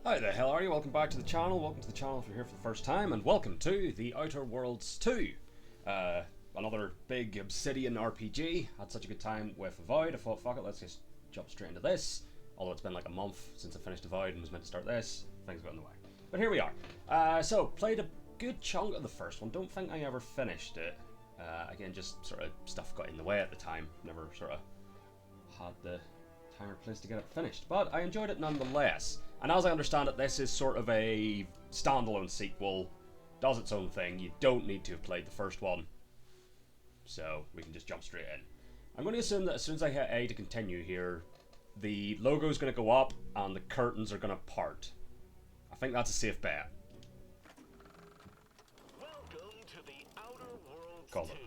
Hi there, how are you? Welcome back to the channel. Welcome to the channel if you're here for the first time, and welcome to The Outer Worlds 2. Another big Obsidian RPG. Had such a good time with Avowed, I thought, fuck it, let's just jump straight into this. Although it's been like a month since I finished Avowed and was meant to start this, things got in the way. But here we are. So, played a good chunk of the first one. Don't think I ever finished it. Again, just sort of stuff got in the way at the time. Never sort of had the time or place to get it finished. But I enjoyed it nonetheless. And as I understand it, this is sort of a standalone sequel. Does its own thing. You don't need to have played the first one. So we can just jump straight in. I'm going to assume that as soon as I hit A to continue here, the logo is going to go up and the curtains are going to part. I think that's a safe bet. Welcome to the Outer Worlds Call 2. it.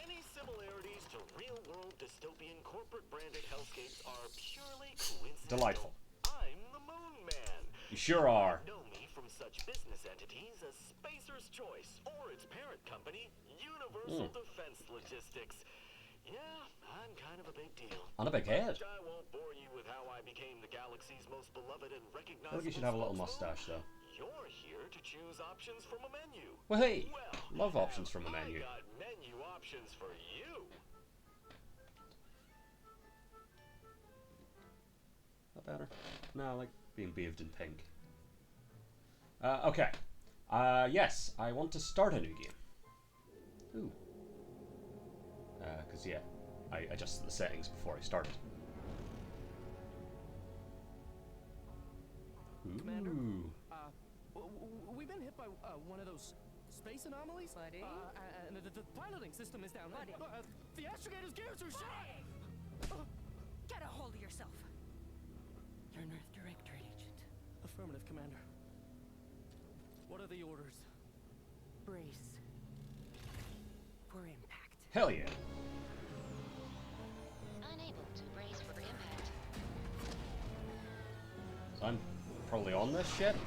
Any similarities to real-world dystopian corporate-branded hellscapes are purely coincidental. Delightful. I'm the Moon Man. You sure are. You know me from such business entities as Spacer's Choice or its parent company, Universal Defense Logistics. Yeah, I'm kind of a big deal. And a big head. I won't bore you with how I became the galaxy's most beloved and I recognizable. think you should have a little spokesman. mustache though. You're here to choose options from a menu. Well, hey, Well, love options from a menu. I got menu options for you. That better? No, I like being bathed in pink. Okay. Yes, I want to start a new game. Ooh. Because, yeah, I adjusted the settings before I started. Commander? Ooh. We've been hit by one of those space anomalies. Buddy? And the piloting system is down. Buddy. The astrogator's gears are shot! Get a hold of yourself. You're an Earth Directorate agent. Affirmative, Commander. What are the orders? Brace for impact. Hell yeah. Unable to brace for impact. So I'm probably on this shit.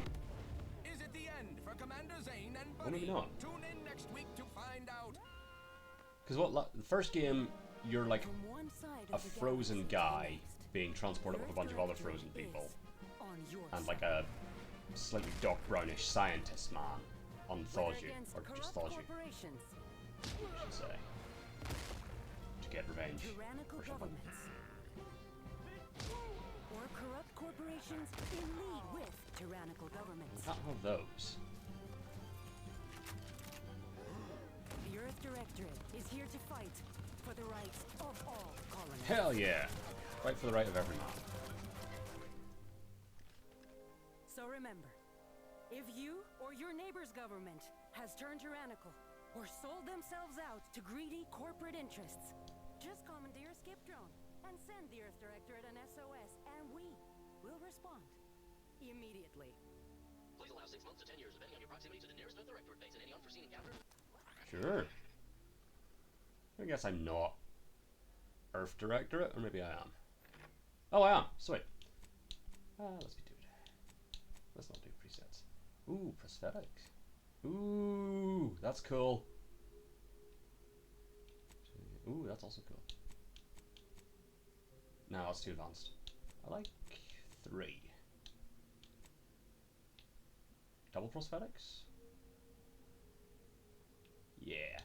Is it the end for Commander Zane and Well, Buddy? maybe not. Tune in next week to find out. Because the first game, you're like From one side a of the frozen galaxy to the guy next, being transported with a bunch of other frozen people. on your And like side. a slightly dark brownish scientist man unthaws Whether you, against or just corrupt thaws you, corporations, I should say, to get revenge tyrannical or something. governments, or corrupt corporations in league with tyrannical governments. Can't have those. The Earth Directorate is here to fight for the rights of all colonists. Hell yeah! Fight for the right of every man. So remember, if you or your neighbor's government has turned tyrannical or sold themselves out to greedy corporate interests, just commandeer a skip drone and send the Earth Directorate an SOS, and we will respond immediately. Please allow 6 months to 10 years, depending on your proximity to the nearest Earth Directorate base and any unforeseen encounter. Sure. I guess I'm not Earth Directorate, or maybe I am. Oh, I am. Sweet. Let's be dude. Let's not do presets. Ooh, prosthetics. Ooh, that's cool. Ooh, that's also cool. No, that's too advanced. I like 3. Double prosthetics? Yeah.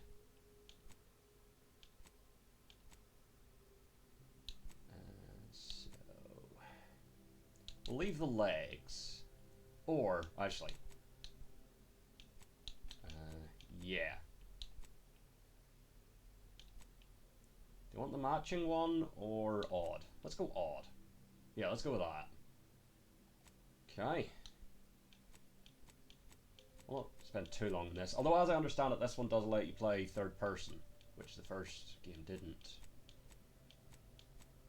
So we'll leave the legs, or actually, yeah. Do you want the matching one or odd? Let's go odd. Yeah, let's go with that. Okay. I won't spend too long on this. Although, as I understand it, this one does let you play third person, which the first game didn't.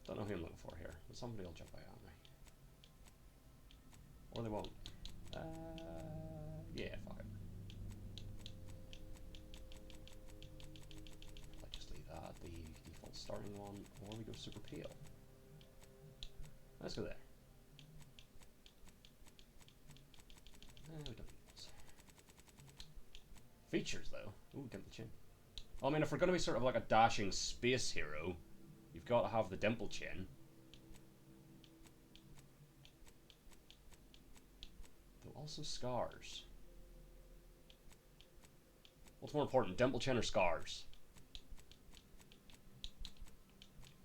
Don't know who I'm looking for here, but somebody will jump out at me. Or they won't. Yeah, fuck it. I'll just leave that the default starting one, or we go super pale. Let's go there. We don't need those. Features, though. Ooh, dimple chin. I mean, if we're going to be sort of like a dashing space hero, you've got to have the dimple chin. Also scars. What's more important, dimple chin or scars?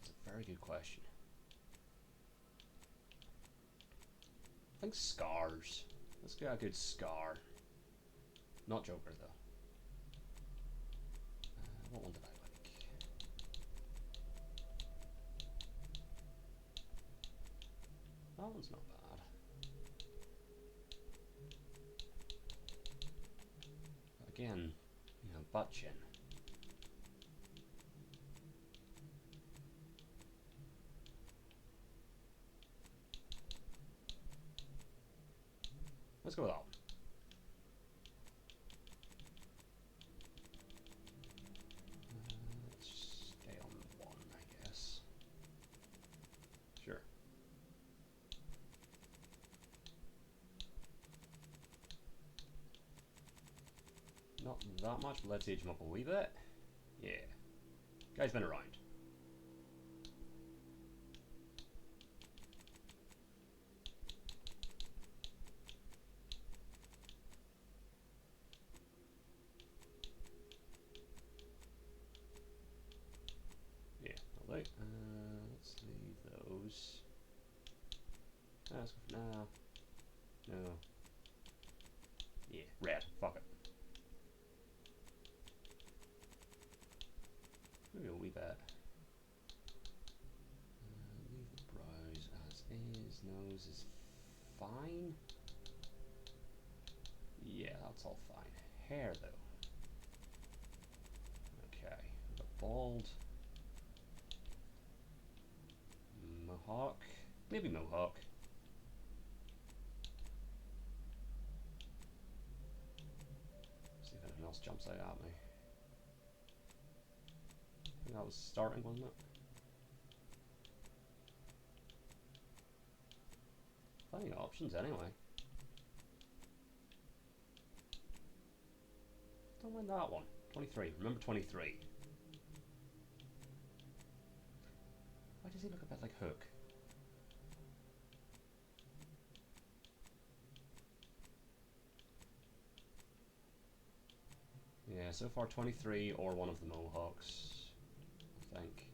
That's a very good question. I think scars. Let's get a good scar. Not Joker though. What one did I like? That one's not bad. But again, you know, butt chin. Let's go with that one. Let's stay on one, I guess. Sure. Not that much, but let's age him up a wee bit. Yeah. Guy's been around. Let's leave those. Let's go for now. No. Yeah, red. Fuck it. Maybe a wee bit. Leave the brows as is. Nose is fine. Yeah, that's all fine. Hair though. Okay. The bald. Mohawk. Maybe Mohawk. See if anything else jumps out at me. I think that was starting, wasn't it? Plenty of options anyway. Don't mind that one. 23. Remember 23. Why does he look a bit like Hook? Yeah, so far 23 or one of the Mohawks, I think.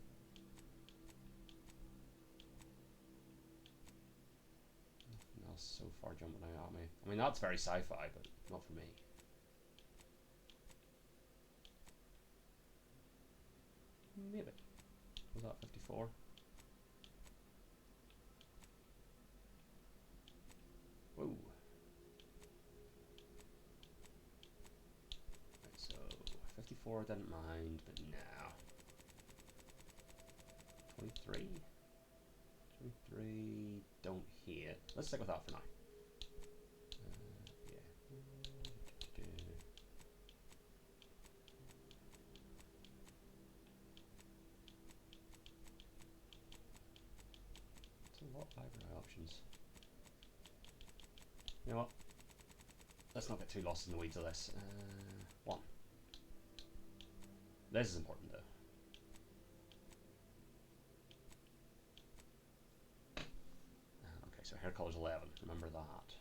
Nothing else so far jumping out at me. I mean, that's very sci-fi, but not for me. Maybe. Was that 54? Whoa. Right, so 54 didn't mind, but now 23? 23 don't hit. Let's stick with that for now. Yeah. It's a lot of eyebrow options. You know what? Let's not get too lost in the weeds of this. One. This is important though. Okay, so hair color's 11. Remember that.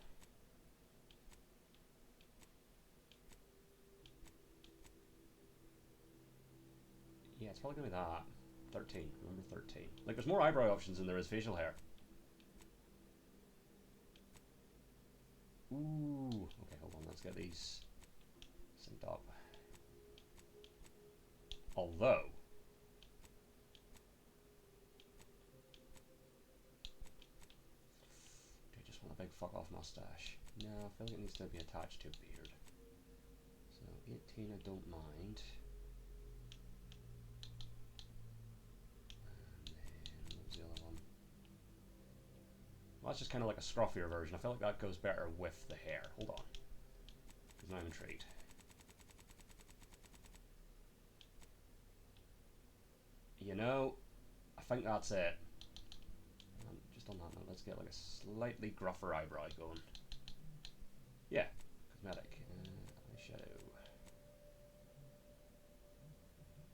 Yeah, it's probably gonna be that. 13. Remember 13. Like, there's more eyebrow options than there is facial hair. Ooh. Okay, hold on. Let's get these synced up. Although, do I just want a big fuck off mustache? No, I feel like it needs to be attached to a beard. So 18, I don't mind. And then what was the other one? Well, that's just kind of like a scruffier version. I feel like that goes better with the hair. Hold on, because now I'm intrigued. You know, I think that's it. Just on that note, let's get like a slightly gruffer eyebrow going. Yeah, cosmetic. Eyeshadow.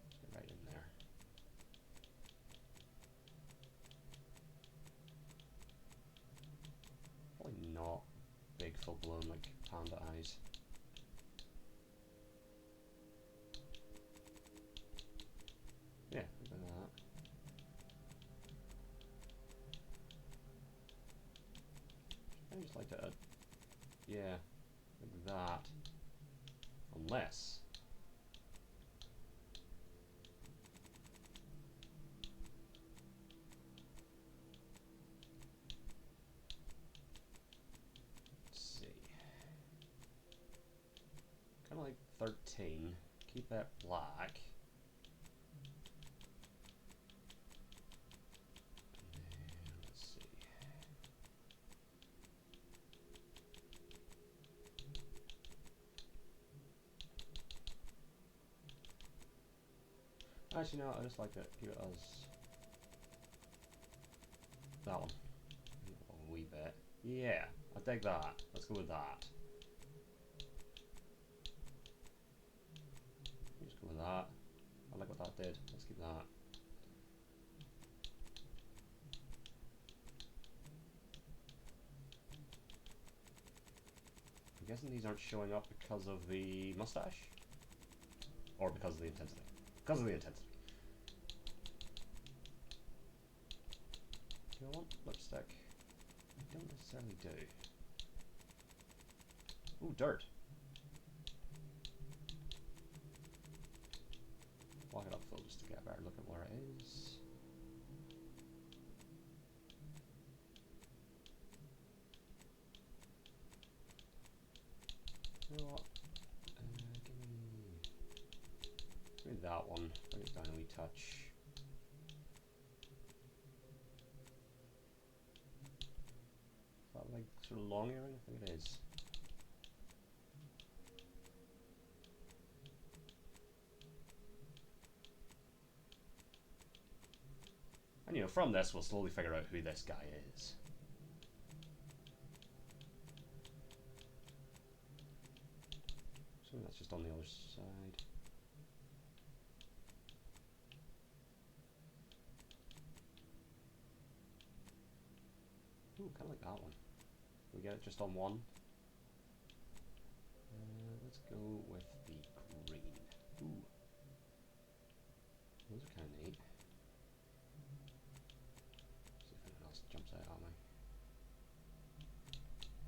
Let's get right in there. Probably not big full blown like panda eyes. Yeah, look at that. I just like to, yeah, like that. Unless. Let's see. Kind of like 13. Keep that black. Let's see. Actually, no, I just like to keep it as that one. A wee bit. Yeah, I'll take that. Let's go with that. Just go with that. I like what that did. Let's keep that. I'm guessing these aren't showing up because of the mustache? Or because of the intensity? Because of the intensity. Do I want lipstick? I don't necessarily do. Ooh, dirt. Lock it up full just to get a better look at where it is. You know what? Give me that one. Bring it down a wee touch. Is that like sort of long earring? I think it is. And you know, from this we'll slowly figure out who this guy is. So that's just on the other side. Ooh, kind of like that one. Can we get it just on one? Let's go with the green. Ooh. Those are kind of neat. See if anything else jumps out at me.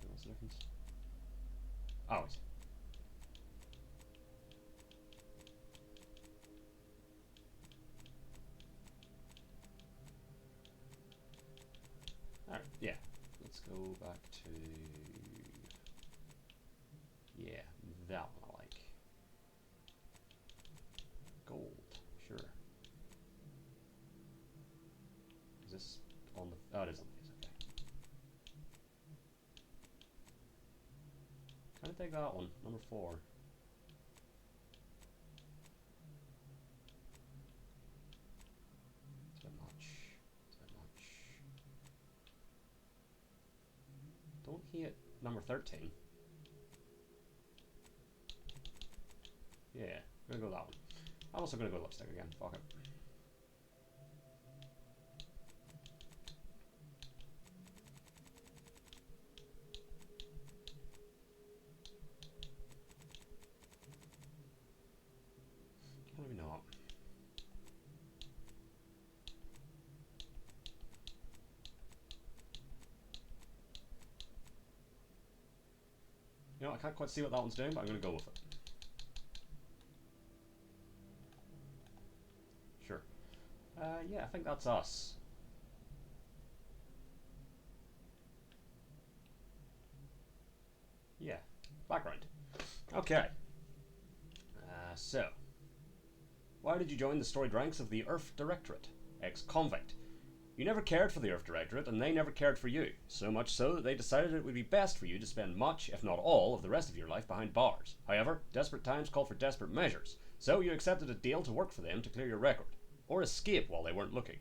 What's the difference? Oh, I see. Alright, yeah. Let's go back to... yeah, that one I like. Gold, sure. Is this on the... oh, it is on these, okay. Kind of take that one, number 4. It's a bit much. It's a bit much. Don't hit number 13. Yeah, I'm gonna go that one. I'm also gonna go lipstick again. Fuck it. Maybe not. You know, I can't quite see what that one's doing, but I'm gonna go with it. Sure. Yeah, I think that's us. Yeah, background. Okay. So, why did you join the storied ranks of the Earth Directorate? Ex-convict. You never cared for the Earth Directorate, and they never cared for you. So much so that they decided it would be best for you to spend much, if not all, of the rest of your life behind bars. However, desperate times call for desperate measures. So you accepted a deal to work for them to clear your record. Or escape while they weren't looking.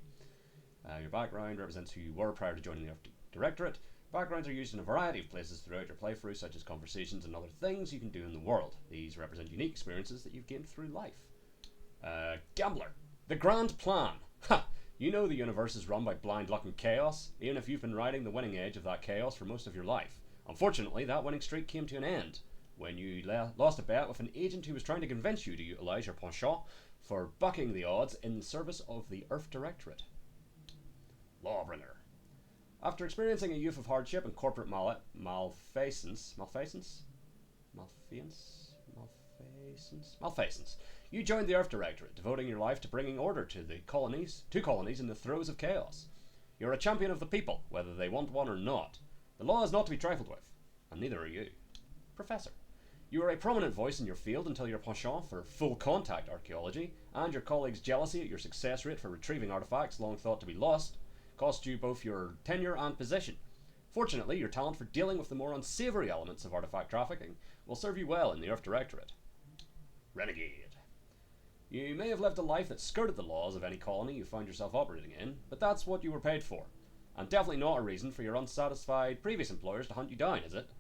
Your background represents who you were prior to joining the Earth Directorate. Backgrounds are used in a variety of places throughout your playthrough, such as conversations and other things you can do in the world. These represent unique experiences that you've gained through life. Gambler. The grand plan. Ha! You know the universe is run by blind luck and chaos, even if you've been riding the winning edge of that chaos for most of your life. Unfortunately, that winning streak came to an end when you lost a bet with an agent who was trying to convince you to utilise your penchant for bucking the odds in the service of the Earth Directorate. Lawbringer. After experiencing a youth of hardship and corporate malfeasance, you joined the Earth Directorate, devoting your life to bringing order to the colonies in the throes of chaos. You're a champion of the people, whether they want one or not. The law is not to be trifled with, and neither are you. Professor. You are a prominent voice in your field until your penchant for full contact archaeology and your colleagues' jealousy at your success rate for retrieving artifacts long thought to be lost cost you both your tenure and position. Fortunately, your talent for dealing with the more unsavoury elements of artifact trafficking will serve you well in the Earth Directorate. Renegade. You may have lived a life that skirted the laws of any colony you found yourself operating in, but that's what you were paid for. And definitely not a reason for your unsatisfied previous employers to hunt you down, is it?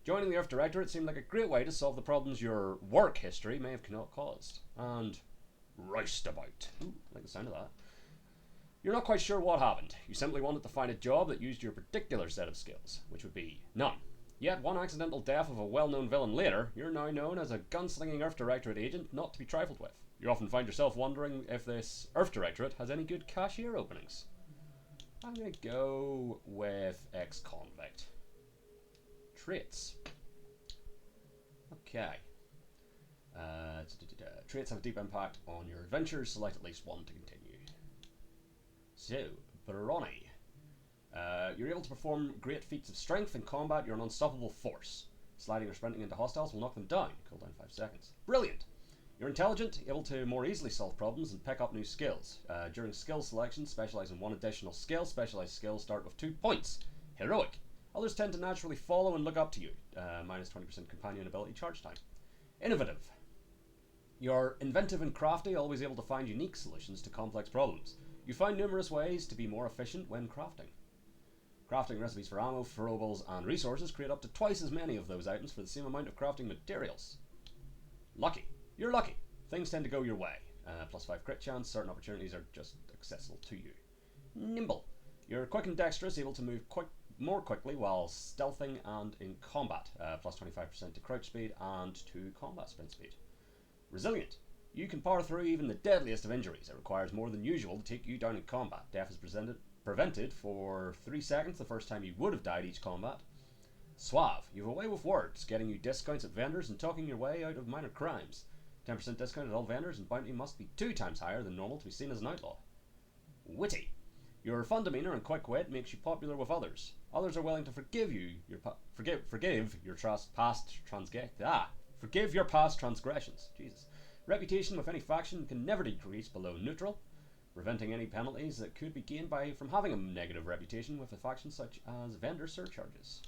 Joining the Earth Directorate seemed like a great way to solve the problems your work history may have caused. And roustabout. Ooh, I like the sound of that. You're not quite sure what happened. You simply wanted to find a job that used your particular set of skills, which would be none. Yet, one accidental death of a well-known villain later, you're now known as a gunslinging Earth Directorate agent not to be trifled with. You often find yourself wondering if this Earth Directorate has any good cashier openings. I'm going to go with ex-convict. Traits. Okay. Traits have a deep impact on your adventures. Select at least one to continue. So, Brawny. You're able to perform great feats of strength in combat. You're an unstoppable force. Sliding or sprinting into hostiles will knock them down. Cooldown 5 seconds. Brilliant! You're intelligent, able to more easily solve problems and pick up new skills. During skill selection, specialise in one additional skill. Specialised skills start with 2 points. Heroic. Others tend to naturally follow and look up to you. Minus 20% companion ability charge time. Innovative. You're inventive and crafty, always able to find unique solutions to complex problems. You find numerous ways to be more efficient when crafting. Crafting recipes for ammo, throwables, and resources create up to twice as many of those items for the same amount of crafting materials. Lucky. You're lucky. Things tend to go your way. Plus 5 crit chance, certain opportunities are just accessible to you. Nimble. You're quick and dexterous, able to move more quickly while stealthing and in combat. Plus 25% to crouch speed and to combat sprint speed. Resilient. You can power through even the deadliest of injuries. It requires more than usual to take you down in combat. Death is prevented for 3 seconds the first time you would have died each combat. Suave. You have a way with words, getting you discounts at vendors and talking your way out of minor crimes. 10% discount at all vendors, and bounty must be 2 times higher than normal to be seen as an outlaw. Witty. Your fun demeanour and quick wit makes you popular with others. Others are willing to forgive your past transgressions. Jesus. Reputation with any faction can never decrease below neutral, preventing any penalties that could be gained from having a negative reputation with a faction such as vendor surcharges.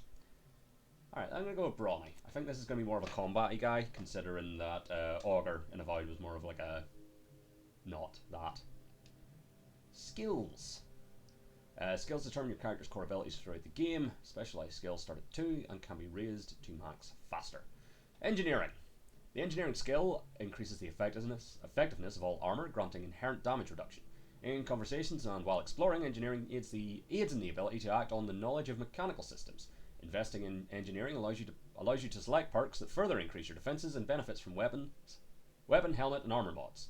Alright, I'm going to go with Brawny. I think this is going to be more of a combat-y guy, considering that Augur in Avowed was more of like a... not that. Skills. Skills determine your character's core abilities throughout the game. Specialised skills start at 2 and can be raised to max faster. Engineering. The engineering skill increases the effectiveness of all armour, granting inherent damage reduction. In conversations and while exploring, engineering aids in the ability to act on the knowledge of mechanical systems. Investing in engineering allows you to select perks that further increase your defences and benefits from weapon, helmet, and armour mods.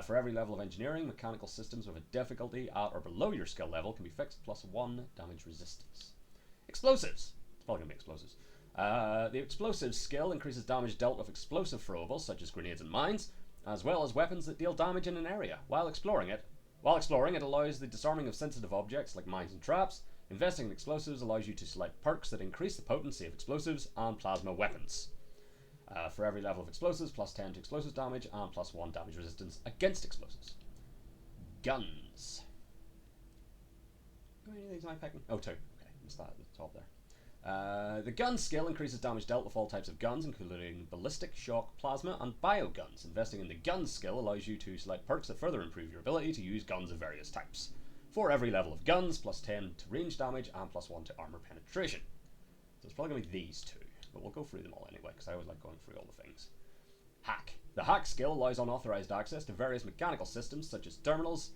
For every level of engineering, mechanical systems with a difficulty at or below your skill level can be fixed plus 1 damage resistance. Explosives. It's probably going to be explosives. The explosives skill increases damage dealt with explosive throwables such as grenades and mines, as well as weapons that deal damage in an area. While exploring, it allows the disarming of sensitive objects like mines and traps. Investing in explosives allows you to select perks that increase the potency of explosives and plasma weapons. For every level of explosives, plus 10 to explosives damage and plus 1 damage resistance against explosives. Guns. How many of these am I picking? Oh, 2. Okay, missed that at the top there. The gun skill increases damage dealt with all types of guns, including ballistic, shock, plasma, and bioguns. Investing in the gun skill allows you to select perks that further improve your ability to use guns of various types. For every level of guns, plus 10 to range damage and plus 1 to armor penetration. So it's probably going to be these 2, but we'll go through them all anyway, because I always like going through all the things. Hack. The hack skill allows unauthorized access to various mechanical systems such as terminals,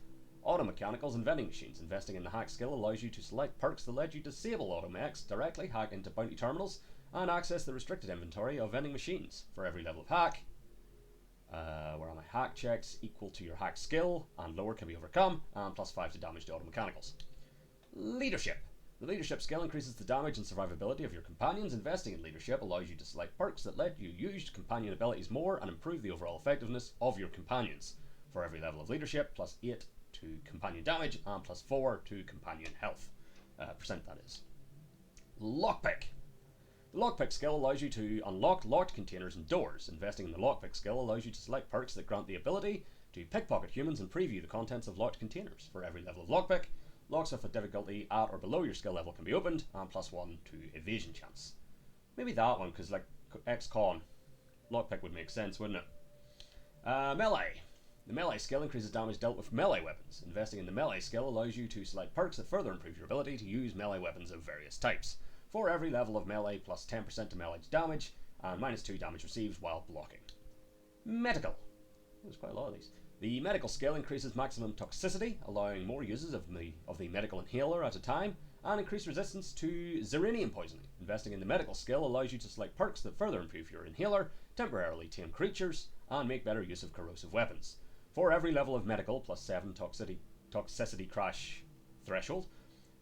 Auto mechanicals and vending machines. Investing in the hack skill allows you to select perks that let you disable auto mechs, directly hack into bounty terminals, and access the restricted inventory of vending machines. For every level of hack, where my hack checks equal to your hack skill and lower can be overcome, and +5 to damage to auto mechanicals. Leadership. The leadership skill increases the damage and survivability of your companions. Investing in leadership allows you to select perks that let you use companion abilities more and improve the overall effectiveness of your companions. For every level of leadership, +8 to companion damage and +4 to companion health. Percent, that is. Lockpick. The lockpick skill allows you to unlock locked containers and doors. Investing in the lockpick skill allows you to select perks that grant the ability to pickpocket humans and preview the contents of locked containers. For every level of lockpick, locks with a difficulty at or below your skill level can be opened, and +1 to evasion chance. Maybe that one, because like ex-con, lockpick would make sense, wouldn't it? Melee. The melee skill increases damage dealt with melee weapons. Investing in the melee skill allows you to select perks that further improve your ability to use melee weapons of various types. For every level of melee, +10% to melee damage, and -2 damage received while blocking. Medical. There's quite a lot of these. The medical skill increases maximum toxicity, allowing more uses of the medical inhaler at a time, and increased resistance to xeranium poisoning. Investing in the medical skill allows you to select perks that further improve your inhaler, temporarily tame creatures, and make better use of corrosive weapons. For every level of medical, +7 toxicity crash threshold,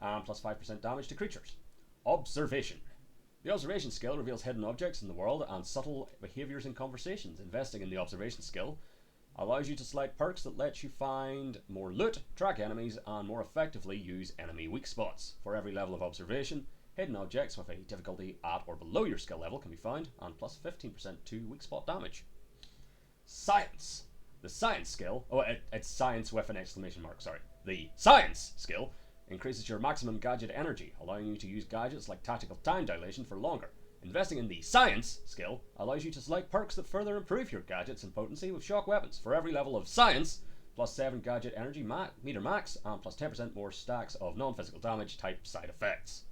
and +5% damage to creatures. Observation. The observation skill reveals hidden objects in the world and subtle behaviours in conversations. Investing in the observation skill allows you to select perks that let you find more loot, track enemies, and more effectively use enemy weak spots. For every level of observation, hidden objects with a difficulty at or below your skill level can be found, and +15% to weak spot damage. Science. The science skill, it's science with an exclamation mark, sorry. The science skill increases your maximum gadget energy, allowing you to use gadgets like tactical time dilation for longer. Investing in the science skill allows you to select perks that further improve your gadgets and potency with shock weapons. For every level of science, +7 gadget energy meter max, and +10% more stacks of non-physical damage type side effects.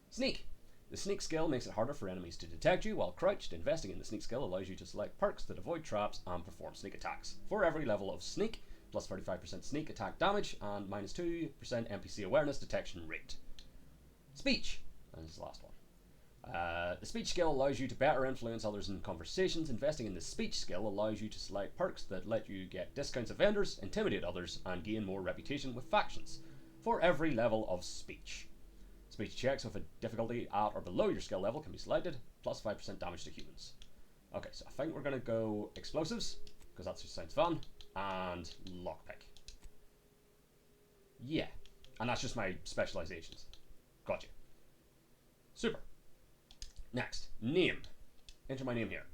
Sneak. The sneak skill makes it harder for enemies to detect you while crouched. Investing in the sneak skill allows you to select perks that avoid traps and perform sneak attacks. For every level of sneak, +35% sneak attack damage and -2% NPC awareness detection rate. Speech. And this is the last one. The speech skill allows you to better influence others in conversations. Investing in the speech skill allows you to select perks that let you get discounts of vendors, intimidate others, and gain more reputation with factions. For every level of speech. Speech checks with a difficulty at or below your skill level can be selected, +5% damage to humans. Okay, so I think we're going to go explosives, because that just sounds fun, and lockpick. Yeah, and that's just my specializations. Gotcha. Super. Next, name. Enter my name here.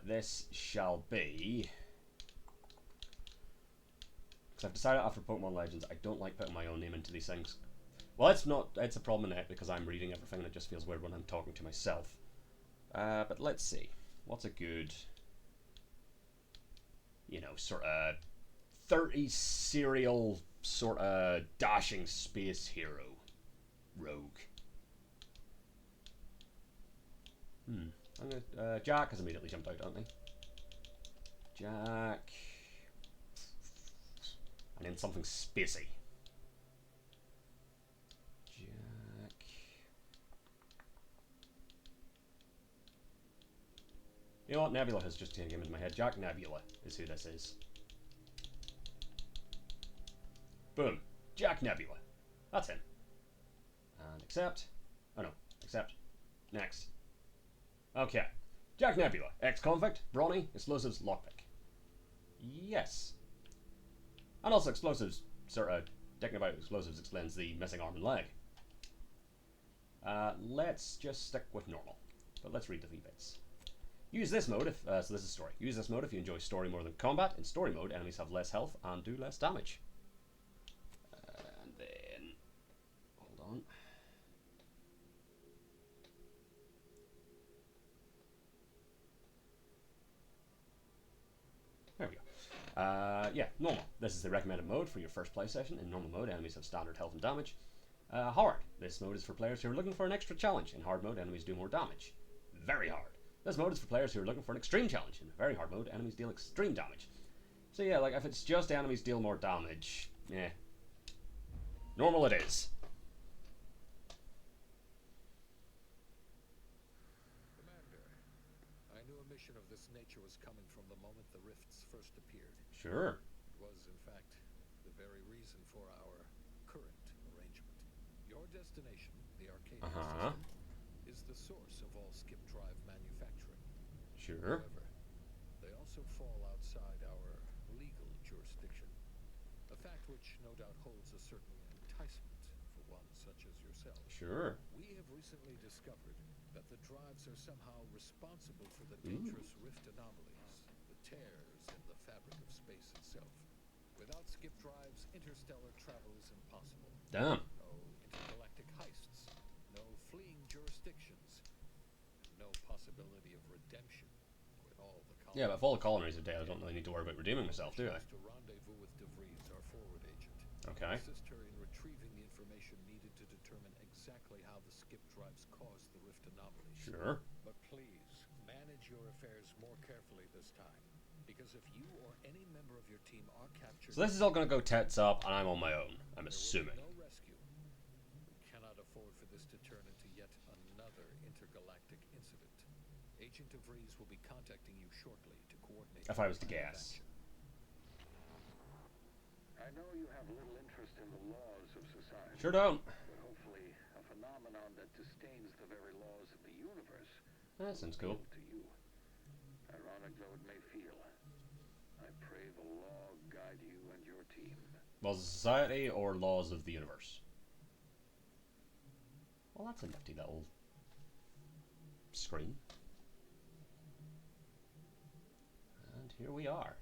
This shall be... Because I've decided after Pokemon Legends, I don't like putting my own name into these things. Well, it's a problem in it because I'm reading everything and it just feels weird when I'm talking to myself. But let's see. What's a good... sort of 30s serial sort of dashing space hero. Rogue. Jack has immediately jumped out, don't they? Jack. And then something spacey. Jack. You know what? Nebula has just taken him into my head. Jack Nebula is who this is. Boom. Jack Nebula. That's him. And accept. Oh no. Accept. Next. Okay. Jack Nebula. Ex-convict. Brawny. Explosives. Lockpick. Yes. And also explosives. Sort of thinking about explosives explains the missing arm and leg. Let's just stick with normal. But let's read the wee bits. Use this mode if... so this is story. Use this mode if you enjoy story more than combat. In story mode, enemies have less health and do less damage. And then... Hold on. There we go. Yeah, normal. This is the recommended mode for your first play session. In normal mode, enemies have standard health and damage. Hard. This mode is for players who are looking for an extra challenge. In hard mode, enemies do more damage. Very hard. This mode is for players who are looking for an extreme challenge. In very hard mode, enemies deal extreme damage. So yeah, like if it's just enemies deal more damage, yeah. Normal it is. Commander, I knew a mission of this nature was coming from the moment the rifts first appeared. Sure. It was, in fact, the very reason for our current arrangement. Your destination, the Arcadia system, is the source of all skip drive manufacturing. Sure. However, they also fall outside our legal jurisdiction. A fact which no doubt holds a certain enticement for one such as yourself. Sure. We have recently discovered that the drives are somehow responsible for the dangerous rift anomalies, the tears in the fabric of space itself. Without skip drives, interstellar travel is impossible. Damn. No intergalactic heists, no fleeing jurisdictions, and no possibility of redemption when all the colonies... Yeah, but if all the colonies are dead, I don't really need to worry about redeeming myself, do I? To rendezvous with DeVries, our forward agent. Okay. Assist her in retrieving the information needed to determine exactly how the skip drives cause the rift anomalies. Sure. But please, manage your affairs more carefully this time. Because if you or any member of your team are captured... So this is all going to go tits up, and I'm on my own, I'm assuming. No rescue. We cannot afford for this to turn into yet another intergalactic incident. Agent DeVries will be contacting you shortly to coordinate... If I was to guess. I know you have little interest in the laws of society. Sure don't. But hopefully a phenomenon that disdains the very laws of the universe That sounds cool. appeal to you. Ironic though it may feel, I pray the law guide you and your team. Laws of society or laws of the universe? Well, that's a nifty little screen. And here we are.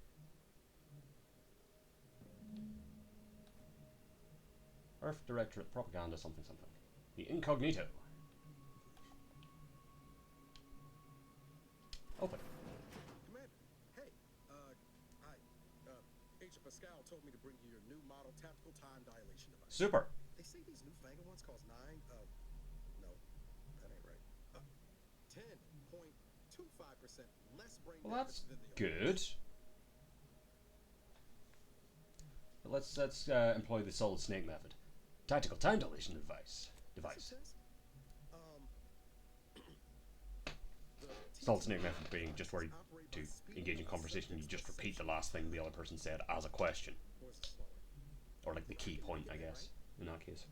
Earth Directorate Propaganda something something. The Incognito. Open. Commander, hey, Agent Pascal told me to bring you your new model tactical time dilation device. Super. They say these newfangled ones cost no, that ain't right. 10.25% less brain Well, that's damage than the old good. But let's employ the Solid Snake method. Tactical time dilation device. Success? Solid Snake method being just where to engage in conversation, you just repeat the last thing the other person said as a question. Or is it slower? Or like the key point, I guess, in that case.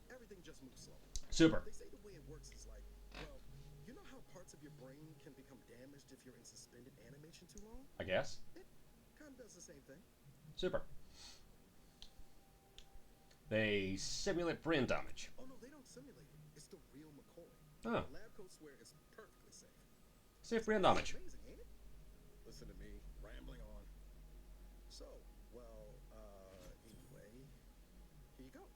Everything just moves slow. Super. They say the way it works is like, well, you know how parts of your brain can become damaged if you're in suspended animation too long? I guess. It kind of does the same thing. Super. They simulate brain damage. Oh no, they don't simulate it. It's the real McCoy. Oh. Lab coats swear it's perfectly safe. Safe brain damage. Amazing, ain't it? Listen to me, rambling on. So, well, anyway, here you go.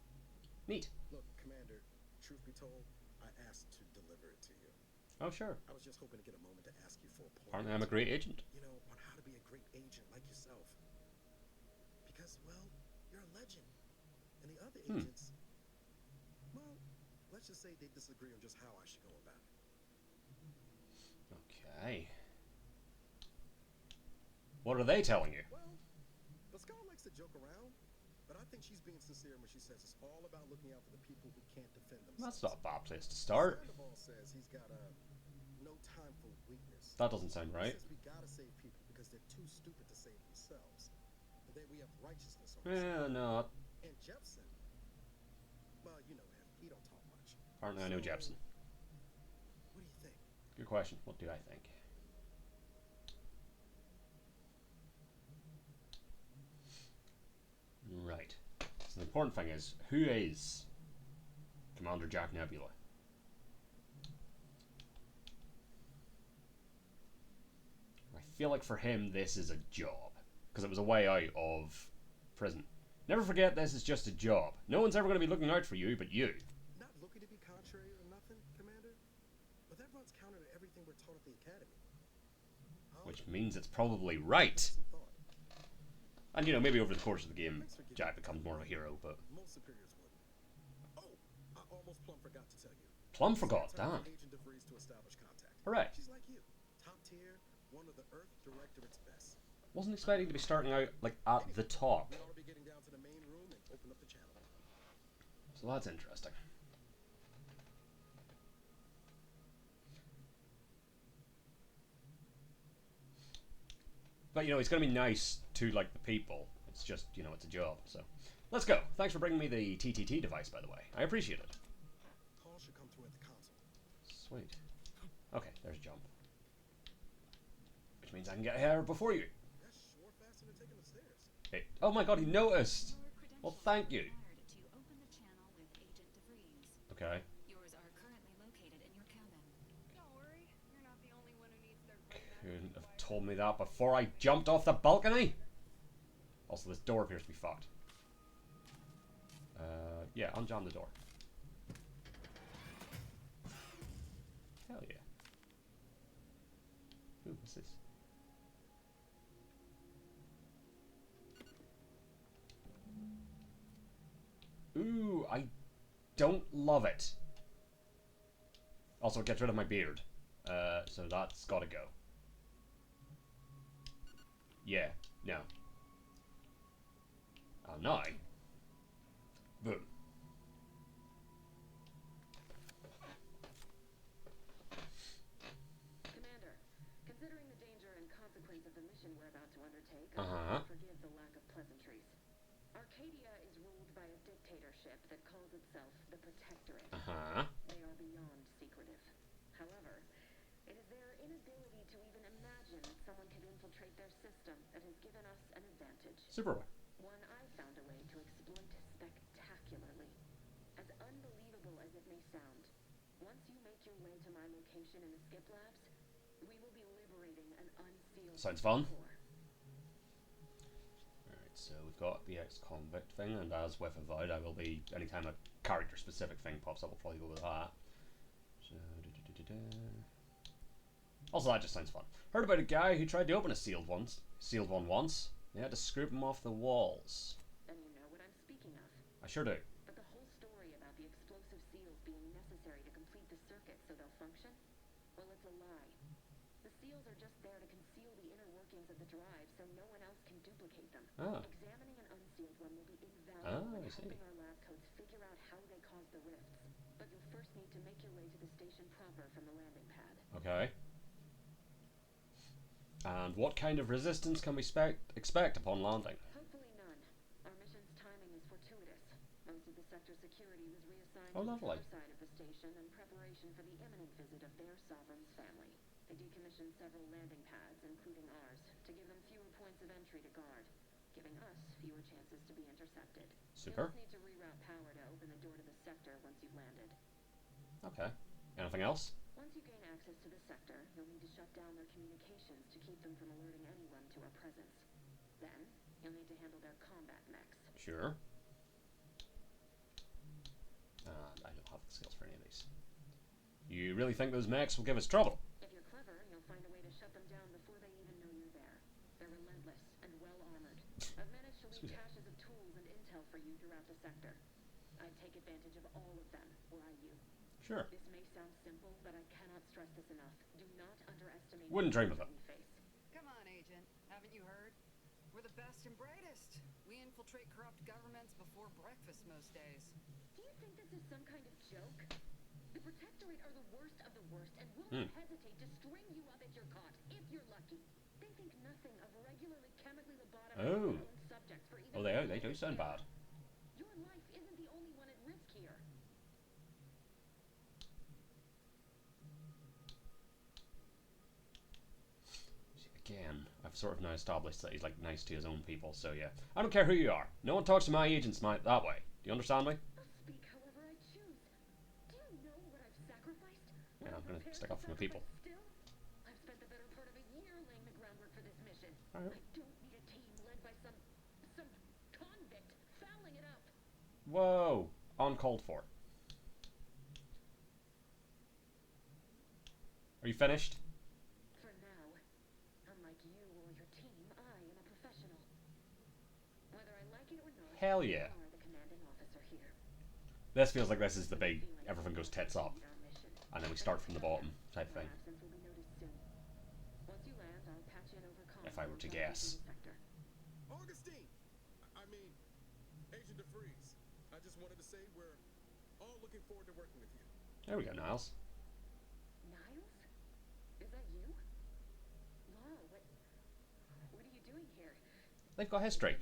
Neat. Look, Commander, truth be told, I asked to deliver it to you. Oh, sure. I was just hoping to get a moment to ask you for a point. Apparently I'm a great agent. You know, on how to be a great agent like yourself. Because, well, you're a legend. And the other agents, well, let's just say they disagree on just how I should go about it. Okay. What are they telling you? Well, Pascal likes to joke around, but I think she's being sincere when she says it's all about looking out for the people who can't defend themselves. That's not a bad place to start. Sandoval says he's got no time for weakness. That doesn't sound right. He says we gotta save people because they're too stupid to save themselves. But then we have righteousness on our side. No. And Jepson, well, you know him. He don't talk much. Apparently I know Jepson. What do you think? Good question. What do I think? Right. So the important thing is, who is Commander Jack Nebula? I feel like for him this is a job, because it was a way out of prison. Never forget this is just a job. No one's ever going to be looking out for you but you. Not looking to be contrary or nothing, Commander, but that runs counter to everything we're taught at the Academy. Which means it's probably right. Some thought. And you know, maybe over the course of the game, Jack becomes more of a hero, but... Most superiors wouldn't. Oh, I almost plumb forgot to tell you. Plum forgot, It's time damn. for Agent DeVries to establish contact. Hooray. She's like you, top tier, one of the Earth Directorate's best. Wasn't expecting to be starting out, like, at the top. Then I'll be getting down to the main room and open up the channel. So that's interesting. But, you know, it's going to be nice to, like, the people. It's just, you know, it's a job, so. Let's go. Thanks for bringing me the TTT device, by the way. I appreciate it. Call should come through at the console. Sweet. Okay, there's jump. Which means I can get here before you. That's sure faster than taking the stairs. Hey. Oh my god, he noticed! Well, thank you. Okay. Yours are currently located in your cabin. Don't worry, you're not the only one who needs their Couldn't have told me that before I jumped off the balcony! Also, this door appears to be fucked. Yeah, unjam the door. Hell yeah. Ooh, what's this? Ooh, I don't love it. Also, it gets rid of my beard. So that's gotta go. Yeah, no. Oh, no. Boom. Commander, considering the danger and consequence of the mission we're about to undertake, forgive the lack of pleasantries. Arcadia is ruled by a dictatorship that calls itself the Protectorate. They are beyond secretive. However, it is their inability to even imagine that someone could infiltrate their system that has given us an advantage. Superboy. One I found a way to exploit spectacularly. As unbelievable as it may sound, once you make your way to my location in the Skip Labs, we will be liberating an unsealed Sounds fun. core. Alright, so we've got the ex-convict thing, and as with Avowed, I will be, anytime a character-specific thing pops up, I'll probably go with that. So, also, that just sounds fun. Heard about a guy who tried to open a sealed one once. They had to scrape him off the walls. Then you know what I'm speaking of. I sure do. But the whole story about the explosive seals being necessary to complete the circuit so they'll function? Well, it's a lie. The seals are just there to conceal the inner workings of the drive so no one else can duplicate them. Examining an unsealed one will be invaluable in helping our lab coats figure out how they cause the rifts. But you'll first need to make your way to the station proper from the landing pad. Okay. And what kind of resistance can we expect upon landing? Hopefully none. Our mission's timing is fortuitous. Most of the sector security was reassigned Oh, to the lovely. other side of the station in preparation for the imminent visit of their sovereign's family. They decommissioned several landing pads, including ours, to give them fewer points of entry to guard, giving us fewer chances to be intercepted. Super. You'll just need to reroute power to open the door to the sector once you've landed. Okay. Anything else? Once you gain access to the sector, you'll need to shut down their communications to keep them from alerting anyone to our presence. Then, you'll need to handle their combat mechs. Sure. And I don't have the skills for any of these. You really think those mechs will give us trouble? If you're clever, you'll find a way to shut them down before they even know you're there. They're relentless and well-armored. I've managed to leave caches of tools and intel for you throughout the sector. I'd take advantage of all of them, were I you. Sure. This may sound simple, but I cannot stress this enough. Do not underestimate Wouldn't dream of it. the face. Come on, Agent. Haven't you heard? We're the best and brightest. We infiltrate corrupt governments before breakfast most days. Do you think this is some kind of joke? The Protectorate are the worst of the worst and will not hesitate to string you up if you're caught, if you're lucky. They think nothing of regularly chemically lobotomizing their own subjects for either. Oh, they do sound bad. Your life isn't the only one at risk here. Again, I've sort of now established that he's like nice to his own people, so yeah. I don't care who you are. No one talks to my agents that way. Do you understand me? I'll speak however I choose. Do you know what I've sacrificed? Yeah, I'm gonna stick up for my people. Still, I've spent the better part of a year laying the groundwork for this mission. Alright. I don't need a team led by some convict fouling it up. Whoa! Uncalled for. Are you finished? For now, unlike you or your team, I am a professional. Whether I like it or not, Hell yeah. you are the commanding officer here. This feels like this is the big everything goes tits up, and then we start from the bottom type thing. Our absence will be noticed soon. Once you land, I'll patch in over I if I were to guess. Augustine! I mean, Agent DeFreeze. I just wanted to say we're all looking forward to working with you. There we go, Niles. Niles? Is that you? Law, what are you doing here? They've got history.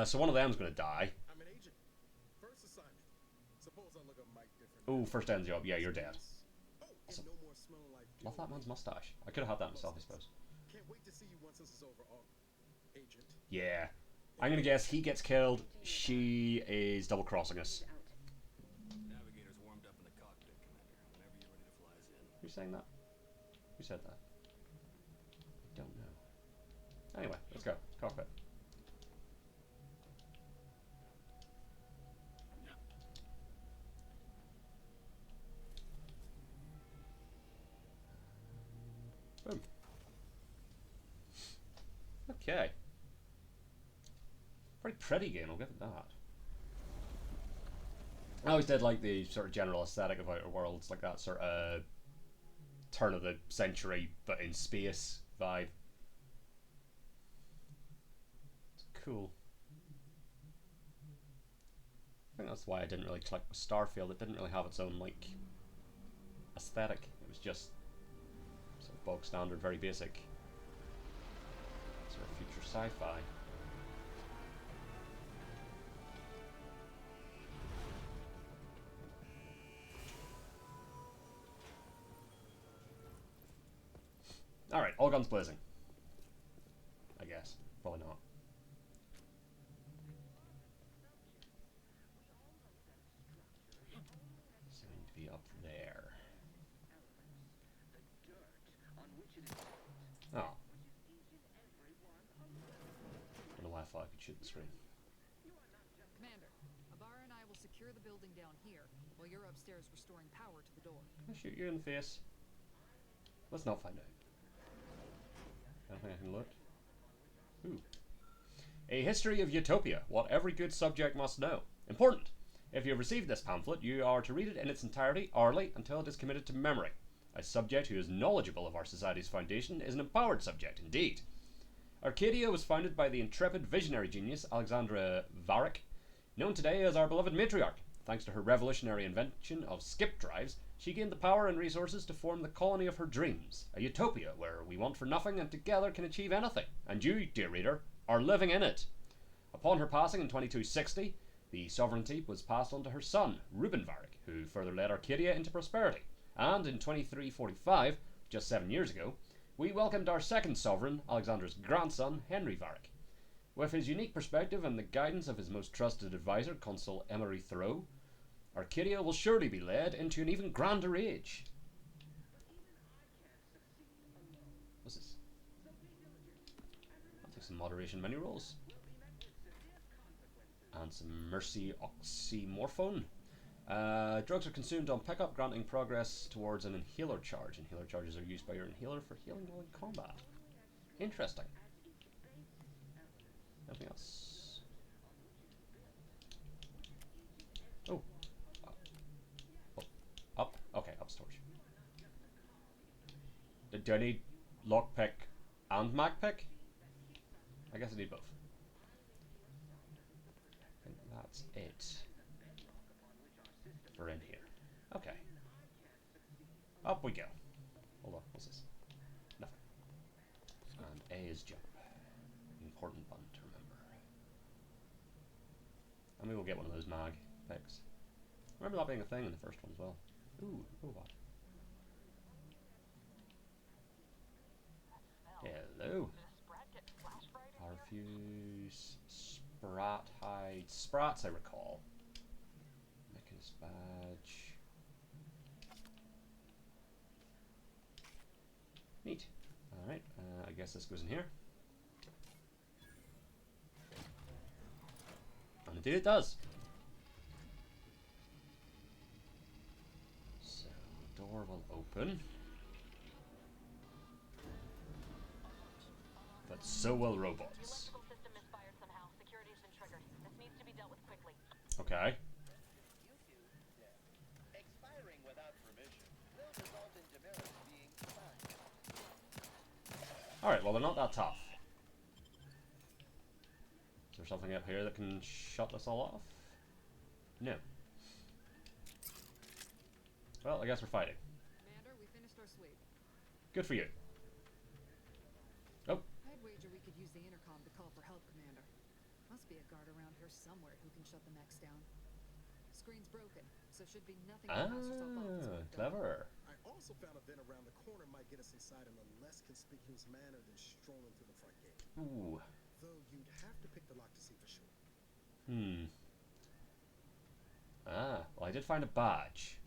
So one of them's going to die. I'm an agent. First assignment. Suppose I look a mic different. Ooh, first end job. Yeah, you're dead. Oh, and no more smelling like Love that man's mustache. I could have had that myself, I suppose. Can't wait to see you once this is over, Agent. Yeah. I'm going to guess he gets killed. She is double-crossing us. Navigator's warmed up in the cockpit, Commander. Whenever you're ready to fly us in. Who's saying that? Who said that? I don't know. Anyway, let's go. Cockpit. Boom. Okay. Very pretty game, I'll give it that. I always did like the sort of general aesthetic of Outer Worlds, like that sort of turn of the century but in space vibe. It's cool. I think that's why I didn't really click with Starfield. It didn't really have its own like aesthetic. It was just sort of bog standard, very basic sort of future sci-fi. Alright, all guns blazing. I guess. Probably not. Seem to be up there. Oh. I don't know why I thought I could shoot the screen. Commander, Abara and I will secure the building down here, while you're upstairs restoring power to the door. Can I shoot you in the face? Let's not find out. Anything I can loot? Ooh. A history of Utopia, what every good subject must know. Important! If you have received this pamphlet, you are to read it in its entirety, hourly, until it is committed to memory. A subject who is knowledgeable of our society's foundation is an empowered subject, indeed. Arcadia was founded by the intrepid visionary genius Alexandra Varick, known today as our beloved matriarch. Thanks to her revolutionary invention of skip drives, she gained the power and resources to form the colony of her dreams, a utopia where we want for nothing and together can achieve anything. And you, dear reader, are living in it. Upon her passing in 2260, the sovereignty was passed on to her son, Reuben Varick, who further led Arcadia into prosperity. And in 2345, just 7 years ago, we welcomed our second sovereign, Alexandra's grandson, Henry Varick. With his unique perspective and the guidance of his most trusted advisor, Consul Emery Thoreau, Arcadia will surely be led into an even grander age. What's this? I'll take some moderation menu rolls. And some mercy oxymorphone. Drugs are consumed on pickup, granting progress towards an inhaler charge. Inhaler charges are used by your inhaler for healing while in combat. Interesting. Anything else? Oh. Up? Okay, up storage. Do I need lockpick and magpick? I guess I need both. I think that's it for in here. Okay. Up we go. Hold on, what's this? Nothing. And A is jump. Important button to remember. And we will get one of those mag picks. Remember that being a thing in the first one as well. Ooh, robot. Hello. Power fuse. Sprat hide. Sprats, I recall. Mechanist badge. Neat. Alright, I guess this goes in here. And indeed it does. So, the door will open. But so will robots. Okay. Expiring without permission will result in demerits being assigned. Alright, well they're not that tough. there something up here that can shut this all off? No. Well, I guess we're fighting. Commander, we finished our sweep. Good for you. Oh. I'd wager we could use the intercom to call for help, Commander. Must be a guard around here somewhere who can shut the mechs down. Screen's broken, so should be nothing to pass yourself off as worked up. Clever. I also found a vent around the corner might get us inside in a less conspicuous manner than strolling through the front gate. Ooh. Though you'd have to pick the lock to see for sure. Well, I did find a badge.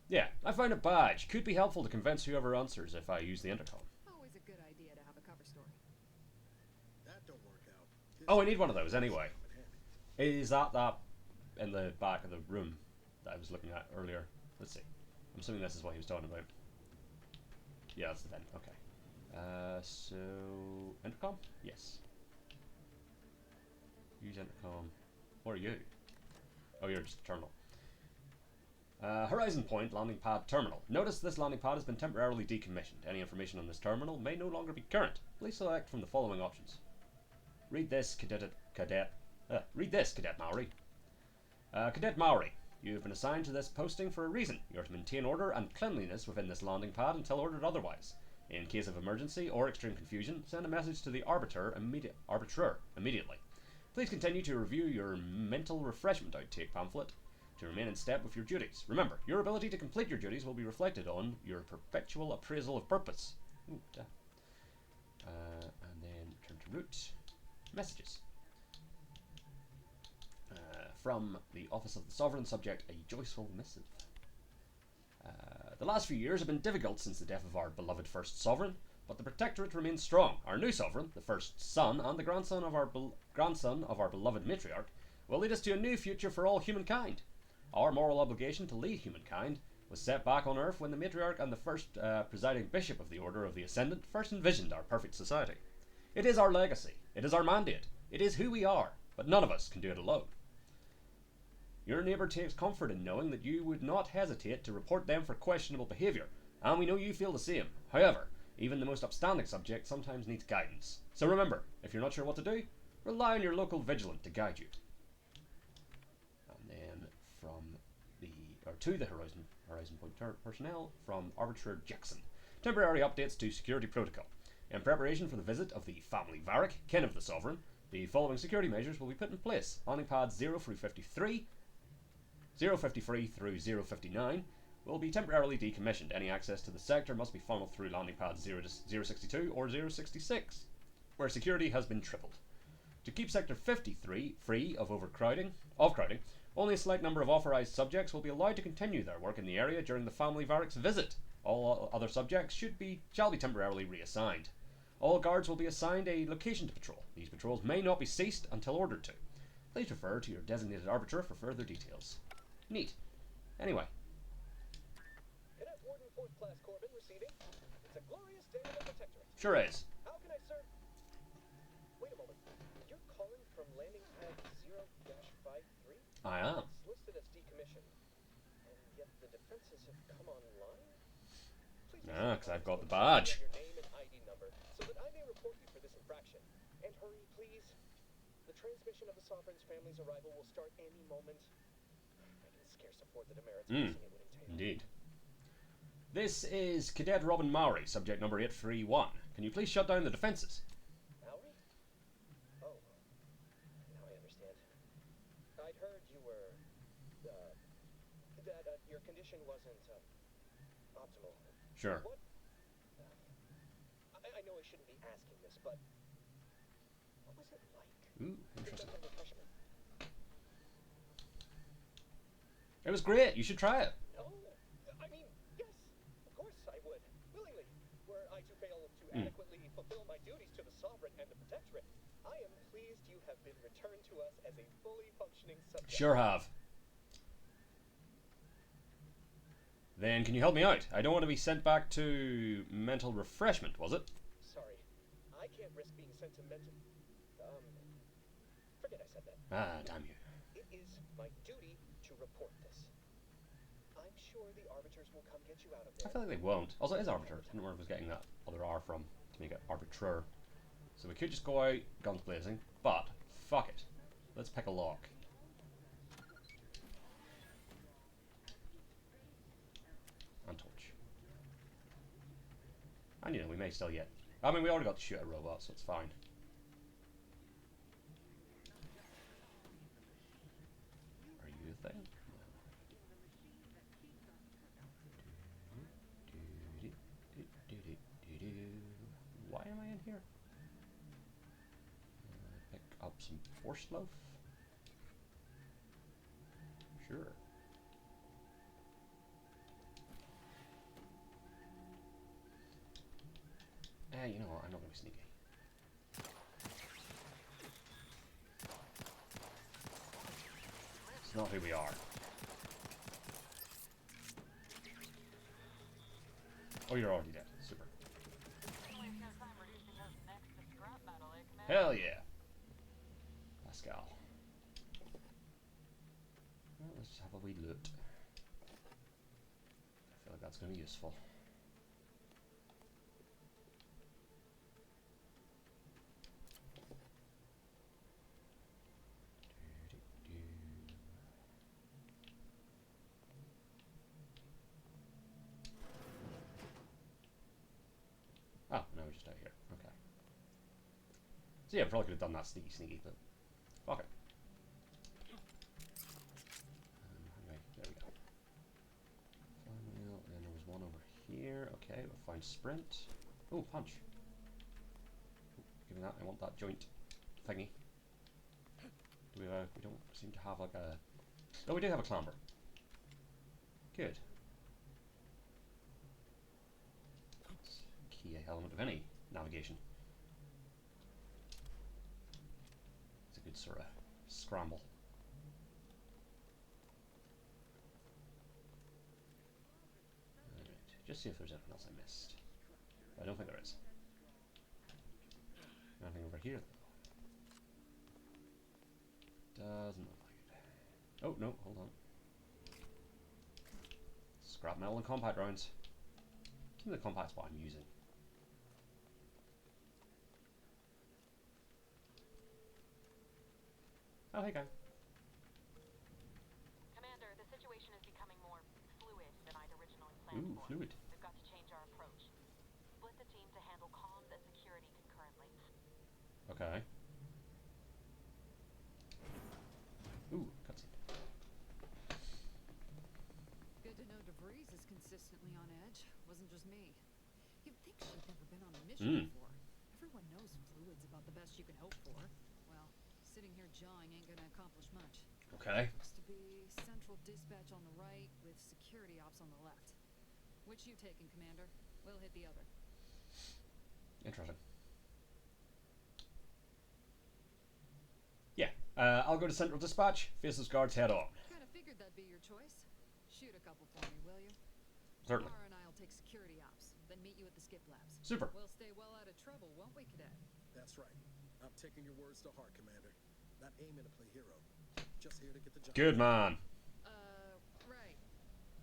Yeah, I found a badge. Could be helpful to convince whoever answers if I use the intercom. Always a good idea to have a cover story. That don't work out. Oh, I need one of those anyway. Is that in the back of the room that I was looking at earlier? Let's see. I'm assuming this is what he was talking about. Yeah, that's the thing. Okay. So intercom? Yes. Use intercom. What are you? Oh, you're just a terminal. Horizon Point landing pad terminal. Notice this landing pad has been temporarily decommissioned. Any information on this terminal may no longer be current. Please select from the following options. Read this, Cadet Maori. Cadet Maori, you have been assigned to this posting for a reason. You are to maintain order and cleanliness within this landing pad until ordered otherwise. In case of emergency or extreme confusion, send a message to the arbiter immediately. Please continue to review your mental refreshment outtake pamphlet to remain in step with your duties. Remember, your ability to complete your duties will be reflected on your perpetual appraisal of purpose. Ooh, and then turn to route. Messages. From the Office of the Sovereign, subject a joyful missive. The last few years have been difficult since the death of our beloved first sovereign, but the Protectorate remains strong. Our new sovereign, the first son and the grandson of our beloved matriarch, will lead us to a new future for all humankind. Our moral obligation to lead humankind was set back on Earth when the matriarch and the first presiding bishop of the Order of the Ascendant first envisioned our perfect society. It is our legacy. It is our mandate. It is who we are, but none of us can do it alone. Your neighbour takes comfort in knowing that you would not hesitate to report them for questionable behaviour, and we know you feel the same. However, even the most upstanding subject sometimes needs guidance. So remember, if you're not sure what to do, rely on your local vigilant to guide you. And then to the Horizon Point personnel from Arbiter Jackson. Temporary updates to security protocol. In preparation for the visit of the family Varric, kin of the Sovereign, the following security measures will be put in place. Landing pads 053 through 059 will be temporarily decommissioned. Any access to the sector must be funneled through landing pads 062 or 066, where security has been tripled. To keep Sector 53 free of crowding, only a select number of authorized subjects will be allowed to continue their work in the area during the family Varric's visit. All other subjects shall be temporarily reassigned. All guards will be assigned a location to patrol. These patrols may not be ceased until ordered to. Please refer to your designated arbiter for further details. Neat. Anyway. Cadet Warden 4th Class Corbin receiving. It's a glorious day in the Protectorate. Sure is. How can I serve? Wait a moment. You're calling from landing pad 0-53? I am. It's listed as decommissioned. And yet the defenses have come online? Because I've got the badge. Your name and ID number so that I may report you for this infraction. And hurry, please. The transmission of the Sovereign's family's arrival will start any moment. I can scarce afford the demerits it would entail. Indeed. This is Cadet Robin Maori, subject number 831. Can you please shut down the defenses? Maori? Oh, now I understand. I'd heard you were, that your condition wasn't, optimal. Sure. What? I know I shouldn't be asking this, but what was it like? Ooh, interesting. Under pressure? It was great. You should try it. No, I mean, yes, of course I would, willingly. Were I to fail to adequately fulfill my duties to the Sovereign and the Protectorate, I am pleased you have been returned to us as a fully functioning subject. Sure have. Then can you help me out? I don't want to be sent back to mental refreshment, was it? Sorry, I can't risk being sent to mental... forget I said that. Ah, damn you. It is my duty to report this. I'm sure the arbiters will come get you out of I there. feel like they won't. Also, it is arbiter. I don't know where I was getting that other R from to make it arbiter. So we could just go out guns blazing, but fuck it. Let's pick a lock. And torch. And you know, we may still yet. I mean, we already got to shoot a robot, so it's fine. Are you a thing? Why am I in here? Pick up some force loaf? Sure. You know what? I'm not going to be sneaky. It's not who we are. Oh, you're already dead. Super. Hell yeah. Pascal. Well, let's just have a wee loot. I feel like that's going to be useful. Oh, no, we're just out here. Okay. So yeah, probably could have done that sneaky, but fuck it. Anyway, there we go. Flywheel, and then there was one over here. Okay, we'll find sprint. Oh, punch. Give me that. I want that joint thingy. Do we have we don't seem to have like a. Oh, we do have a clamber. Good. Key element of any navigation. It's a good sort of scramble. Alright, just see if there's anything else I missed. I don't think there is. Nothing over here though. Doesn't look like it. Oh no, hold on. Scrap metal and compact rounds. Give me the compact's what I'm using. Oh, hey, guy. Commander, the situation is becoming more fluid than I'd originally planned for. Ooh, fluid. We've got to change our approach. Split the team to handle comms and security concurrently. Okay. Ooh, cutscene. Good to know DeVries is consistently on edge. Wasn't just me. You'd think she'd never been on a mission before. Everyone knows fluid's about the best you can hope for. Well, sitting here jawing ain't gonna accomplish much. Okay. Looks to be central dispatch on the right with security ops on the left. Which you taking, Commander? We'll hit the other. Interesting. Yeah, I'll go to central dispatch. Face those guards head on. Kinda figured that'd be your choice. Shoot a couple for me, will you? Certainly. Mara and I'll take security ops, then meet you at the skip labs. Super. We'll stay well out of trouble, won't we, Cadet? That's right. I'm taking your words to heart, Commander. Not aiming to play hero. Just here to get the job. Good man. Right.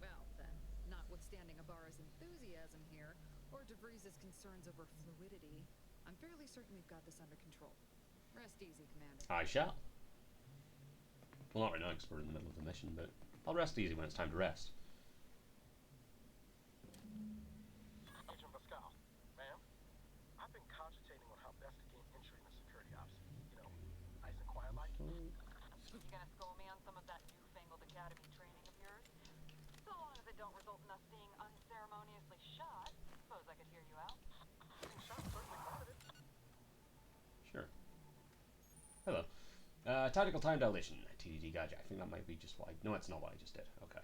Well, then, notwithstanding Ibarra's enthusiasm here, or DeVries' concerns over fluidity, I'm fairly certain we've got this under control. Rest easy, Commander. I shall. Well, not right now because we're in the middle of the mission, but I'll rest easy when it's time to rest. Agent Pascal, ma'am, I've been cogitating on how best to gain entry into security ops. You know, nice and quiet like. You gonna school me on some of that newfangled academy training of yours? So long as it don't result in us being unceremoniously shot, suppose I could hear you out. Being shot certainly part of it. Sure. Hello. Tactical time dilation. TDD gadget. I think that might be just what I... No, it's not what I just did. Okay.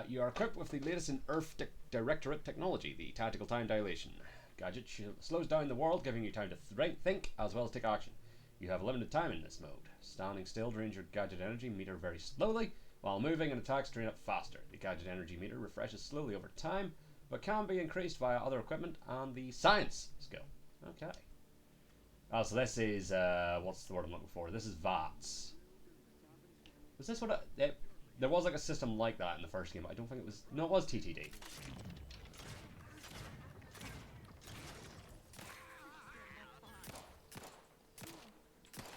You are equipped with the latest in Earth Directorate technology, the tactical time dilation. Gadget slows down the world, giving you time to think as well as take action. You have limited time in this mode. Standing still drains your gadget energy meter very slowly, while moving and attacks drain it faster. The gadget energy meter refreshes slowly over time, but can be increased via other equipment and the science skill. Okay. Oh, so this is, what's the word I'm looking for? This is VATS. Is this what There was like a system like that in the first game. I don't think it was... No, it was TTD.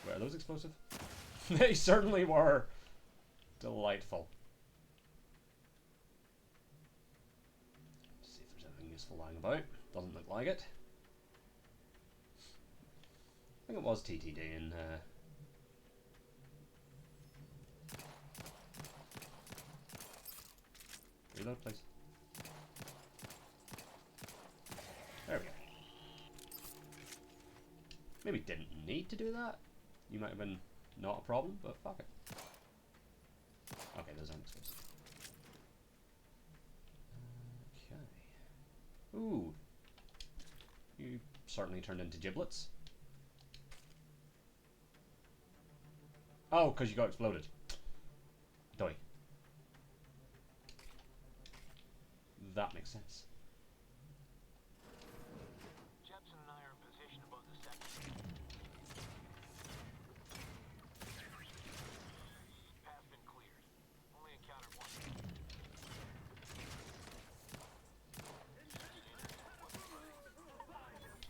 Were those explosive? They certainly were. Delightful. Let's see if there's anything useful lying about. Doesn't look like it. I think it was TTD in... Reload, please. There we go. Maybe didn't need to do that. You might have been not a problem, but fuck it. Okay, those aren't explosive. Okay. Ooh. You certainly turned into giblets. Oh, because you got exploded. Doy. That makes sense. Jepson and I are in position above the sector. Path been cleared. Only encountered one.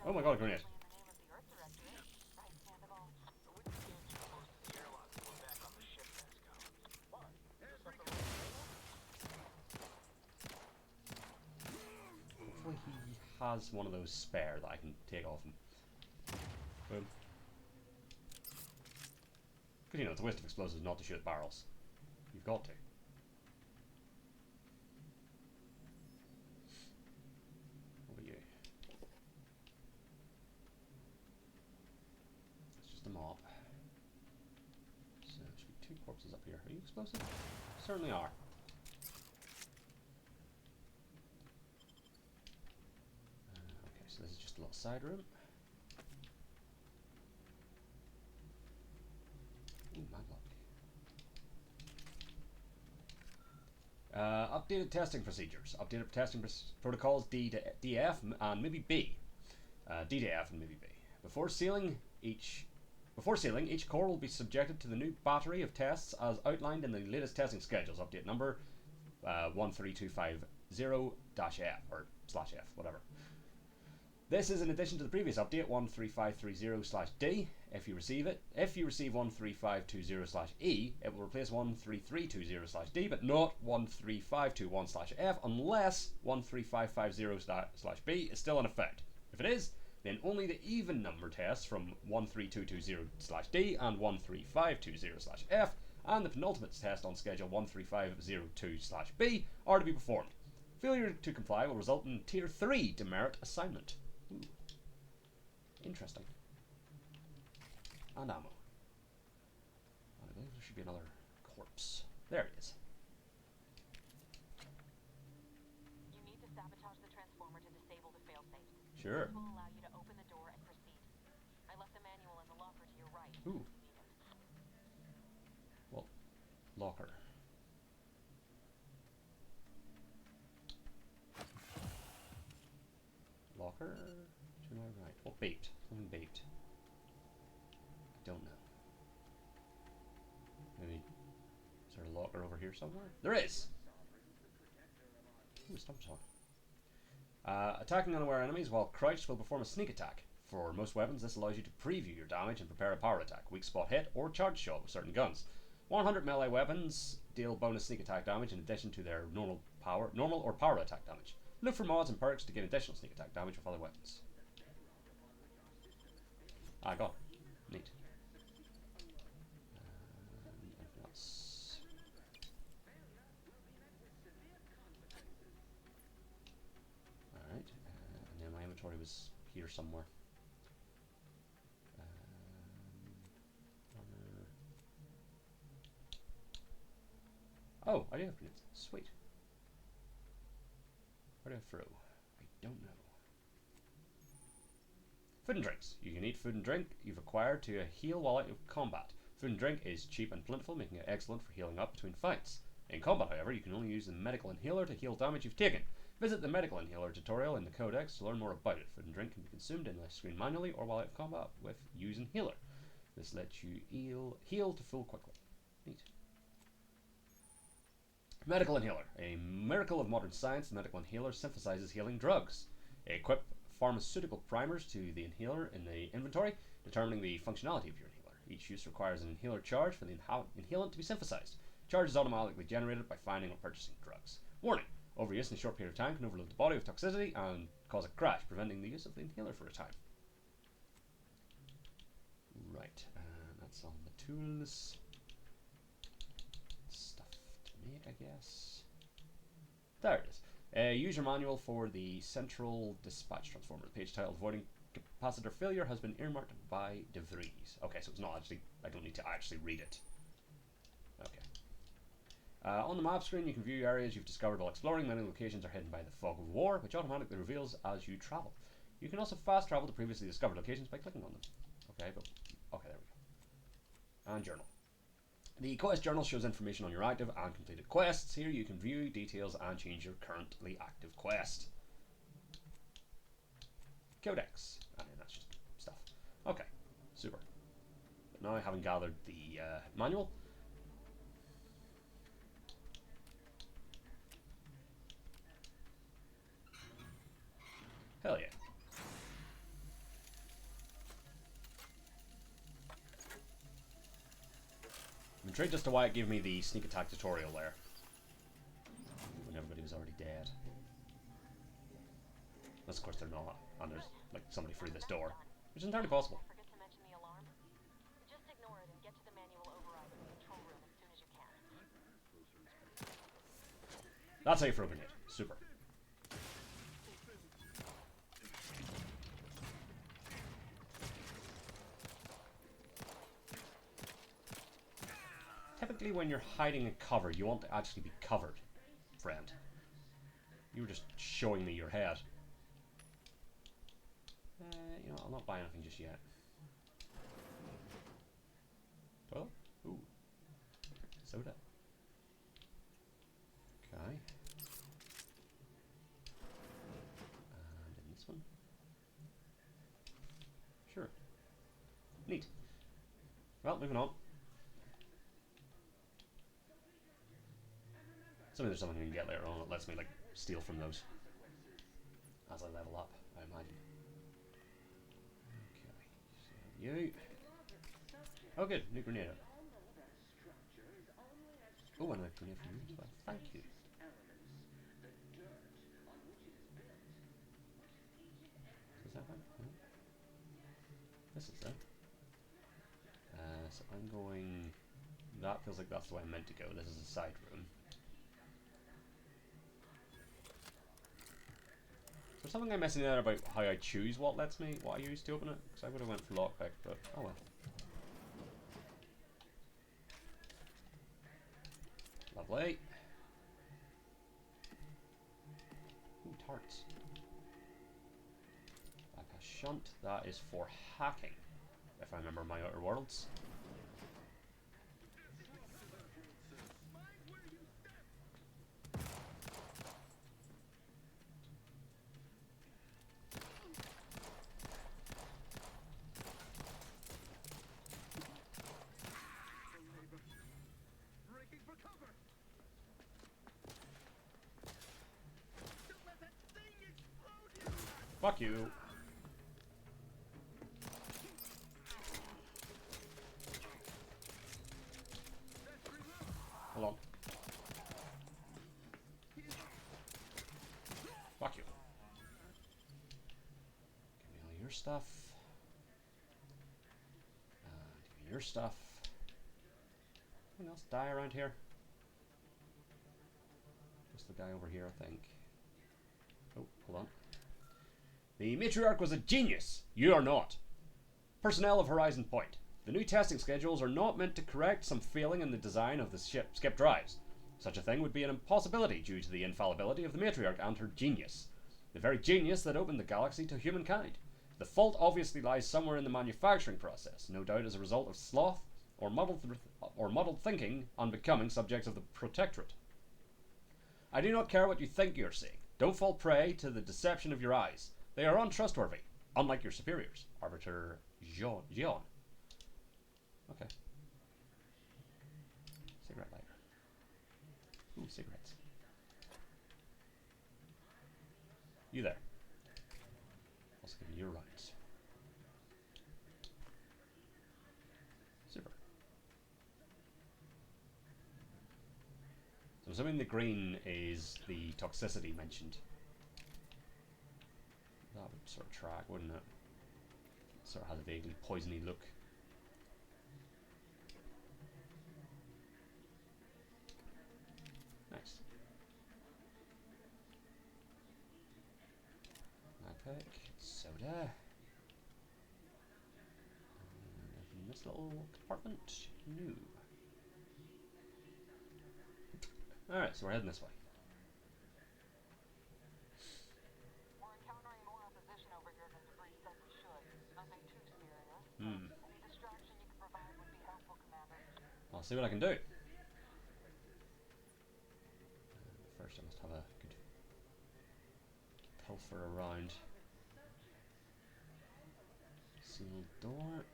Oh my god, grenade. Hopefully he has one of those spare that I can take off him. Boom. Because you know, it's a waste of explosives not to shoot barrels. You've got to. What about you? It's just a mob. So there should be 2 corpses up here. Are you explosive? Certainly are. Okay, so this is just a little side room. Ooh, maglock. Updated testing procedures. Updated testing protocols D to DF and maybe B. D to F and maybe B. Before sealing, each core will be subjected to the new battery of tests as outlined in the latest testing schedules. Update number 13250-F or /F, whatever. This is in addition to the previous update 13530/D. If you receive 13520/E, it will replace 13320/D, but not 13521/F unless 13550/B is still in effect. If it is, then only the even number tests from 13220/D and 13520/F and the penultimate test on schedule 13502/B are to be performed. Failure to comply will result in Tier 3 demerit assignment. Ooh. Interesting. And ammo. I believe there should be another corpse. There it is. You need to sabotage the transformer to disable the failsafes. Sure. This will allow you to open the door and proceed. I left the manual in the locker to your right. Ooh. Well, locker. Locker? To my right. What bait? Something bait. I don't know. Maybe. Is there a locker over here somewhere? There is! Ooh, stop talking. Attacking unaware enemies while crouched will perform a sneak attack. For most weapons, this allows you to preview your damage and prepare a power attack, weak spot hit, or charge shot with certain guns. 100 melee weapons deal bonus sneak attack damage in addition to their normal or power attack damage. Look for mods and perks to gain additional sneak attack damage with other weapons. I got it. Neat. Anything else? Alright, and then my inventory was here somewhere. Oh, I do have grenades. Sweet. Where do I throw? I don't know. Food and drinks. You can eat food and drink you've acquired to heal while out of combat. Food and drink is cheap and plentiful, making it excellent for healing up between fights. In combat, however, you can only use the medical inhaler to heal damage you've taken. Visit the medical inhaler tutorial in the codex to learn more about it. Food and drink can be consumed in the screen manually or while out of combat with use inhaler. This lets you heal to full quickly. Neat. Medical inhaler. A miracle of modern science, the medical inhaler synthesizes healing drugs. Equip pharmaceutical primers to the inhaler in the inventory, determining the functionality of your inhaler. Each use requires an inhaler charge for the inhalant to be synthesized. Charge is automatically generated by finding or purchasing drugs. Warning: overuse in a short period of time can overload the body with toxicity and cause a crash, preventing the use of the inhaler for a time. Right, that's all the tools. Stuff to make, I guess. There it is. User manual for the central dispatch transformer. The page title: avoiding capacitor failure has been earmarked by De Vries. Okay, so it's not actually, I don't need to actually read it. Okay. On the map screen, you can view areas you've discovered while exploring. Many locations are hidden by the fog of war, which automatically reveals as you travel. You can also fast travel to previously discovered locations by clicking on them. Okay, but okay, there we go. And journal. The quest journal shows information on your active and completed quests. Here you can view details and change your currently active quest. Codex. I mean, that's just stuff. Okay, super. But now I haven't gathered the manual. Hell yeah. I'm intrigued as to why it gave me the sneak attack tutorial there, when everybody was already dead. Unless of course they're not, and there's like somebody through this door, which is entirely possible. That's how you throw a grenade. Super. Typically when you're hiding in cover, you want to actually be covered, friend. You were just showing me your head. You know, I'll not buy anything just yet. Toilet? Ooh. Soda. Okay. And in this one. Sure. Neat. Well, moving on. There's something we can get later on that lets me like steal from those as I level up, I imagine. Okay, so you. Oh good, new grenade. Oh, and a grenade from you as well. Thank you. Is that one? No. This is it. So I'm going. That feels like that's the way I'm meant to go. This is a side room. There's something I'm missing out about how I choose what lets me, what I use to open it, because I would have went for lockpick, but oh well. Lovely. Ooh, tarts. Bypass shunt, that is for hacking, if I remember my Outer Worlds. Fuck you. Hold on. Fuck you. Give me all your stuff. Give me your stuff. Anything else die around here? Just the guy over here, I think. Oh, hold on. The Matriarch was a genius. You are not. Personnel of Horizon Point. The new testing schedules are not meant to correct some failing in the design of the skip drives. Such a thing would be an impossibility due to the infallibility of the Matriarch and her genius. The very genius that opened the galaxy to humankind. The fault obviously lies somewhere in the manufacturing process, no doubt as a result of sloth or muddled thinking on becoming subjects of the Protectorate. I do not care what you think you are seeing. Don't fall prey to the deception of your eyes. They are untrustworthy, unlike your superiors. Arbiter Jean. Okay. Cigarette lighter. Ooh, cigarettes. You there. Also give me your rounds. Super. So I'm assuming the green is the toxicity mentioned. That would sort of track, wouldn't it? Sort of has a vaguely poisony look. Nice. Pick soda. And in this little compartment, no. Alright, so we're heading this way. We're encountering more opposition over here than Debris said we should. Nothing too serious. Any distraction you can provide would be helpful, Commander. I'll see what I can do. First I must have a good pilfer around. Sealed door.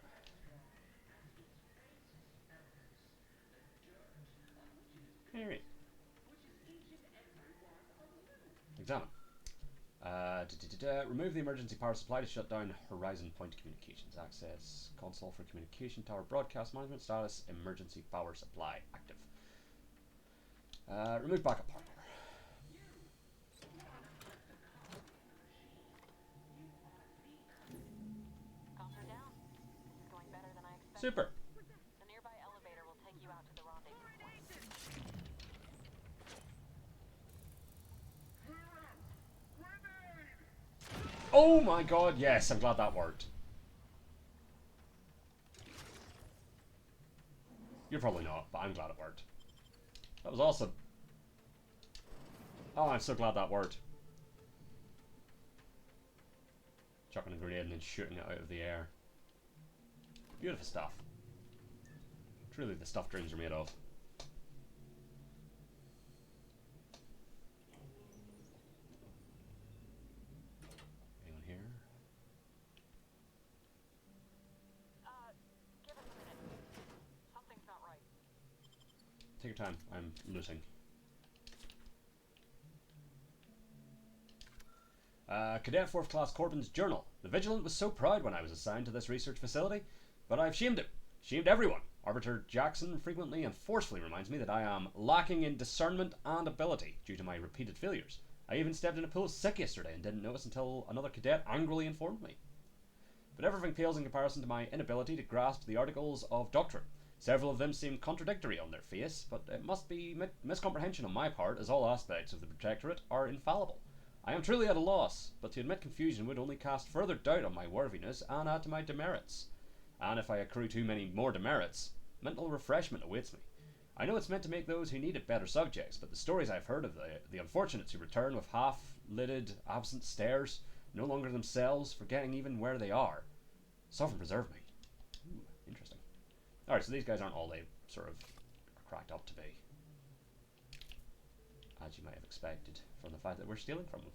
Alright. Examine. Remove the emergency power supply to shut down Horizon Point Communications. Access console for communication tower broadcast management. Status emergency power supply active. Remove backup hardware. Super. The nearby elevator will take you out to the rendezvous point. Oh my god, yes, I'm glad that worked. You're probably not, but I'm glad it worked. That was awesome. Oh, I'm so glad that worked. Chucking a grenade and then shooting it out of the air. Beautiful stuff. Truly the stuff dreams are made of. Anyone here? Give us a minute. Something's not right. Take your time, I'm looting. Cadet 4th Class Corbin's journal. The Vigilant was so proud when I was assigned to this research facility, but I've shamed him. Shamed everyone. Arbiter Jackson frequently and forcefully reminds me that I am lacking in discernment and ability due to my repeated failures. I even stepped in a pool sick yesterday and didn't notice until another cadet angrily informed me. But everything pales in comparison to my inability to grasp the articles of doctrine. Several of them seem contradictory on their face, but it must be miscomprehension on my part, as all aspects of the Protectorate are infallible. I am truly at a loss, but to admit confusion would only cast further doubt on my worthiness and add to my demerits. And if I accrue too many more demerits, mental refreshment awaits me. I know it's meant to make those who need it better subjects, but the stories I've heard of the unfortunates who return with half-lidded, absent stares, no longer themselves, forgetting even where they are. Sovereign preserve me. Ooh, interesting. Alright, so these guys aren't all they sort of are cracked up to be. As you might have expected from the fact that we're stealing from them.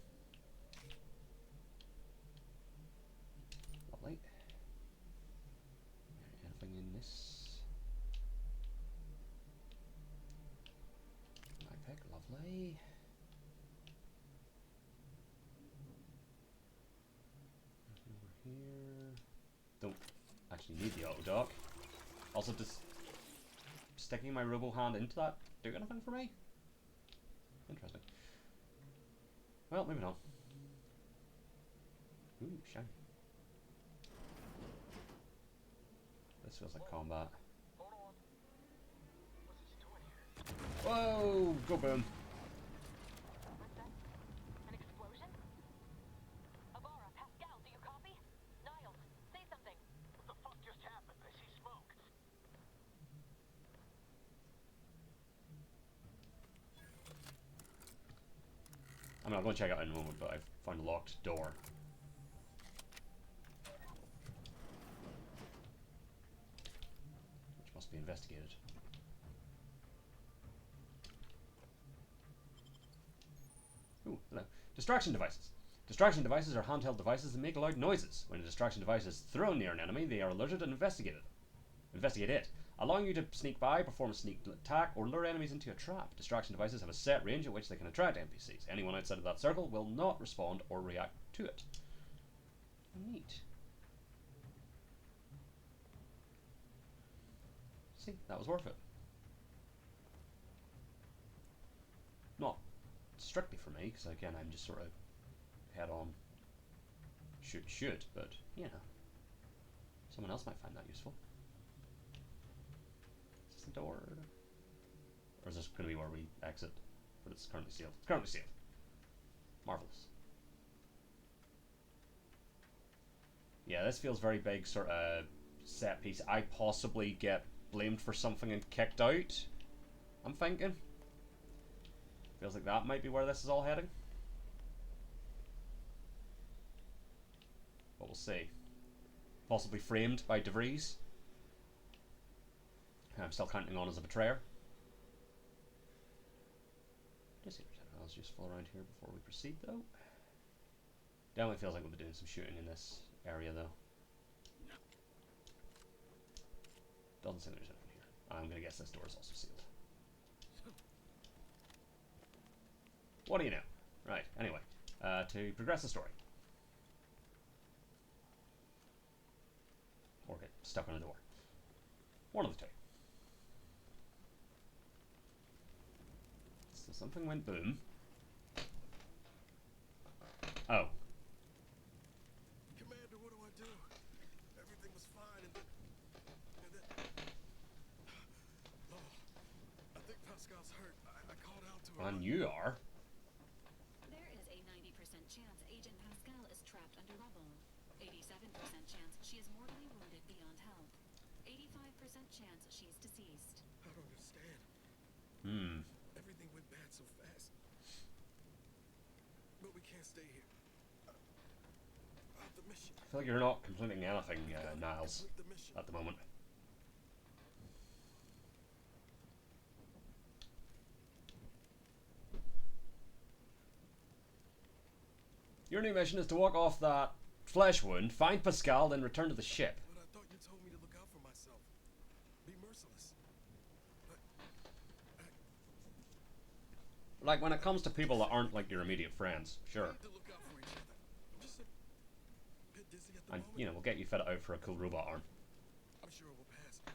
Lovely. Anything in this? My pick, lovely. Nothing over here. Don't actually need the auto dock. Also, does sticking my robo hand into that do anything for me? Interesting. Well, moving on. Ooh, shiny. This feels like combat. Whoa! Go boom. What's that? An explosion? Avara, Pascal, do you copy? Niles, say something. What the fuck just happened? I see smoke. I mean, I'll go and check it out in a moment, but I've found a locked door. Which must be investigated. Ooh, hello. Distraction devices. Distraction devices are handheld devices that make loud noises. When a distraction device is thrown near an enemy, they are alerted and investigated. Investigate it. allowing you to sneak by, perform a sneak attack, or lure enemies into a trap. Distraction devices have a set range at which they can attract NPCs. Anyone outside of that circle will not respond or react to it. Neat. See, that was worth it. Not strictly for me, because again, I'm just sort of head on shoot, but you know, someone else might find that useful. Is this the door? Or is this going to be where we exit? But it's currently sealed. It's currently sealed. Marvelous. Yeah, this feels very big, sort of set piece. I possibly get blamed for something and kicked out, I'm thinking. Feels like that might be where this is all heading. But we'll see. Possibly framed by DeVries. I'm still counting on as a betrayer. Just see if there's anything else useful around here before we proceed, though. Definitely feels like we'll be doing some shooting in this area, though. Doesn't seem there's anything here. I'm gonna guess this door is also sealed. What do you know? Right, anyway. To progress the story. Or get stuck on a door. One of the two. So something went boom. Oh. Commander, what do I do? Everything was fine, and then... Oh, I think Pascal's hurt. I called out to her. And you are. There is a 90% chance Agent Pascal is trapped under rubble. 87% chance she is mortally wounded beyond help. 85% chance she's deceased. I don't understand. Everything went bad so fast. But we can't stay here. The mission. I feel like you're not completing anything, Niles, at the moment. Your new mission is to walk off that flesh wound, find Pascal, then return to the ship. But I thought you told me to look out for myself. Be merciless. Like, when it comes to people that aren't, like, your immediate friends, sure. To look out for each other. I'm just a bit dizzy at the And, moment. you know, we'll get you fitted out for a cool robot arm. I'm sure it will pass. I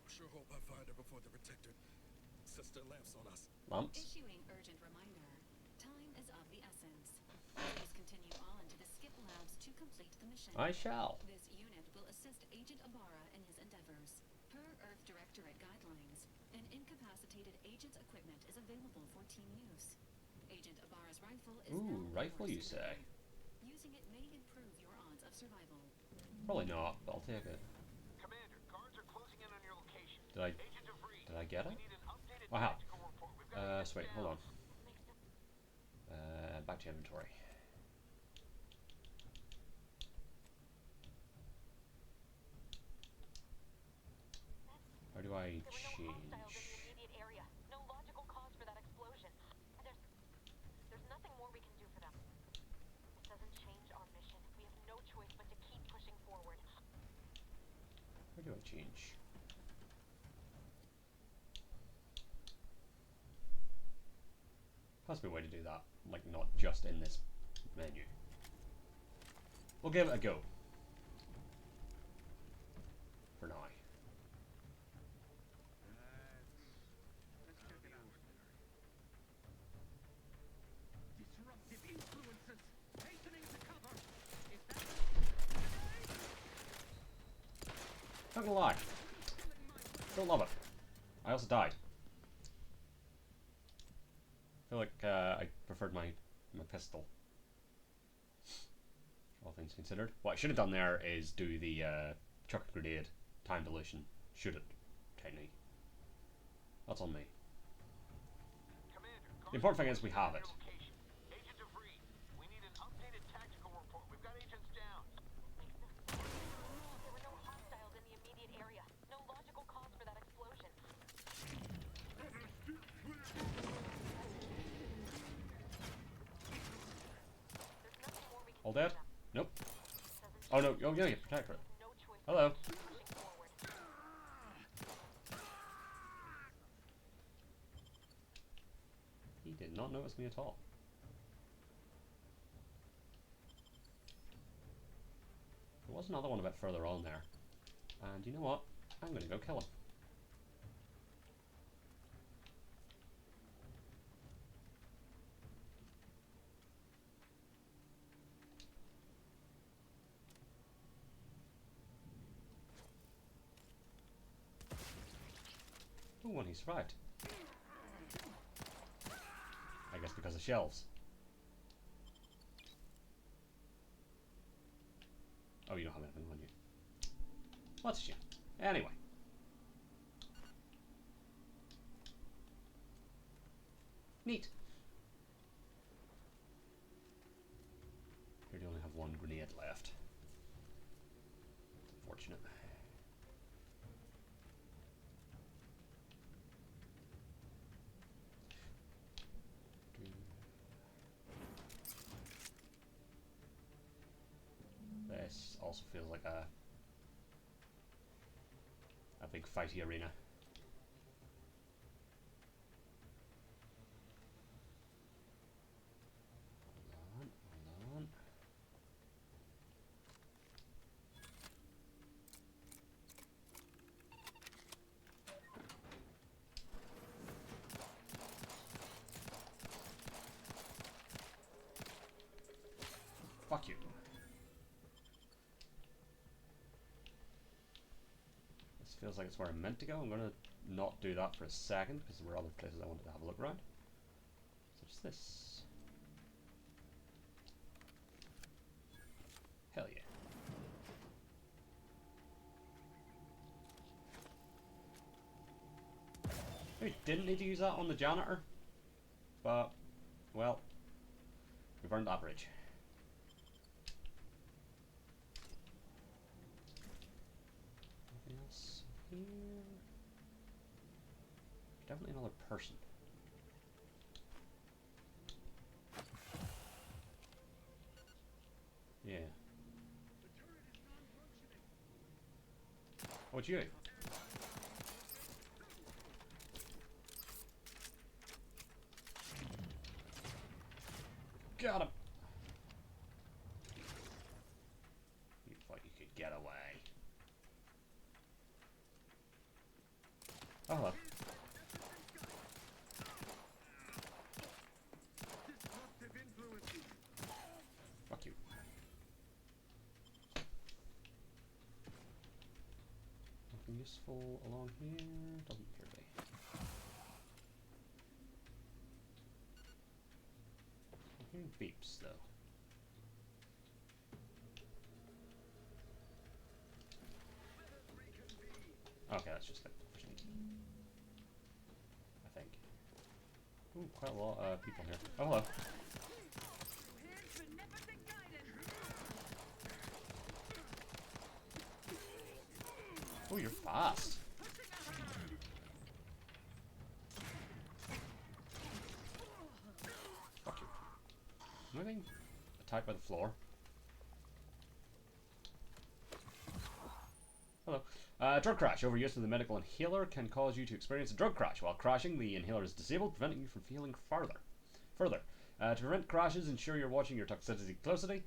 sure hope I find her before the Protector sets their lamps on us. Lamps? Issuing urgent reminder. Time is of the essence. Please continue on to the Skip Labs to complete the mission. I shall. This unit will assist Agent Ibarra in his endeavors. Per Earth Directorate guidelines, an incapacitated agent's equipment is available for team use. Agent Ibarra's rifle is now Ooh, rifle you say? Using it may improve your odds of survival. Probably not, but I'll take it. Commander, guards are closing in on your location. Did I get it? Oh, how? Sweet, hold on. Back to inventory. How do I change? No logical cause for that explosion. There's nothing more we can do for them. It doesn't change our mission. We have no choice but to keep pushing forward. How do I change? Has to be a way to do that, like not just in this menu. We'll give it a go. For now. Disruptive influences. Hastening to cover. Not gonna lie. Don't love it. I also died. I feel like I preferred my pistol. All things considered. What I should have done there is do the chuck a grenade time dilution shoot it technique. That's on me. The important thing is we have it. Agent DeVries, we need an updated tactical report. We've got agents down. There were no hostiles in the immediate area. No logical cause for that explosion. All dead? Nope. Oh no, oh yeah, protect her. Hello. not notice me at all. There was another one a bit further on there. And you know what? I'm going to go kill him. Ooh, and he survived. I guess because of shelves. Oh, you don't have anything on you. What's a shame. Anyway. Neat. Here you only have one grenade left. It's unfortunate. This also feels like a big fighty arena. Hold on. Fuck you. This feels like it's where I'm meant to go. I'm gonna not do that for a second because there were other places I wanted to have a look around. Such as this. Hell yeah. We didn't need to use that on the janitor, but, well, we've earned that bridge. Anything else here? Definitely another person. Yeah. What'd you? Got him. You thought you could get away. Oh, hello. Fuck you. Nothing useful along here. Doesn't appear to be. I'm hearing beeps though. Okay, that's just like I think. Ooh, quite a lot of people here. Oh, hello. Oh, you're fast. Fuck you. Am I being attacked by the floor? Hello. Drug crash. Overuse of the medical inhaler can cause you to experience a drug crash. While crashing, the inhaler is disabled, preventing you from feeling further. To prevent crashes, ensure you're watching your toxicity closely.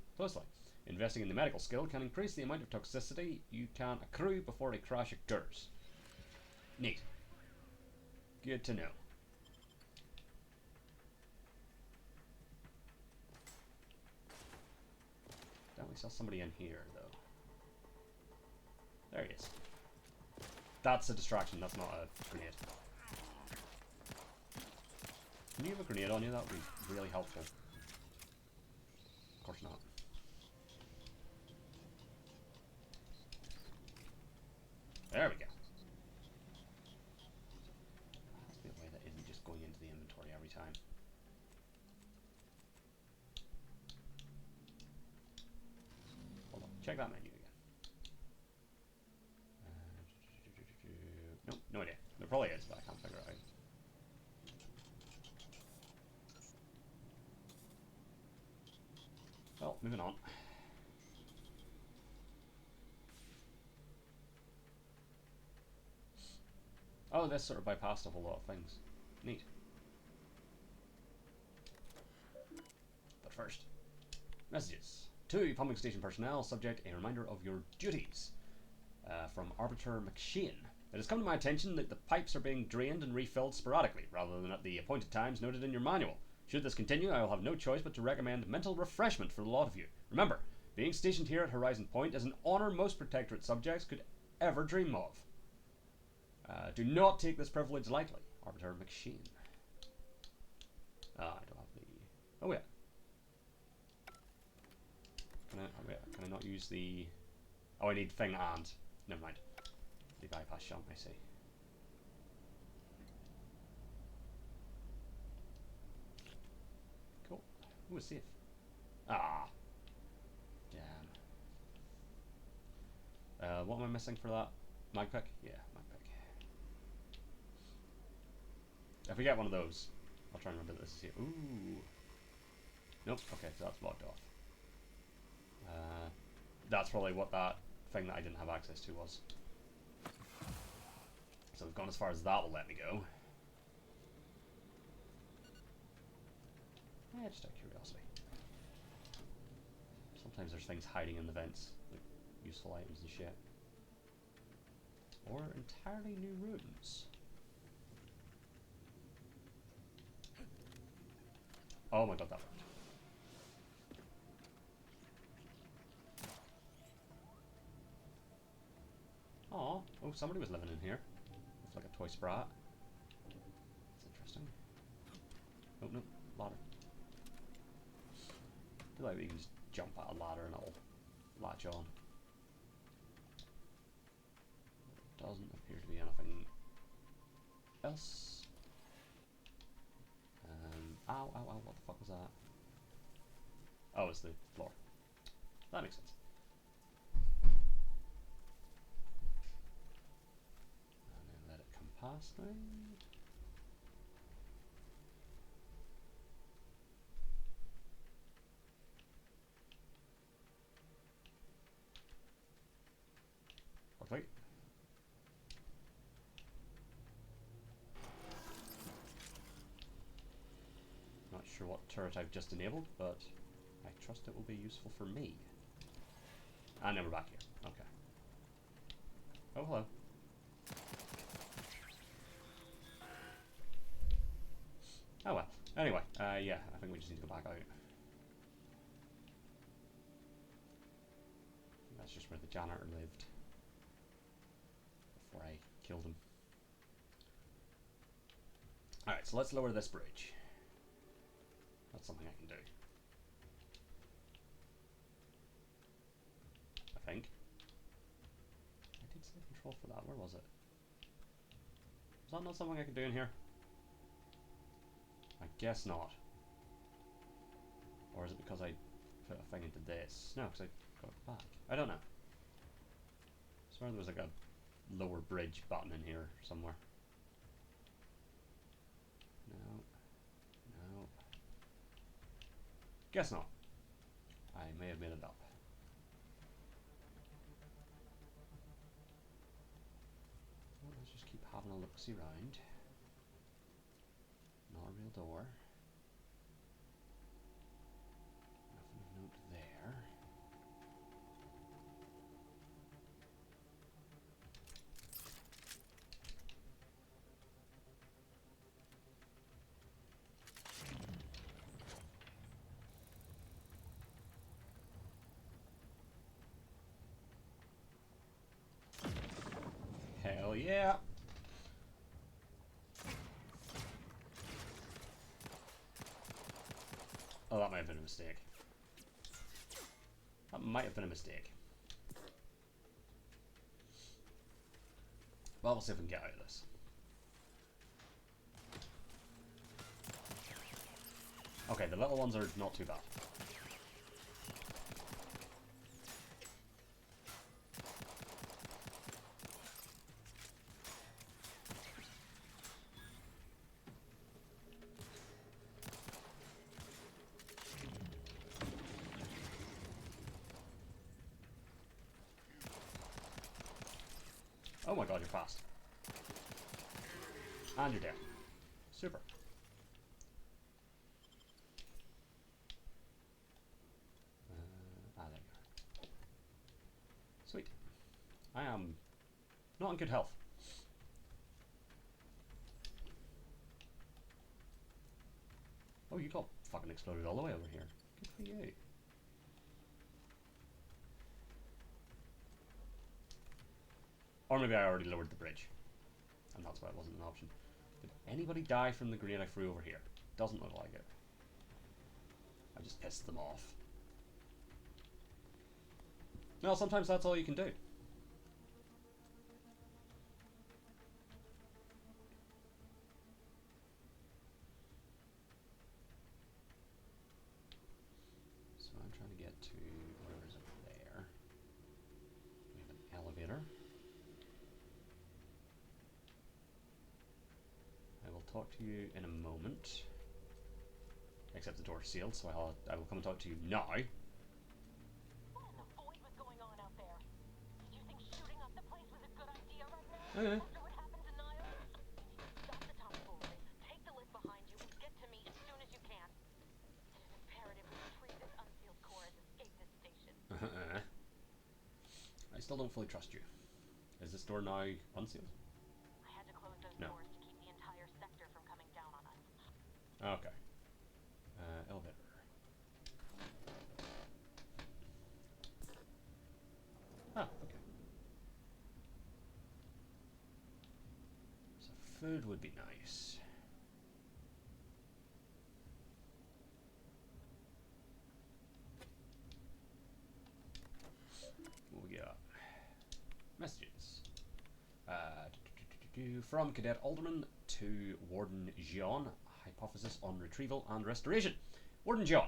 Investing in the medical skill can increase the amount of toxicity you can accrue before a crash occurs. Neat. Good to know. Definitely saw somebody in here, though. There he is. That's a distraction, that's not a grenade. Can you have a grenade on you? That would be really helpful. Of course not. There we go. Has to be a way that isn't just going into the inventory every time. Hold on, check that menu again. Nope, no idea. There probably is, but I can't figure it out. Well, moving on. Oh, this sort of bypassed a whole lot of things. Neat. first. Messages. To pumping station personnel, subject a reminder of your duties. From Arbiter McShane. It has come to my attention that the pipes are being drained and refilled sporadically, rather than at the appointed times noted in your manual. Should this continue, I will have no choice but to recommend mental refreshment for the lot of you. Remember, being stationed here at Horizon Point is an honour most Protectorate subjects could ever dream of. Do not take this privilege lightly. Arbiter McShane. I don't have the... Oh, yeah. Can I not use the... Oh, I need thing and... Never mind. The bypass jump, I see. Cool. Ooh, a safe. Ah. Damn. What am I missing for that? Mag pick? Yeah, mag pick. If we get one of those, I'll try and remember that this is here. Ooh. Nope. Okay, so that's blocked off. That's probably what that thing that I didn't have access to was. So we've gone as far as that will let me go. Yeah, just out of curiosity. Sometimes there's things hiding in the vents, like useful items and shit. Or entirely new rooms. Oh my god, that worked. Aw, oh, somebody was living in here. It's like a toy sprat. That's interesting. Oh, no, ladder. I feel like we can just jump at a ladder and it'll latch on. There doesn't appear to be anything else. Ow, ow, ow, what the fuck was that? Oh, it's the floor. That makes sense. Past thing. Okay. Not sure what turret I've just enabled, but I trust it will be useful for me. And then we're back here. Okay. Oh, hello. Oh well. Anyway, yeah, I think we just need to go back out. That's just where the janitor lived. Before I killed him. Alright, so let's lower this bridge. That's something I can do. I think. I did say control for that. Where was it? Was that not something I could do in here? I guess not. Or is it because I put a thing into this? No, because I got it back. I don't know. I swear there was like a lower bridge button in here somewhere. No. No. Guess not. I may have made it up. Well, let's just keep having a look-see round. Not a real door. Nothing of note there. Hell yeah! Oh, that might have been a mistake. That might have been a mistake. Well, we'll see if we can get out of this. Okay, the little ones are not too bad. Oh my god, you're fast. And you're dead. Super. I am not in good health. Oh, you got fucking exploded all the way over here. Good for you. Or maybe I already lowered the bridge, and that's why it wasn't an option. Did anybody die from the grenade I threw over here? Doesn't look like it. I just pissed them off. No, sometimes that's all you can do. So I'm trying to get to, where is it there? We have an elevator. I will talk to you in a moment. Except the door's sealed, so I will come and talk to you now. What in the void was going on out there? Did you think shooting up the place was a good idea right now? After what happened to Niles? Stop the tomfoolery. Take the lift behind you and get to me as soon as you can. It is imperative we retrieve this unsealed core and escape this station. I still don't fully trust you. Is this door now unsealed? I had to close those doors to keep the entire sector from coming down on us. Okay. Elevator. Ah, okay. So food would be nice. What we got? Messages. From Cadet Alderman to Warden Jean. Hypothesis on retrieval and restoration. Warden John,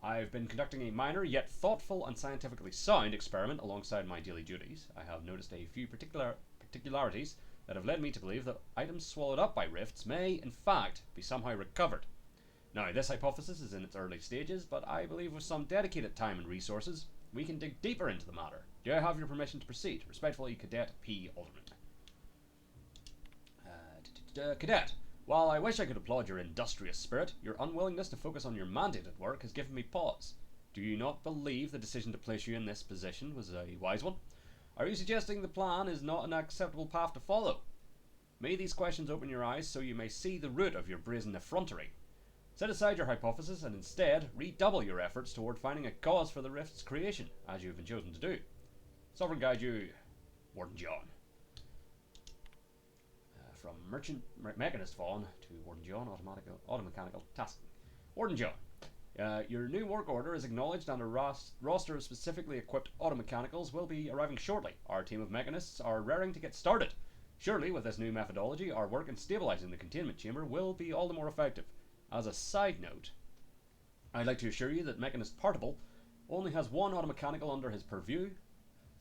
I've been conducting a minor yet thoughtful and scientifically sound experiment alongside my daily duties. I have noticed a few particularities that have led me to believe that items swallowed up by rifts may, in fact, be somehow recovered. Now, this hypothesis is in its early stages, but I believe with some dedicated time and resources, we can dig deeper into the matter. Do I have your permission to proceed? Respectfully, Cadet P. Alderman. Cadet, while I wish I could applaud your industrious spirit, your unwillingness to focus on your mandated work has given me pause. Do you not believe the decision to place you in this position was a wise one? Are you suggesting the plan is not an acceptable path to follow? May these questions open your eyes so you may see the root of your brazen effrontery. Set aside your hypothesis and instead redouble your efforts toward finding a cause for the rift's creation, as you have been chosen to do. Sovereign guide you, Warden John. From Merchant Mechanist Vaughn to Warden John, Automechanical Tasking. Warden John, your new work order is acknowledged and a roster of specifically equipped automechanicals will be arriving shortly. Our team of mechanists are raring to get started. Surely, with this new methodology, our work in stabilizing the containment chamber will be all the more effective. As a side note, I'd like to assure you that Mechanist Partible only has one automechanical under his purview,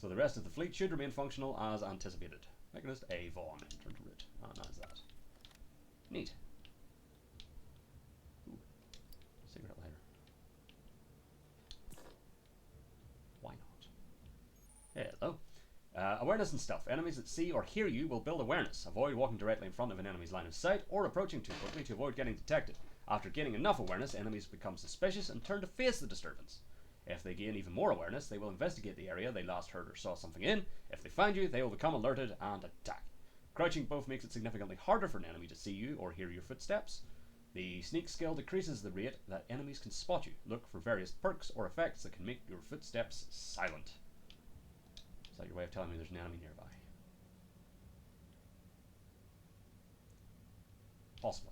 so the rest of the fleet should remain functional as anticipated. Mechanist A. Vaughn. Turn to root. Ah, that's that. Neat. Ooh. Cigarette lighter. Why not? Hello. Awareness and stealth. Enemies that see or hear you will build awareness. Avoid walking directly in front of an enemy's line of sight or approaching too quickly to avoid getting detected. After gaining enough awareness, enemies become suspicious and turn to face the disturbance. If they gain even more awareness, they will investigate the area they last heard or saw something in. If they find you, they will become alerted and attack. Crouching both makes it significantly harder for an enemy to see you or hear your footsteps. The sneak skill decreases the rate that enemies can spot you. Look for various perks or effects that can make your footsteps silent. Is that your way of telling me there's an enemy nearby? Possibly.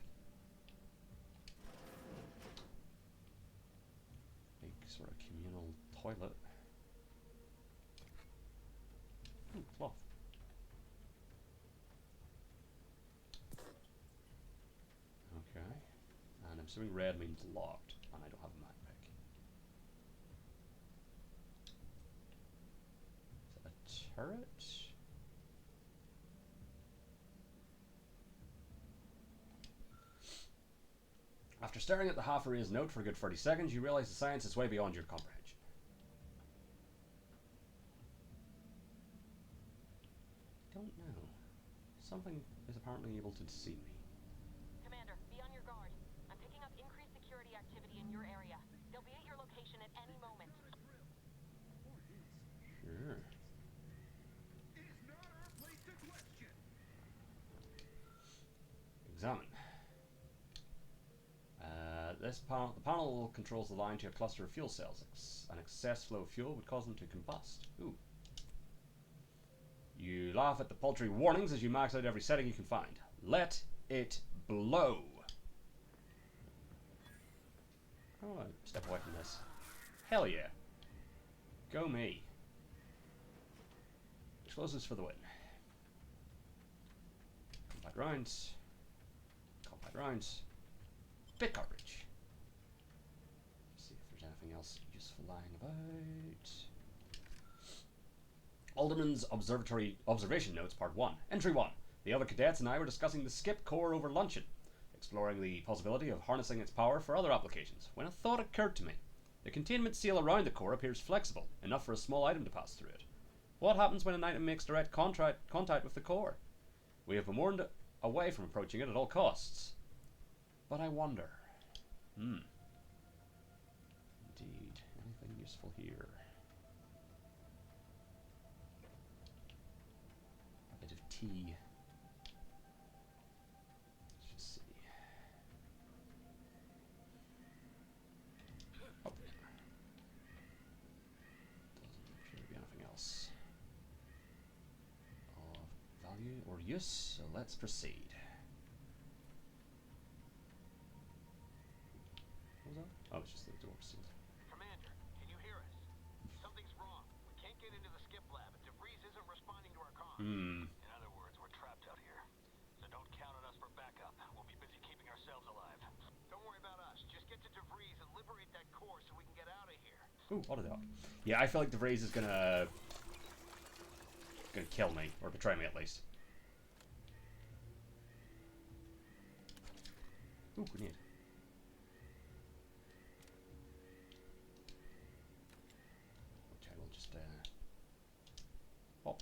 Big sort of communal toilet. Ooh, cloth. Okay. And I'm assuming red means locked, and I don't have a map pick. Is that a turret? After staring at the half-erased note for a good 30 seconds, you realize the science is way beyond your comprehension. Don't know. Something is apparently able to deceive me. Commander, be on your guard. I'm picking up increased security activity in your area. They'll be at your location at any moment. Sure. the panel controls the line to a cluster of fuel cells. An excess flow of fuel would cause them to combust. Ooh. You laugh at the paltry warnings as you max out every setting you can find. Let it blow. How do I step away from this? Hell yeah. Go me. Explosives for the win. Combat rounds. Combat rounds. Bit cartridge. Let's see if there's anything else useful lying about. Alderman's Observation Notes Part 1. Entry 1. The other cadets and I were discussing the skip core over luncheon, exploring the possibility of harnessing its power for other applications, when a thought occurred to me. The containment seal around the core appears flexible, enough for a small item to pass through it. What happens when an item makes direct contact with the core? We have been warned away from approaching it at all costs. But I wonder. Indeed. Anything useful here? A bit of tea. Let's just see. Oh. Doesn't appear to be anything else of value or use, so let's proceed. Oh, it's just the door sealed. Commander, can you hear us? Something's wrong. We can't get into the skip lab. DeVries isn't responding to our comms. In other words, we're trapped out here. So don't count on us for backup. We'll be busy keeping ourselves alive. Don't worry about us. Just get to DeVries and liberate that core so we can get out of here. Ooh, what the hell? Yeah, I feel like DeVries is gonna kill me, or betray me at least. Ooh, grenade. Oh.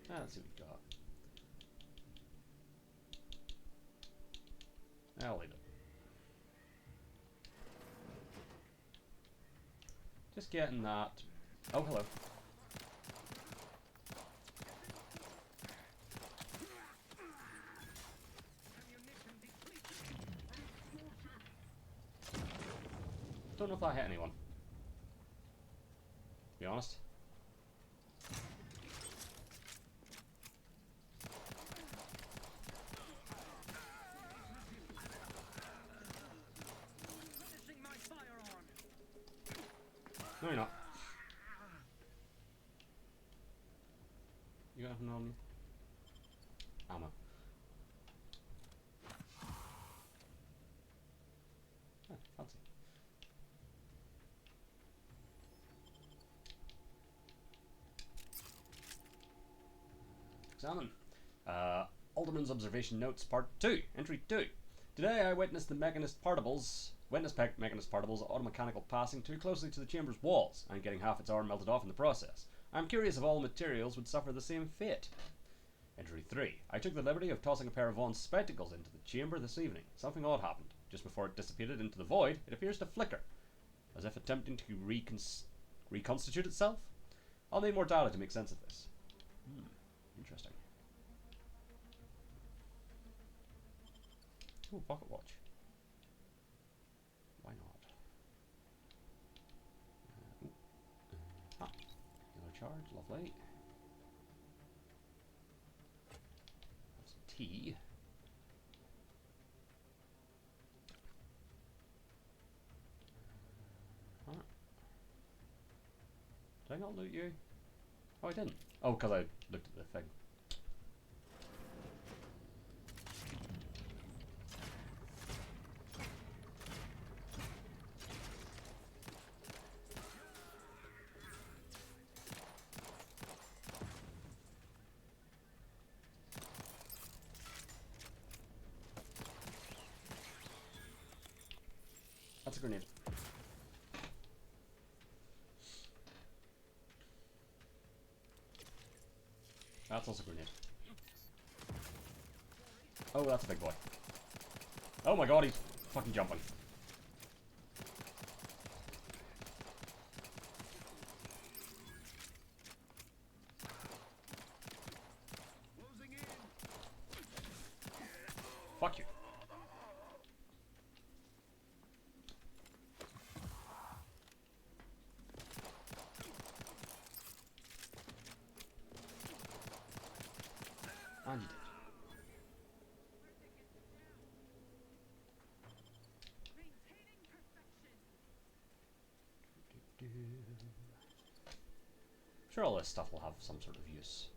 Let's see what we got. I'll leave it. Just getting that. Oh, hello. Don't know if that hit anyone. Be honest. No, you're not. You got nothing on you? Ammo. Oh, fancy. Examine. Alderman's Observation Notes Part 2. Entry 2. Today I witnessed the mechanist particles automechanical passing too closely to the chamber's walls and getting half its arm melted off in the process. I'm curious if all materials would suffer the same fate. Entry 3. I took the liberty of tossing a pair of Vaughn's spectacles into the chamber this evening. Something odd happened. Just before it dissipated into the void, it appears to flicker, as if attempting to reconstitute itself. I'll need more data to make sense of this. Interesting. Ooh, pocket watch. Why not? Healer charge, lovely. Have some tea. Did I not loot you? Oh, I didn't. Oh, because I looked at the thing. That's a grenade. That's also a grenade. Oh, that's a big boy. Oh my god, he's fucking jumping. Closing in. I'm sure all this stuff will have some sort of use.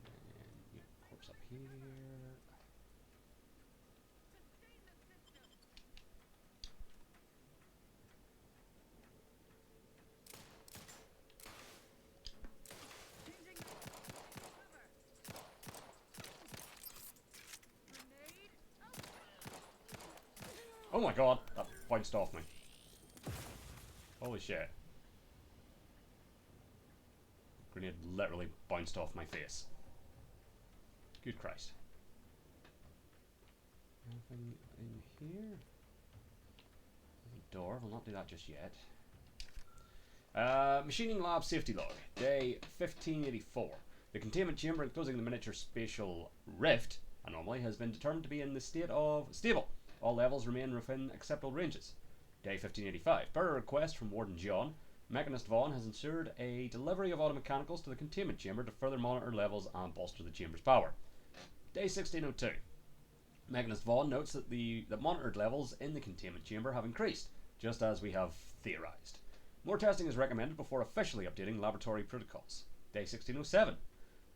And yeah, corpse up here. Oh my god, that bounced off me. Holy shit. Grenade literally bounced off my face. Good Christ. Anything in here? Door, we'll not do that just yet. Machining lab safety log, day 1584. The containment chamber enclosing the miniature spatial rift anomaly has been determined to be in the state of stable. All levels remain within acceptable ranges. Day 1585. Per request from Warden John, Mechanist Vaughn has ensured a delivery of automechanicals to the containment chamber to further monitor levels and bolster the chamber's power. Day 1602. Mechanist Vaughn notes that the monitored levels in the containment chamber have increased, just as we have theorized. More testing is recommended before officially updating laboratory protocols. Day 1607.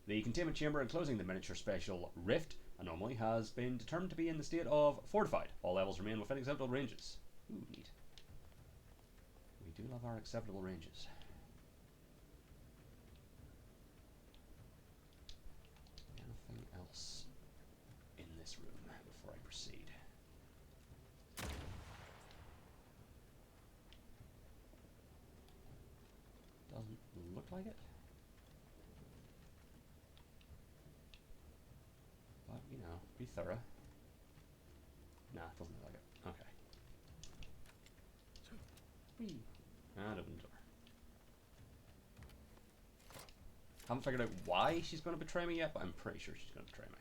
The containment chamber enclosing the miniature spatial rift anomaly has been determined to be in the state of fortified. All levels remain within acceptable ranges. Ooh, neat. We do love our acceptable ranges. Anything else in this room before I proceed? Doesn't look like it. But, you know, be thorough. Nah, it doesn't look like it. Okay. Whee. And open the door. Haven't figured out why she's going to betray me yet, but I'm pretty sure she's going to betray me.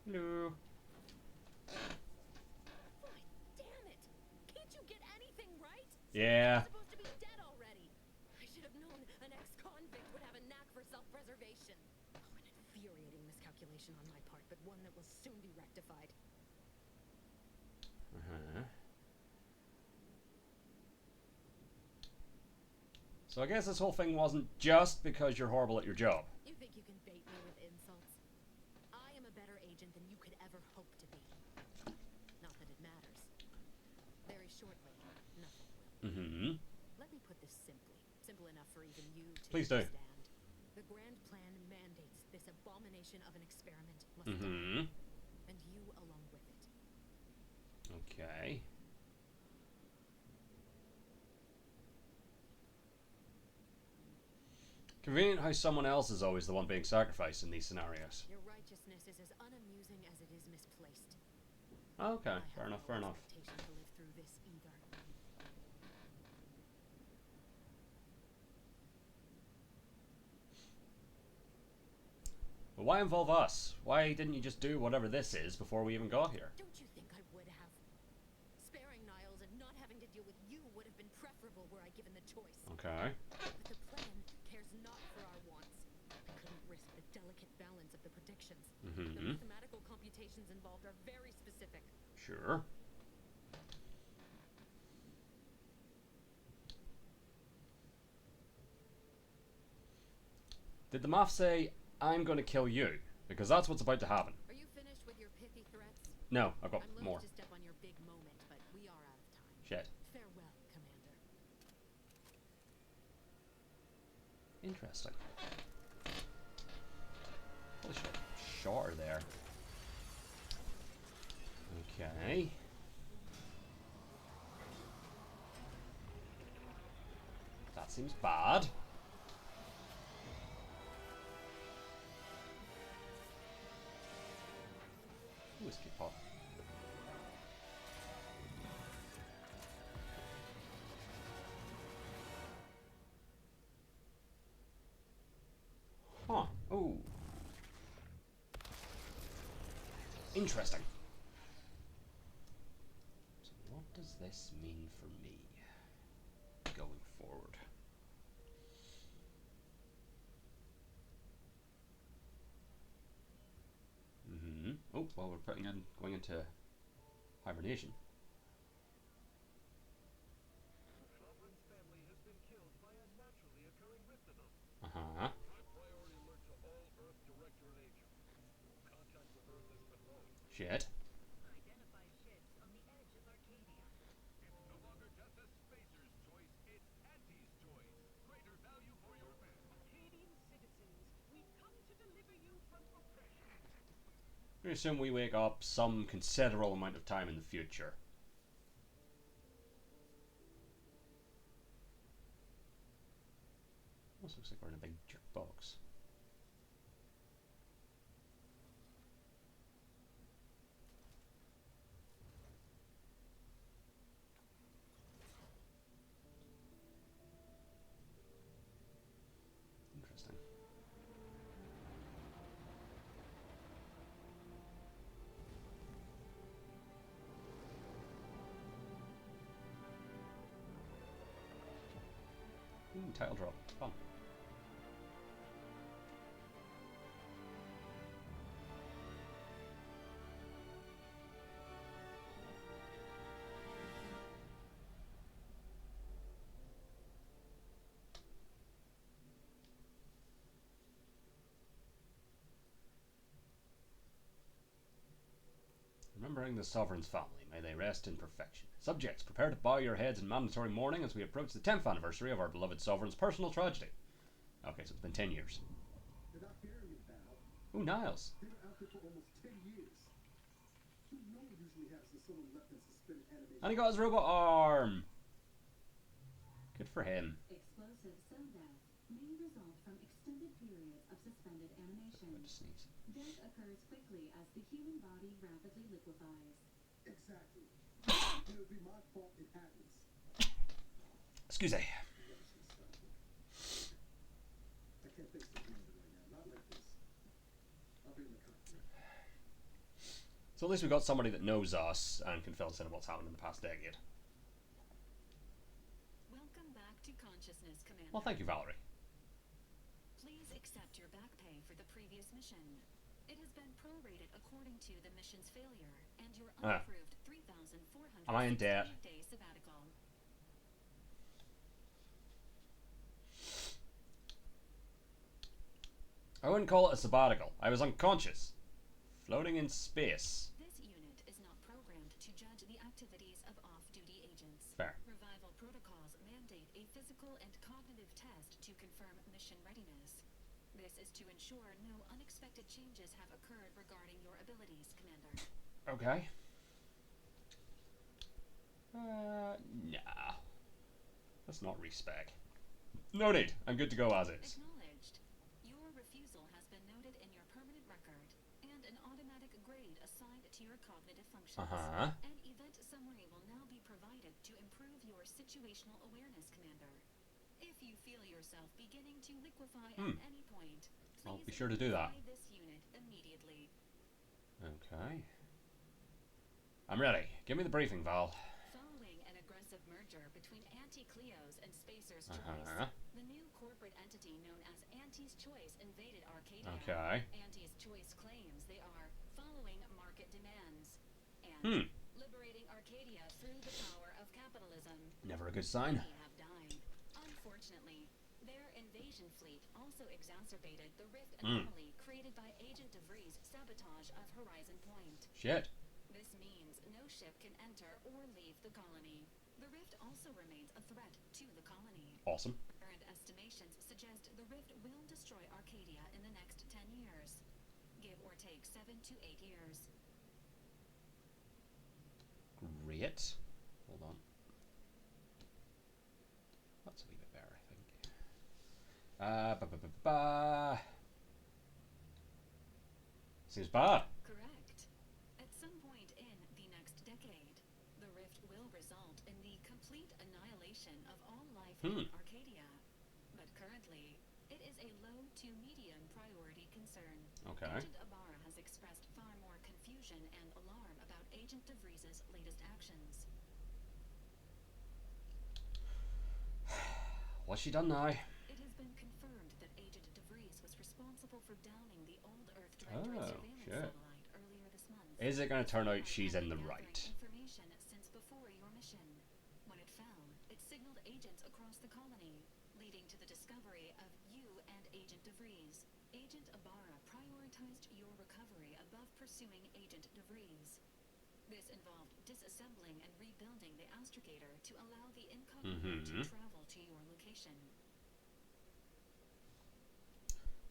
Hello. Damn it! Can't you get anything right? Yeah. You're supposed to be dead already. I should have known an ex-convict would have a knack for self-preservation. Oh, an infuriating miscalculation on my part, but one that will soon be rectified. So I guess this whole thing wasn't just because you're horrible at your job. You think you can bait me with insults? I am a better agent than you could ever hope to be. Not that it matters. Very shortly, nothing will. Let me put this simply. Simple enough for even you to Please do. understand. The grand plan mandates this abomination of an experiment must die. And you along with it. Okay. Convenient how someone else is always the one being sacrificed in these scenarios. Your righteousness is as unamusing as it is misplaced. Okay, fair enough, fair enough. Expectation to live through this either. But why involve us? Why didn't you just do whatever this is before we even got here? Don't you think I would have? Sparing Niles and not having to deal with you would have been preferable were I given the choice. Okay. But the plan cares not for our wants. I couldn't risk the delicate balance of the predictions. The mathematical computations involved are very specific. Sure. Did the math say, I'm going to kill you? Because that's what's about to happen. Are you finished with your pithy threats? No, I've got I'm more. loath to step on your big moment, but we are out of time. Shit. Farewell, Commander. Interesting. Holy shit. Shorter there. Okay. That seems bad. Whiskey pot. Huh. Oh. Interesting. So what does this mean for me going forward? while we're going into hibernation. Uh-huh. Shit. I assume we wake up some considerable amount of time in the future. Almost looks like we're in a big jukebox. Interesting. Title drop. Fun. Remembering the Sovereign's family, may they rest in perfection. Subjects, prepare to bow your heads in mandatory mourning as we approach the 10th anniversary of our beloved Sovereign's personal tragedy. Okay, so it's been 10 years. They're not hearing me, Val. Ooh, Niles. They were out there for almost 10 years. No one usually has someone left in suspended animation. And he got his robot arm. Good for him. Explosive cell death may result from extended periods of suspended animation. Sneeze. Death occurs quickly as the human body rapidly liquefies. Exactly. It'll be my fault it happens. Excuse me. I can't face the commander right now. Not like this. I'll be in the cockpit. So at least we've got somebody that knows us and can fill us in on what's happened in the past decade. Welcome back to consciousness, Commander. Well, thank you, Valerie. Please accept your back pay for the previous mission. It has been prorated according to the mission's failure and your unapproved 3,400 Am I in debt? day sabbatical. I wouldn't call it a sabbatical. I was unconscious. Floating in space. This unit is not programmed to judge the activities of off-duty agents. Fair. Revival protocols mandate a physical and cognitive test to confirm mission readiness. This is to ensure no unexpected changes have occurred regarding your abilities, Commander. Okay. Nah. That's not respec. No need. I'm good to go as is. Acknowledged. Your refusal has been noted in your permanent record, and an automatic grade assigned to your cognitive functions. Uh-huh. An event summary will now be provided to improve your situational awareness, Commander. If you feel yourself beginning to liquefy at any point, I'll please be sure to do that. notify this unit immediately. Okay. I'm ready. Give me the briefing, Val. Following an aggressive merger between Anti-Cleos and Spacer's Choice, Uh-huh. the new corporate entity known as Anti's Choice invaded Arcadia. Okay. Anti's Choice claims they are following market demands and liberating Arcadia through the power of capitalism. Never a good sign. Many have died. Unfortunately, their invasion fleet also exacerbated the rift anomaly created by Agent DeVries' sabotage of Horizon Point. Shit. This means no ship can enter or leave the colony. The rift also remains a threat to the colony. Awesome. Current estimations suggest the rift will destroy Arcadia in the next 10 years. Give or take 7 to 8 years. Great. Hold on. That's a wee bit better, I think. Seems bad. Correct. At some point in the next decade, the rift will result in the complete annihilation of all life in Arcadia. But currently, it is a low to medium priority concern. Okay. Agent Ibarra has expressed far more confusion and alarm about Agent DeVries' latest actions. What's she done now? It has been confirmed that Agent DeVries was responsible for downing the old Earth Directorate surveillance satellite earlier this month. Is it going to turn out she's in the right? Information since before your mission. When it fell, it signaled agents across the colony, leading to the discovery of you and Agent DeVries. Agent Ibarra prioritized your recovery above pursuing Agent DeVries. This involved disassembling and rebuilding the astrogator to allow the incognito to travel to your location.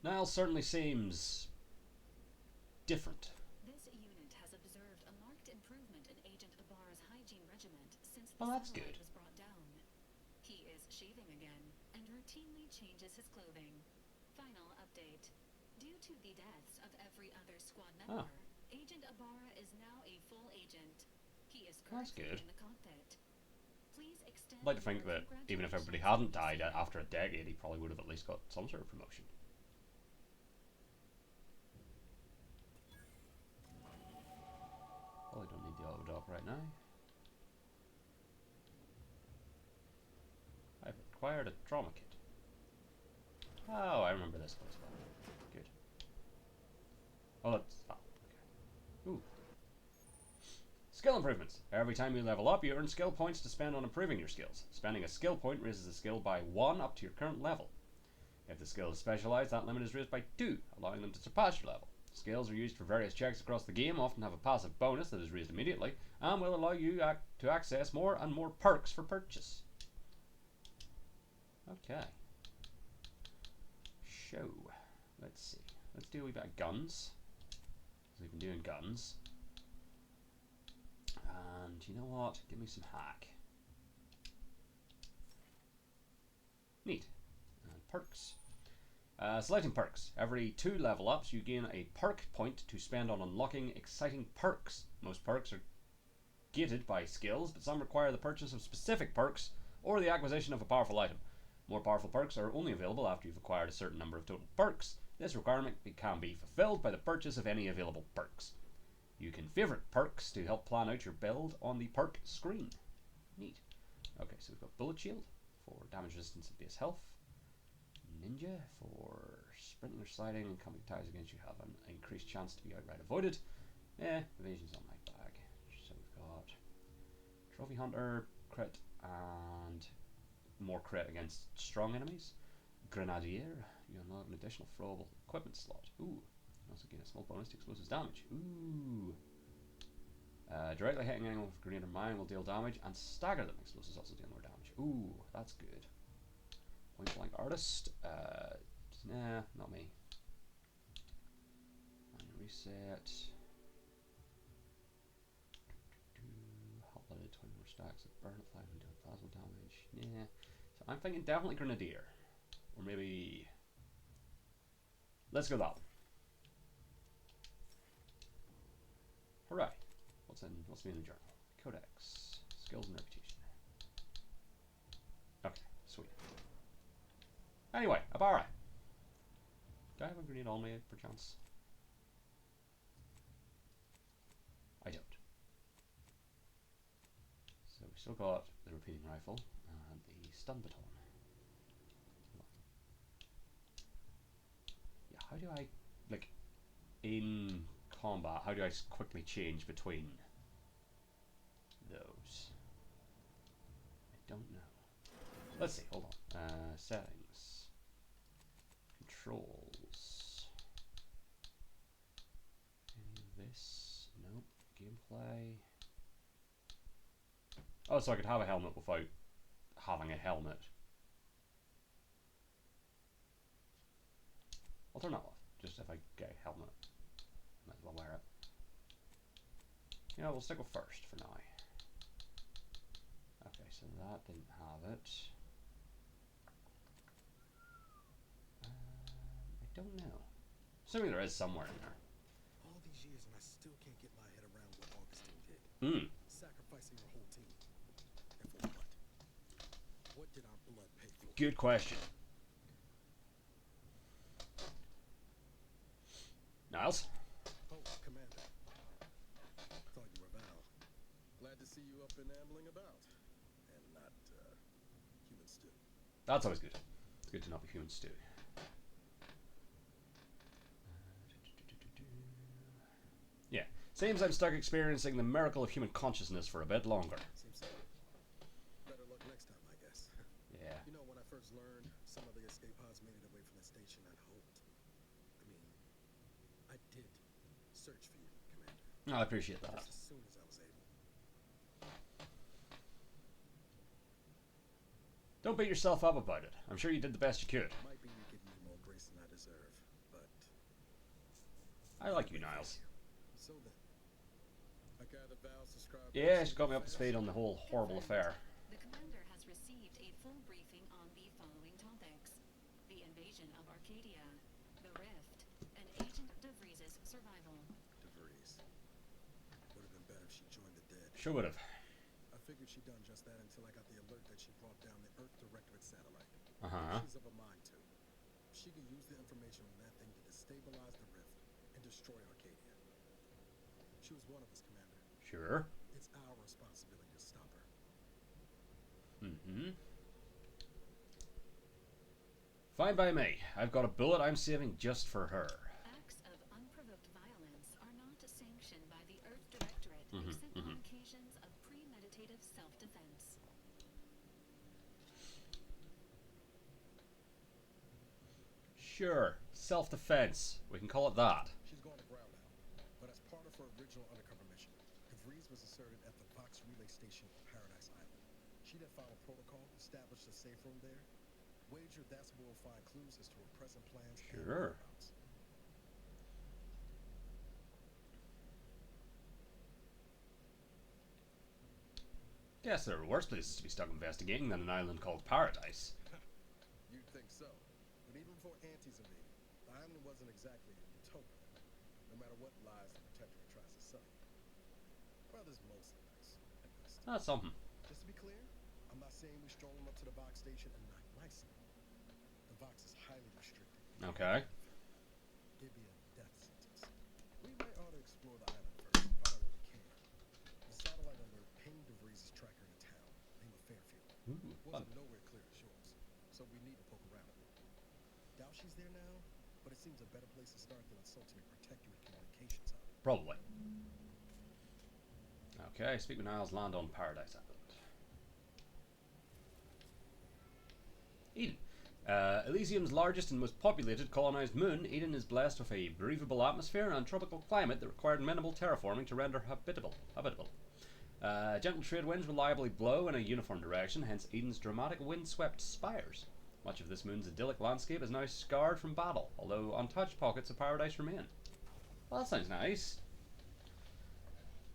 Niles certainly seems different. This unit has observed a marked improvement in Agent Ibarra's hygiene regiment since the That's satellite good. was brought down. He is shaving again and routinely changes his clothing. Final update. Due to the deaths of every other squad member, Agent Ibarra is now a full agent. He is currently good. in the cockpit. Please extend I'd like to think that even if everybody hadn't died after a decade, he probably would have at least got some sort of promotion. Probably don't need the auto dock right now. I've acquired a trauma kit. Oh, I remember this place well. Good. Oh, that's... Oh, okay. Ooh. Skill improvements. Every time you level up, you earn skill points to spend on improving your skills. Spending a skill point raises a skill by 1 up to your current level. If the skill is specialized, that limit is raised by 2, allowing them to surpass your level. Skills are used for various checks across the game, often have a passive bonus that is raised immediately, and will allow you to access more and more perks for purchase. Okay. Show. Let's see. Let's do a wee bit of guns. We've been doing guns. And you know what? Give me some hack. Neat. And perks. Selecting perks. Every 2 level ups, you gain a perk point to spend on unlocking exciting perks. Most perks are gated by skills, but some require the purchase of specific perks or the acquisition of a powerful item. More powerful perks are only available after you've acquired a certain number of total perks. This requirement can be fulfilled by the purchase of any available perks. You can favorite perks to help plan out your build on the perk screen. Neat. Okay, so we've got Bullet Shield for damage resistance and base health. Ninja for sprinting or sliding and coming ties against you have an increased chance to be outright avoided. Evasion's on my bag. So we've got Trophy Hunter, crit, and more crit against strong enemies. Grenadier, you unlock an additional throwable equipment slot. Ooh. Also gain a small bonus to explosives damage. Ooh. Directly hitting anyone with grenade or mine will deal damage, and stagger them. Explosives also deal more damage. Ooh, that's good. Point blank artist. Nah, not me. And reset. Hot blooded, 20 more stacks of burn at 5 and deal plasma damage. Yeah. So I'm thinking definitely Grenadier. Or maybe. Let's go that one. Hooray. What's me in the journal? Codex. Skills and reputation. Okay, sweet. Anyway, Ibarra. Do I have a grenade on me, perchance? I don't. So we still got the repeating rifle and the stun baton. Yeah, how do I, like, in combat, how do I quickly change between those? I don't know. Let's see, hold on. Settings. Controls. Any of this? Nope. Gameplay. Oh, so I could have a helmet without having a helmet. I'll turn that off. Just if I get a helmet, might as well wear it. Yeah, we'll stick with first for now. Okay, so that didn't have it. I don't know. Assuming there is somewhere in there. All these years and I still can't get my head around what Augustine did. Sacrificing her whole team. And for what? What did our blood pay for? Good question. Niles? Oh, Commander. Thought you were Val. Glad to see you up and ambling about. And not, human stew. That's always good. It's good to not be human stew. Seems I'm stuck experiencing the miracle of human consciousness for a bit longer. Seems so. Better luck next time, I guess. Yeah. You know, when I first learned some of the escape pods made it away from the station, I'd hoped. I mean, I did search for you, Commander. No, I appreciate that. Just as soon as I was able. Don't beat yourself up about it. I'm sure you did the best you could. Might be you giving me more grace than I deserve, but I like you, Niles. so then. I gather Val subscribed. Yeah, she got me up to speed on the whole horrible affair. The commander has received a full briefing on the following topics: the invasion of Arcadia, the Rift, and Agent DeVries' survival. DeVries. Would have been better if she joined the dead. Sure would have. I figured she'd done just that until I got the alert that she brought down the Earth Directorate satellite. Uh-huh. She's of a mind to. She could use the information on that thing to destabilize the Rift and destroy Arcadia. She was one of us, Commander. Sure. It's our responsibility to stop her. Mm-hmm. Fine by me. I've got a bullet I'm saving just for her. Acts of unprovoked violence are not sanctioned by the Earth Directorate except on occasions of premeditative self-defense. Sure. Self-defense. We can call it that. She's going to ground now, but as part of her original undercover mission, DeVries was asserted at the Vox Relay Station on Paradise Island. She then followed protocol, established a safe room there. Wager that's where we'll find clues as to her present plans and Sure. whereabouts. Guess there are worse places to be stuck investigating than an island called Paradise. You'd think so. But even before Antes invaded, the island wasn't exactly a utopia. No matter what lies the Protectorate tries to sell you. Weather's mostly nice, at best. That's something. Just to be clear, I'm not saying we stroll them up to the Vox station and knock lights out. The Vox is highly restricted. Okay. Give me a death sentence. We might ought to explore the island first, find out what we can. The satellite alert pinged DeVries' tracker in a town named Fairfield. Ooh, fun. Wasn't nowhere clear as yours, so we need to poke around a bit. Doubt she's there now, but it seems a better place to start than its ultimate protectorate communications hub. Probably. Okay, speak with Niles, land on Paradise Island. Eden. Elysium's largest and most populated colonized moon, Eden is blessed with a breathable atmosphere and tropical climate that required minimal terraforming to render habitable. Gentle trade winds reliably blow in a uniform direction, hence Eden's dramatic wind-swept spires. Much of this moon's idyllic landscape is now scarred from battle, although untouched pockets of paradise remain. Well, that sounds nice.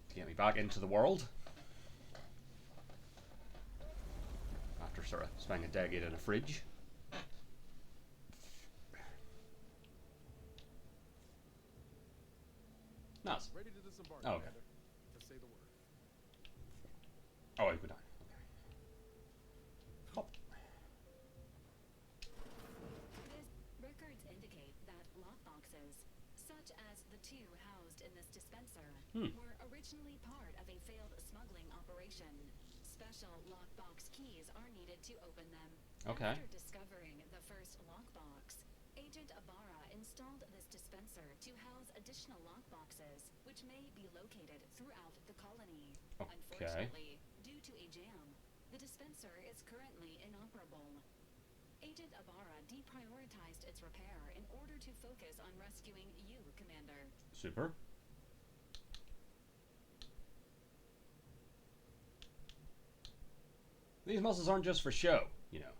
To get me back into the world. After sort of spending a decade in a fridge. Nice. Ready to disembark, Oh, okay. Commander. Just say the word. Oh, I go down. Okay. Hop. Records indicate that lockboxes, such as the two housed in this dispenser, were originally part of a failed smuggling operation. Special lockbox keys are needed to open them. Okay. After discovering the first lockbox, Agent Ibarra installed this dispenser to house additional lockboxes, which may be located throughout the colony. Okay. Unfortunately, due to a jam, the dispenser is currently inoperable. Agent Ibarra deprioritized its repair in order to focus on rescuing you, Commander. Super. These muscles aren't just for show, you know.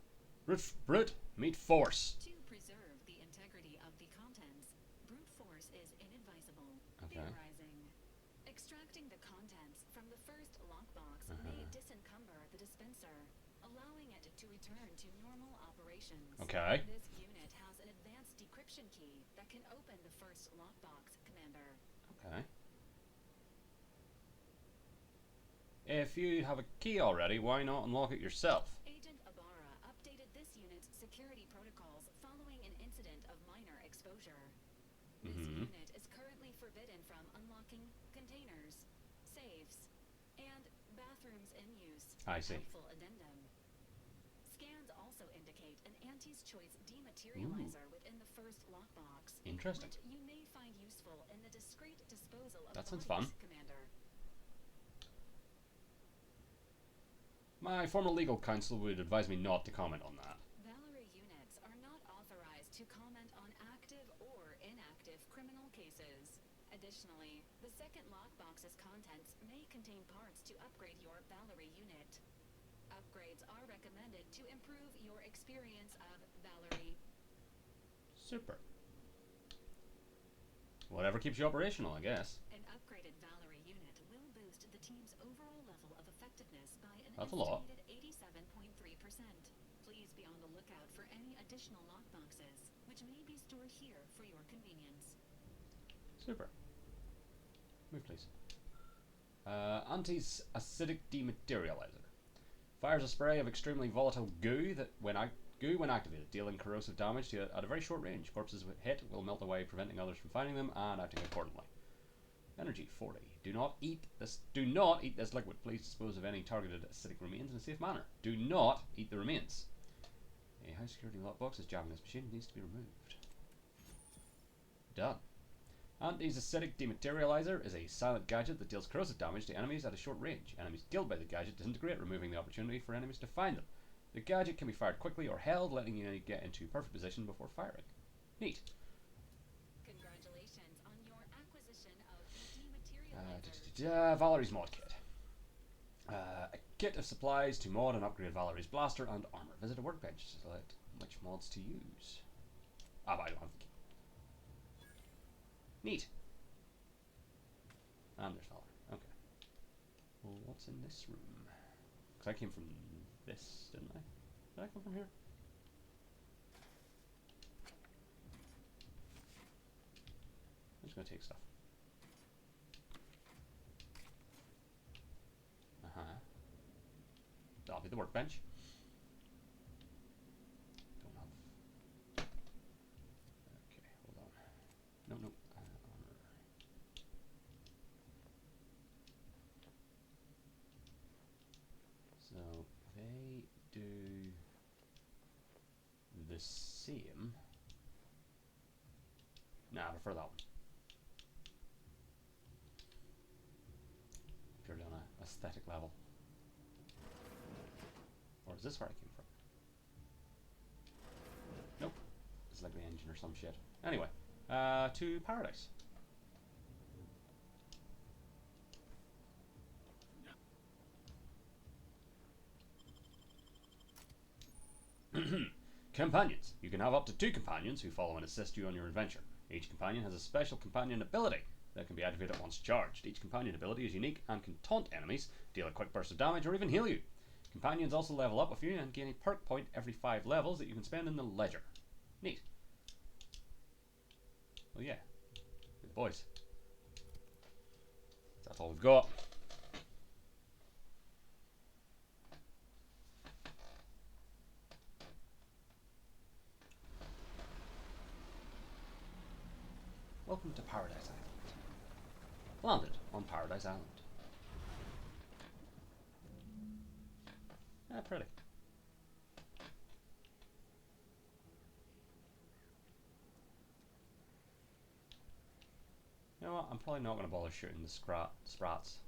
Brute meet force. To preserve the integrity of the contents, brute force is inadvisable. Okay. Theorizing. Extracting the contents from the first lockbox may disencumber the dispenser, allowing it to return to normal operations. Okay. This unit has an advanced decryption key that can open the first lockbox, Commander. Okay. If you have a key already, why not unlock it yourself? Agent Ibarra updated this unit's security protocols following an incident of minor exposure. This unit is currently forbidden from unlocking containers, safes, and bathrooms in use. I see. Helpful addendum. Scans also also indicate an Auntie's Choice dematerializer within the first lockbox. Interesting. Which you may find useful in the discreet disposal of That sounds bodies, fun. Commander. My former legal counsel would advise me not to comment on that. Valorant units are not authorized to comment on active or inactive criminal cases. Additionally, the second lockbox's contents may contain parts to upgrade your Valerie unit. Upgrades are recommended to improve your experience of Valerie. Super. Whatever keeps you operational, I guess. An upgraded Valerie unit will boost the team's overall level of effectiveness by an That's a lot. estimated 87.3%. Please be on the lookout for any additional lockboxes, which may be stored here for your convenience. Super. Move, please. Auntie's acidic dematerializer. Fires a spray of extremely volatile goo that, when activated, dealing corrosive damage to it at a very short range. Corpses hit will melt away, preventing others from finding them and acting accordingly. Energy 40. Do not eat this liquid. Please dispose of any targeted acidic remains in a safe manner. Do not eat the remains. A high security lockbox is jamming this machine and needs to be removed. Done. Auntie's acidic dematerializer is a silent gadget that deals corrosive damage to enemies at a short range. Enemies killed by the gadget disintegrate, removing the opportunity for enemies to find them. The gadget can be fired quickly or held, letting you get into perfect position before firing. Neat. Congratulations on your acquisition of the dematerializer. Valerie's mod kit. A kit of supplies to mod and upgrade Valerie's blaster and armor. Visit a workbench to select which mods to use. But I don't have the key. Neat. And there's Valerie. Okay. Well, what's in this room? Because I came from this, didn't I? Did I come from here? I'm just going to take stuff. That'll be the workbench. Don't have. Okay, hold on. No. Armor. So they do the same. Nah, I prefer that one. Purely on a aesthetic level. Or is this where I came from? Nope. It's like the engine or some shit. Anyway, to Paradise. Companions. You can have up to 2 companions who follow and assist you on your adventure. Each companion has a special companion ability that can be activated once charged. Each companion ability is unique and can taunt enemies, deal a quick burst of damage, or even heal you. Companions also level up with you and gain a perk point every 5 levels that you can spend in the ledger. Neat. Oh yeah. Good boys. That's all we've got. Welcome to Paradise Island. Landed on Paradise Island. Ah, pretty. You know what? I'm probably not going to bother shooting the sprats.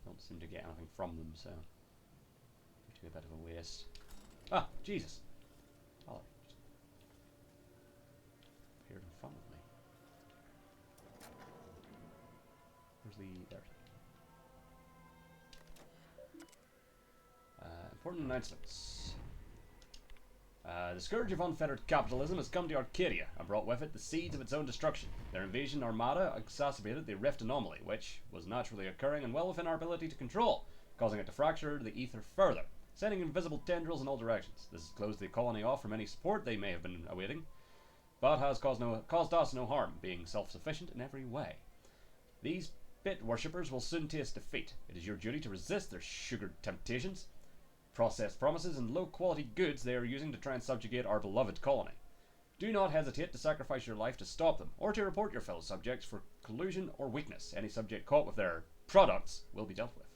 Don't seem to get anything from them, so it'll be a bit of a waste. Ah, Jesus! Valerie just appeared in front of me. Where's the... there. Important announcements. The scourge of unfettered capitalism has come to Arcadia and brought with it the seeds of its own destruction. Their invasion armada exacerbated the rift anomaly, which was naturally occurring and well within our ability to control, causing it to fracture the ether further, sending invisible tendrils in all directions. This has closed the colony off from any support they may have been awaiting, but has caused us no harm, being self-sufficient in every way. These bit worshippers will soon taste defeat. It is your duty to resist their sugared temptations, processed promises, and low-quality goods they are using to try and subjugate our beloved colony. Do not hesitate to sacrifice your life to stop them, or to report your fellow subjects for collusion or weakness. Any subject caught with their products will be dealt with.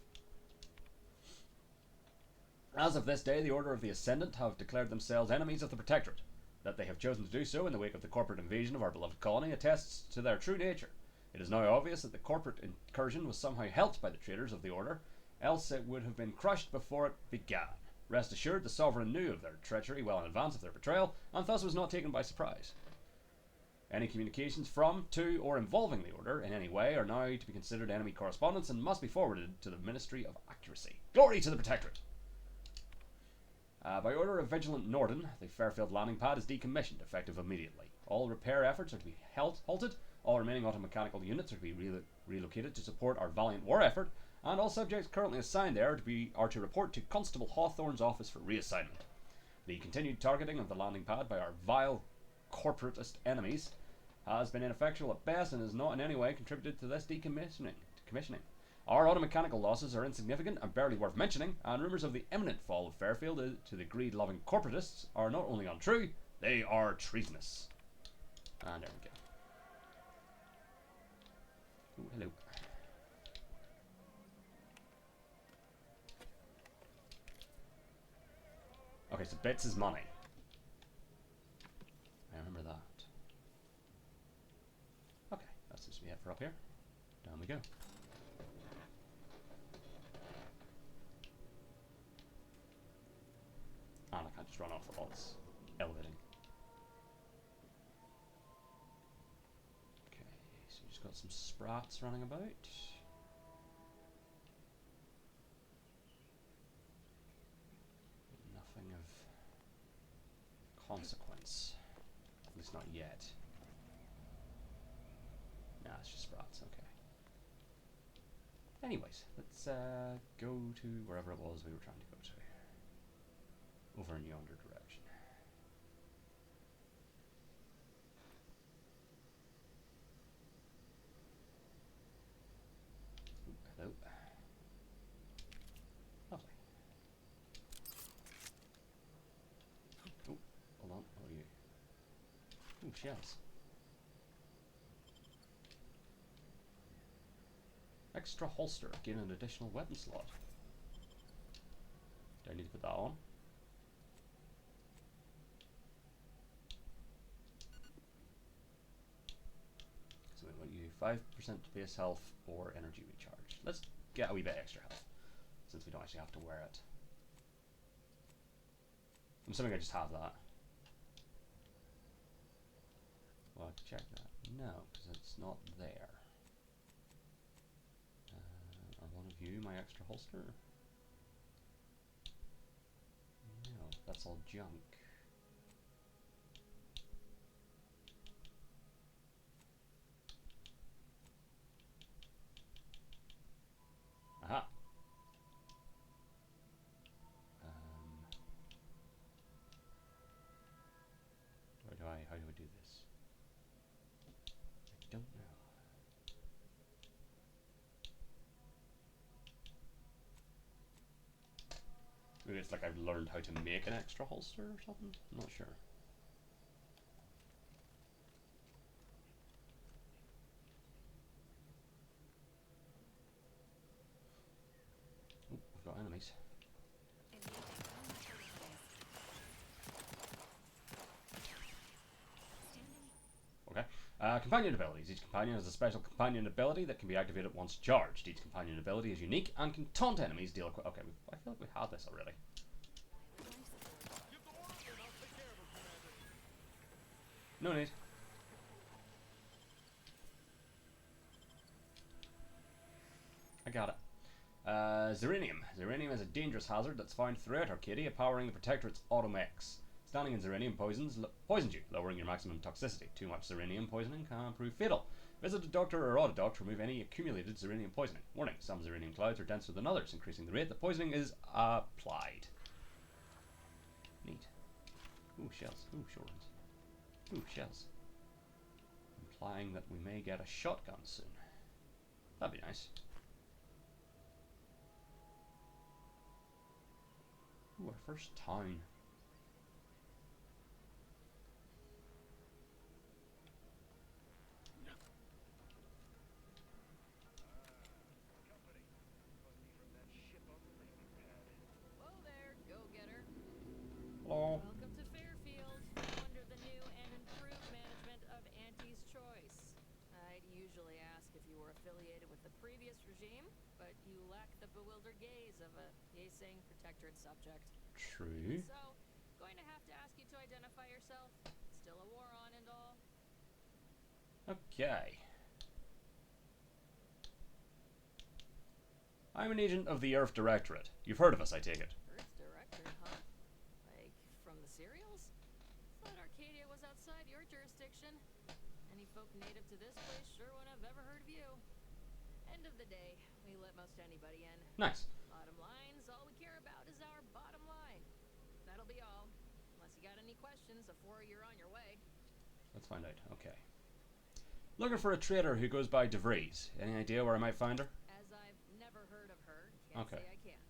As of this day, the Order of the Ascendant have declared themselves enemies of the Protectorate. That they have chosen to do so in the wake of the corporate invasion of our beloved colony attests to their true nature. It is now obvious that the corporate incursion was somehow helped by the traitors of the Order, else it would have been crushed before it began. Rest assured, the Sovereign knew of their treachery well in advance of their betrayal, and thus was not taken by surprise. Any communications from, to, or involving the Order in any way are now to be considered enemy correspondence and must be forwarded to the Ministry of Accuracy. Glory to the Protectorate! By order of Vigilant Norden, the Fairfield landing pad is decommissioned, effective immediately. All repair efforts are to be halted, all remaining automechanical units are to be relocated to support our valiant war effort, and all subjects currently assigned there are to report to Constable Hawthorne's office for reassignment. The continued targeting of the landing pad by our vile corporatist enemies has been ineffectual at best and has not in any way contributed to this decommissioning. Our automechanical losses are insignificant and barely worth mentioning, and rumours of the imminent fall of Fairfield to the greed-loving corporatists are not only untrue, they are treasonous. And there we go. Ooh, hello. Okay, so bits is money. I remember that. Okay, that seems to be it for up here. Down we go. And I can't just run off the lots. Elevating. Okay, so we just got some sprats running about. Nothing of consequence. At least not yet. Nah, it's just sprats, okay. Anyways, let's go to wherever it was we were trying to go to. Over in yonder direction. Ooh, hello. Lovely. Oh, hold on. What are you? Ooh, shells. Extra holster. Gain an additional weapon slot. Do I need to put that on? So we want you 5% base health or energy recharge. Let's get a wee bit extra health, since we don't actually have to wear it. I'm assuming I just have that. Well, check that. No, because it's not there. Are one of you my extra holster? No, that's all junk. Aha. How do I do this? I don't know. Maybe it's like I've learned how to make an extra holster or something? I'm not sure. Oh, we've got enemies. Okay. Companion abilities. Each companion has a special companion ability that can be activated once charged. Each companion ability is unique and can taunt enemies, deal... Okay, I feel like we had this already. No need. I got it. Zeranium. Zeranium is a dangerous hazard that's found throughout Arcadia, powering the Protectorate's automechs. Standing in zeranium poisons you, lowering your maximum toxicity. Too much zeranium poisoning can prove fatal. Visit a doctor or autodoc to remove any accumulated zeranium poisoning. Warning, some zeranium clouds are denser than others, increasing the rate that poisoning is applied. Neat. Ooh, shells. Ooh, short ones. Ooh, shells. Implying that we may get a shotgun soon. That'd be nice. Ooh, our first town. usually ask if you were affiliated with the previous regime, but you lack the bewildered gaze of a Yasang protectorate subject. True. So, going to have to ask you to identify yourself. Still a war on and all. Okay. I'm an agent of the Earth Directorate. You've heard of us, I take it. Earth Directorate, huh? Like, from the serials? Thought Arcadia was outside your jurisdiction. Any folk native to this place sure wouldn't have ever heard of you. End of the day, we let most anybody in. Nice. Bottom lines, all we care about is our bottom line. That'll be all. Unless you got any questions before you're on your way. Let's find out. Okay. Looking for a trader who goes by DeVries. Any idea where I might find her? As I've never heard of her, can't Okay. say I can.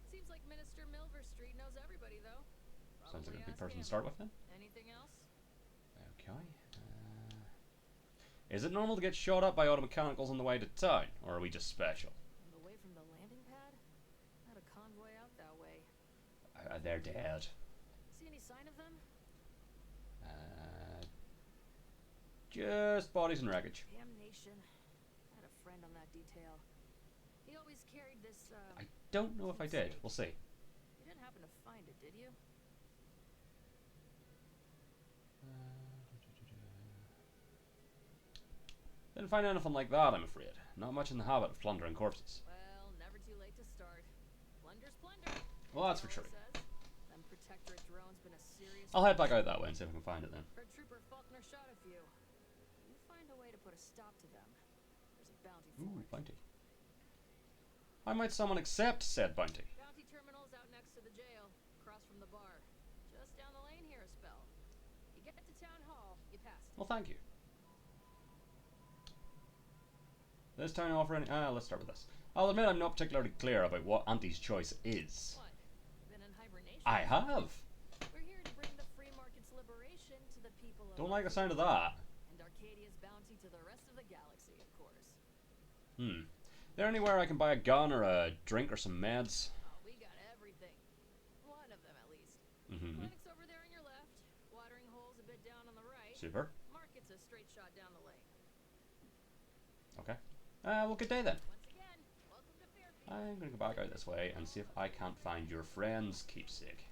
Seems like Minister Milverstreet knows everybody, though. Sounds like a Probably good ask person him. to start with then. Anything else? Okay. Is it normal to get shot up by auto mechanicals on the way to town, or are we just special? On the way from the landing pad? Had a convoy out that way. They're dead. See any sign of them? Just bodies and wreckage. Damnation. Had a friend on that detail. He always carried this, I don't know if I did. We'll see. You didn't happen to find it, did you? Didn't find anything like that, I'm afraid. Not much in the habit of plundering corpses. Well, never too late to start. Plunder's plunder. Well, that's for sure. Them protectorate drones been a serious. I'll head back out that way and see if I can find it then. Heard Trooper Faulkner shot a few. You find a way to put a stop to them. There's a bounty for Ooh, it. bounty. How might someone accept said bounty? Bounty terminal's out next to the jail, across from the bar. Just down the lane here a spell. You get to town hall, you pass it. Well, thank you. This town offer any... let's start with this. I'll admit I'm not particularly clear about what Auntie's choice is. What? Been in hibernation? I have. We're here to bring the free market's liberation to the people of Don't like the sound of that. and Arcadia's bounty to the rest of the galaxy, of course. There anywhere I can buy a gun or a drink or some meds? Oh, we got everything. One of them, at least. Clinic's over there on your left. Watering hole's a bit down on the right. Super. Market's a straight shot down the lane. Okay. Well, good day then. Once again, welcome to Fairfield. I'm gonna go back out this way and see if I can't find your friend's keepsake.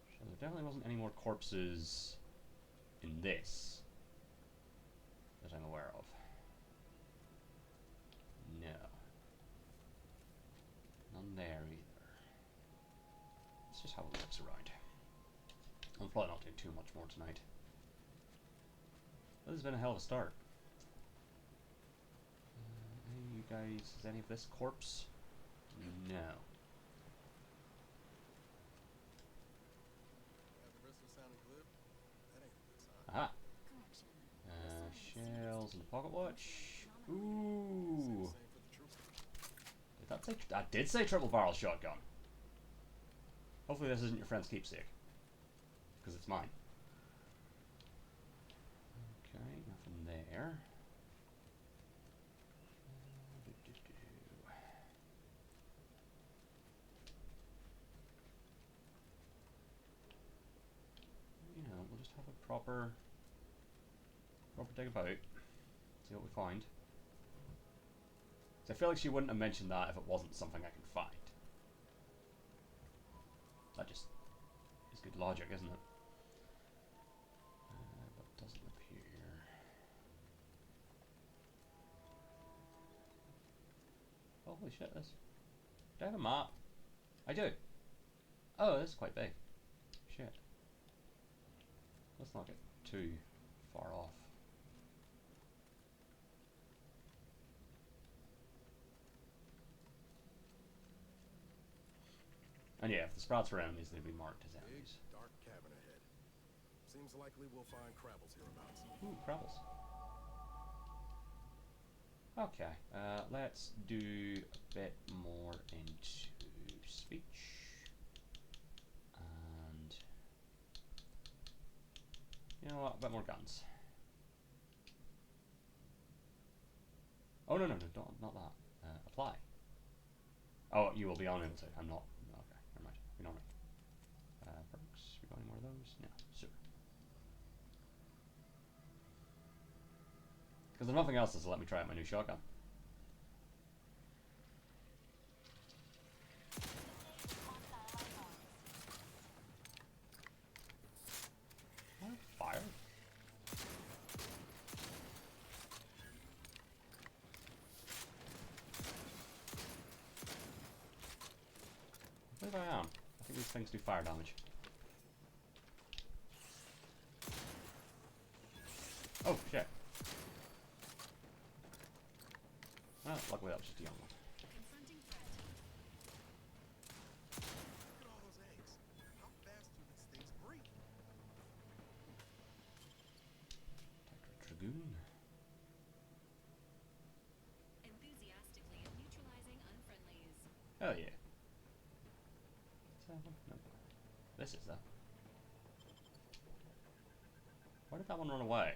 So there definitely wasn't any more corpses in this that I'm aware of. No. None there either. Let's just have a look around. I'm probably not doing too much more tonight. This has been a hell of a start. Any you guys, is any of this corpse? No. At the risk of sounding glib, that ain't a good sign. Aha. Shells and the pocket watch. Ooh. Did that say? That did say triple barrel shotgun. Hopefully this isn't your friend's keepsake. Because it's mine. Okay, nothing there. You know, we'll just have a proper dig about. See what we find. 'Cause I feel like she wouldn't have mentioned that if it wasn't something I can find. That just is good logic, isn't it? But doesn't appear. Holy shit, this. Do I have a map? I do. Oh, this is quite big. Shit. Let's not get too far off. And yeah, if the sprouts were enemies, they'd be marked as enemies. Big, dark cabin ahead. Seems likely we'll find Crabbles hereabouts. Ooh, Crabbles. Okay, let's do a bit more into speech. And... you know what, a bit more guns. Oh, no, don't, not that. Apply. Oh, you will be unable to. I'm not. Okay, never mind. We don't know. Got any more of those? No, super. Because there's nothing else that's let me try out my new shotgun. Fire? I believe I am. I think these things do fire damage. Oh, shit. Well, luckily that was just a young one. Confronting threat. Look at all those eggs. How fast do these things breed? Dragoon. Enthusiastically neutralizing unfriendlies. Hell yeah. Is that one? No. This is that. Why did that one run away?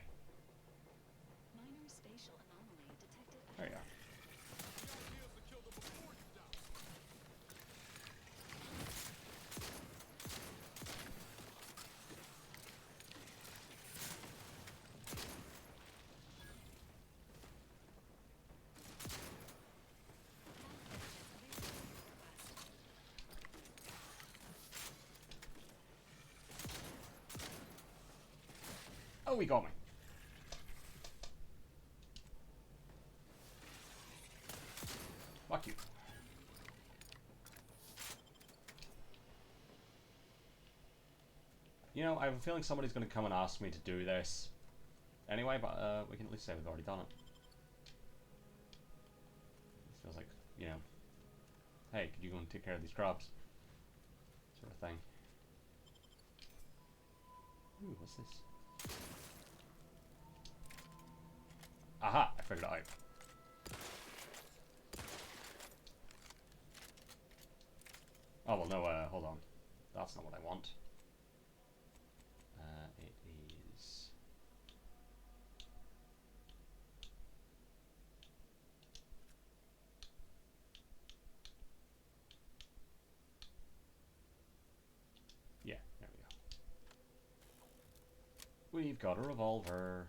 Minor spatial anomaly detected. There you are. Oh, he got me. Fuck you. You know, I have a feeling somebody's going to come and ask me to do this anyway, but we can at least say we've already done it. It feels like, you know, hey, could you go and take care of these crabs? Sort of thing. Ooh, what's this? Aha! I figured it out. Oh, well, no, hold on. That's not what I want. It is... Yeah, there we go. We've got a revolver.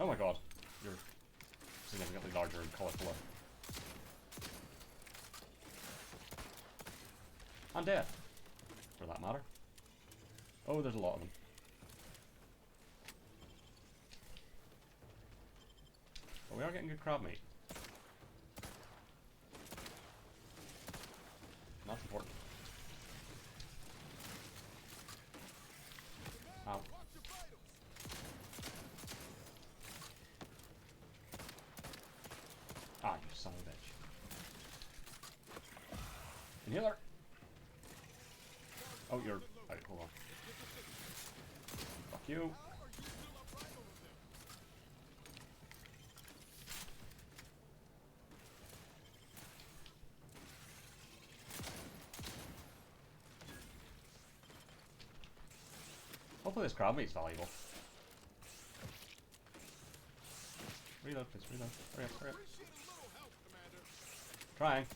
Oh my god, you're significantly larger and colourfuller. I'm dead, for that matter. Oh, there's a lot of them. But we are getting good crab meat. That's important. Ow. Ah, you son of a bitch. Inhaler! Oh, you're... Right, hold on. Fuck you. Hopefully this crab meat's valuable. Reload, please, reload. Hurry up, hurry up. Trying.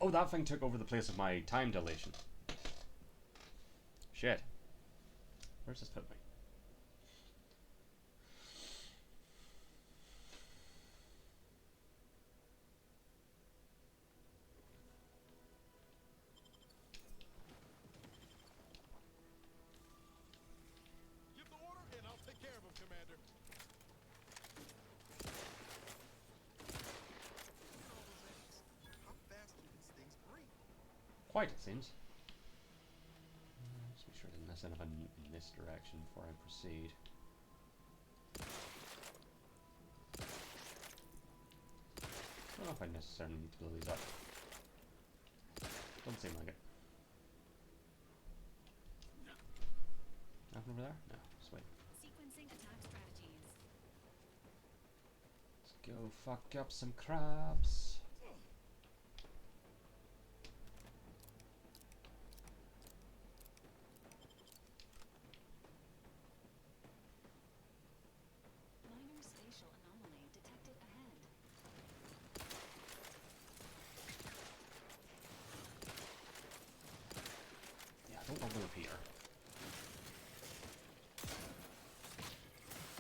Oh, that thing took over the place of my time dilation. Shit. Where's this put me? Give the order and I'll take care of him, Commander. How fast do these things breed? Quite, it seems. Let's make sure I didn't miss anything in this direction before I proceed. Oh, if I necessarily need to blow these up. Doesn't seem like it. Nothing over there? No, sweet. Sequencing attack strategies. Let's go fuck up some crabs. Minor spatial anomaly detected ahead. Yeah, I don't want them up here.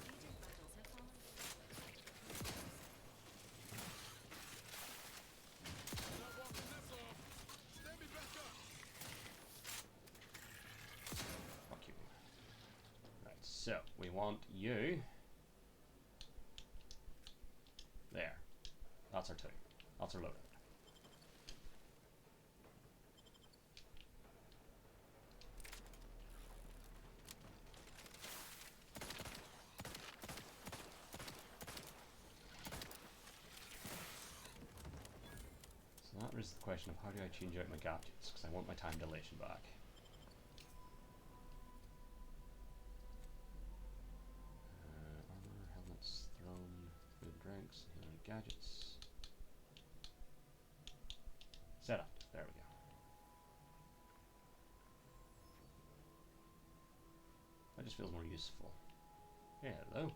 Agent vitals have fallen. Fuck you. Right, so we want you. There. That's our two. That's our loadout. So that is the question of how do I change out my gadgets, because I want my time dilation back. Armor, helmets, throne, food and drinks, healing gadgets. Setup. There we go. That just feels more useful. Yeah, hello.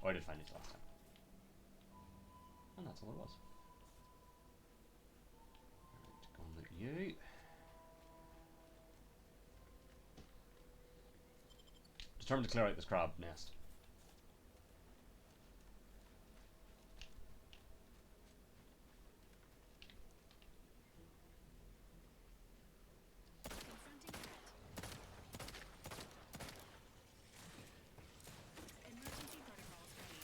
Oh, I did find it last time. And that's all it was. Alright, go and loot you. Determined to clear out this crab nest. Confronting threat. Emergency protocols ready.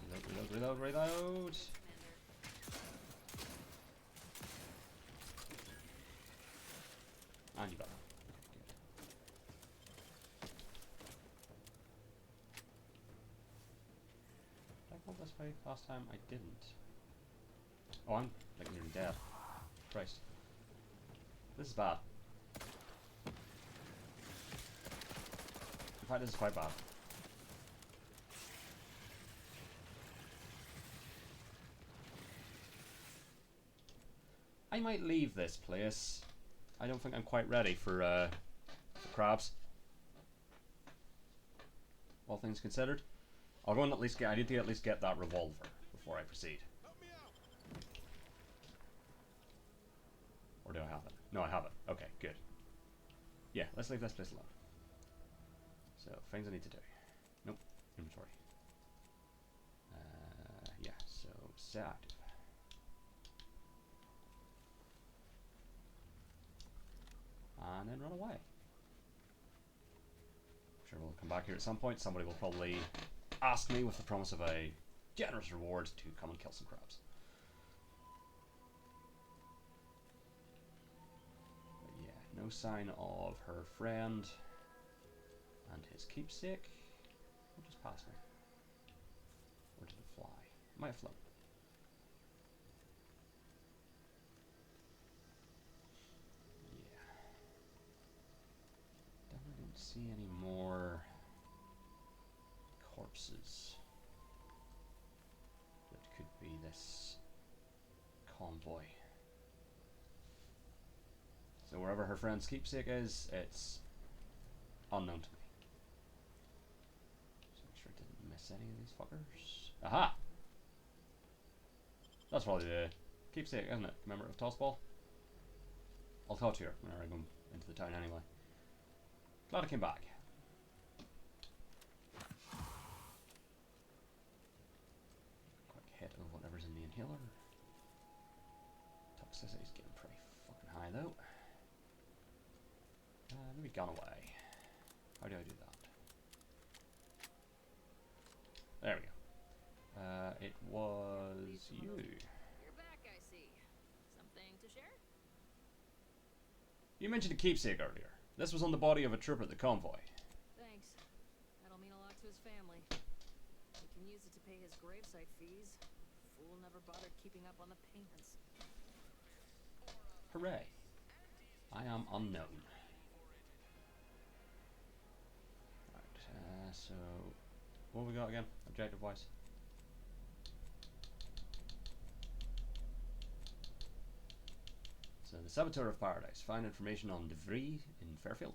Reload, reload, reload, reload! And you got that. Did I go this way last time? I didn't. Oh, I'm like nearly dead. Christ. This is bad. In fact, this is quite bad. I might leave this place. I don't think I'm quite ready for crabs. All things considered. I'll go and at least get, I need to at least get that revolver before I proceed. Or do I have it? No, I have it. Okay, good. Yeah, let's leave this place alone. So, things I need to do. Nope, inventory. Yeah, so, set active. And then run away. I'm sure we'll come back here at some point. Somebody will probably ask me with the promise of a generous reward to come and kill some crabs. But yeah, no sign of her friend and his keepsake. What just passed me? Or did it fly? It might have flown. Don't see any more corpses that could be this convoy. So wherever her friend's keepsake is, it's unknown to me. So make sure I didn't miss any of these fuckers. Aha! That's probably the keepsake, isn't it? Remember of Tossball? I'll talk to her whenever I go into the town anyway. Glad I came back. Quick hit of whatever's in the inhaler. Toxicity's getting pretty fucking high though. Maybe gone away. How do I do that? There we go. It was you. You're back, I see. Something to share? You mentioned a keepsake earlier. This was on the body of a trooper at the convoy. Thanks. That'll mean a lot to his family. used it to pay his gravesite fees. Fool never bothered keeping up on the payments. Hooray. I am unknown. Right, so what have we got again, objective-wise? So the Saboteur of Paradise. Find information on De Vries in Fairfield.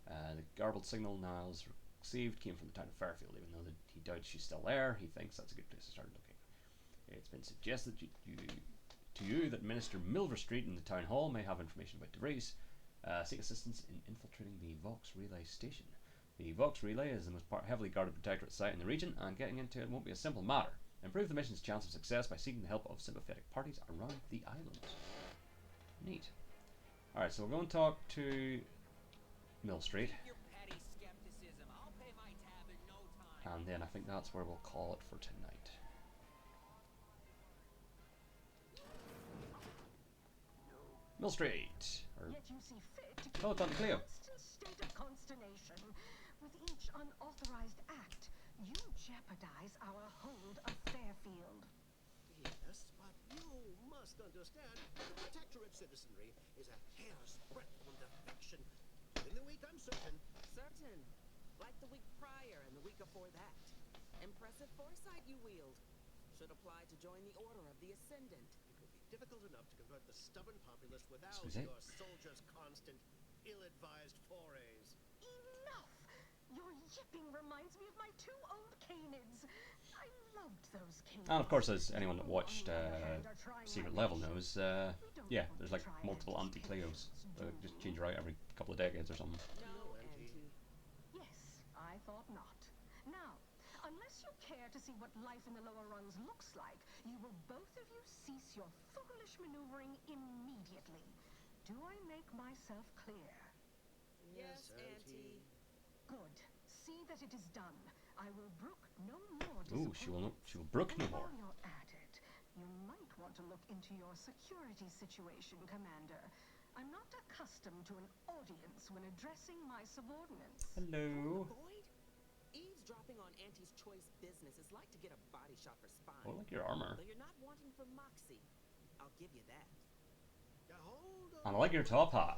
The garbled signal Niles received came from the town of Fairfield. Even though he doubts she's still there, he thinks that's a good place to start looking. It's been suggested to you that Minister Milverstreet in the town hall may have information about De Vries. Seek assistance in infiltrating the Vox Relay station. The Vox Relay is the most heavily guarded protectorate site in the region, and getting into it won't be a simple matter. Improve the mission's chance of success by seeking the help of sympathetic parties around the island. Neat. Alright, so we'll go and talk to Millstreet. And then I think that's where we'll call it for tonight. Millstreet. Yet you see fit to keep Oh, Dr. Cleo. a constant state of consternation. With each unauthorized act, you jeopardize our hold of Fairfield. Yes, but you must understand the Protectorate citizenry is a hair's breadth from defection. Within the week, I'm certain. Certain. Like the week prior and the week before that. Impressive foresight you wield. Should apply to join the Order of the Ascendant. It will be difficult enough to convert the stubborn populace without Excuse me? your soldiers' constant, ill-advised forays. Enough! Your yipping reminds me of my two old canids. I loved those canids. And of course, as anyone that watched Secret Level knows, yeah, there's like multiple anti-Cleos. Just change her out every couple of decades or something. No, Auntie. Yes, I thought not. Now, unless you care to see what life in the lower rungs looks like, you will both of you cease your foolish maneuvering immediately. Do I make myself clear? Yes, Auntie. Good. See that it is done. I will brook no more Ooh, she will brook no more. While you're at it, you might want to look into your security situation, Commander. I'm not accustomed to an audience when addressing my subordinates. Hello. Boyd, eavesdropping on Auntie's choice business is like to get a body shot for spine. I like your armor. Though you're not wanting for moxie. I'll give you that. And I like your top hat.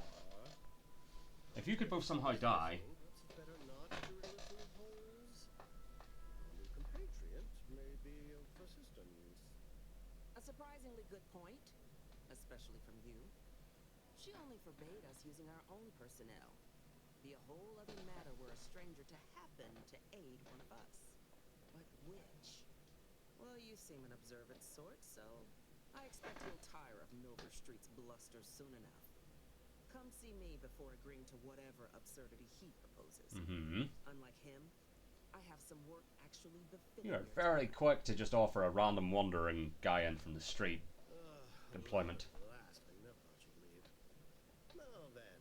If you could both somehow die. It's better not to reveal holes. A new compatriot may be of assistance. A surprisingly good point, especially from you. She only forbade us using our own personnel. Be a whole other matter were a stranger to happen to aid one of us. But which? Well, you seem an observant sort, so I expect you'll tire of Milverstreet's bluster soon enough. Come see me before agreeing to whatever absurdity he proposes. Unlike him, I have some work actually befitting You are your very quick to just offer a random wandering guy in from the street employment. Last, I never thought you'd leave. Now then,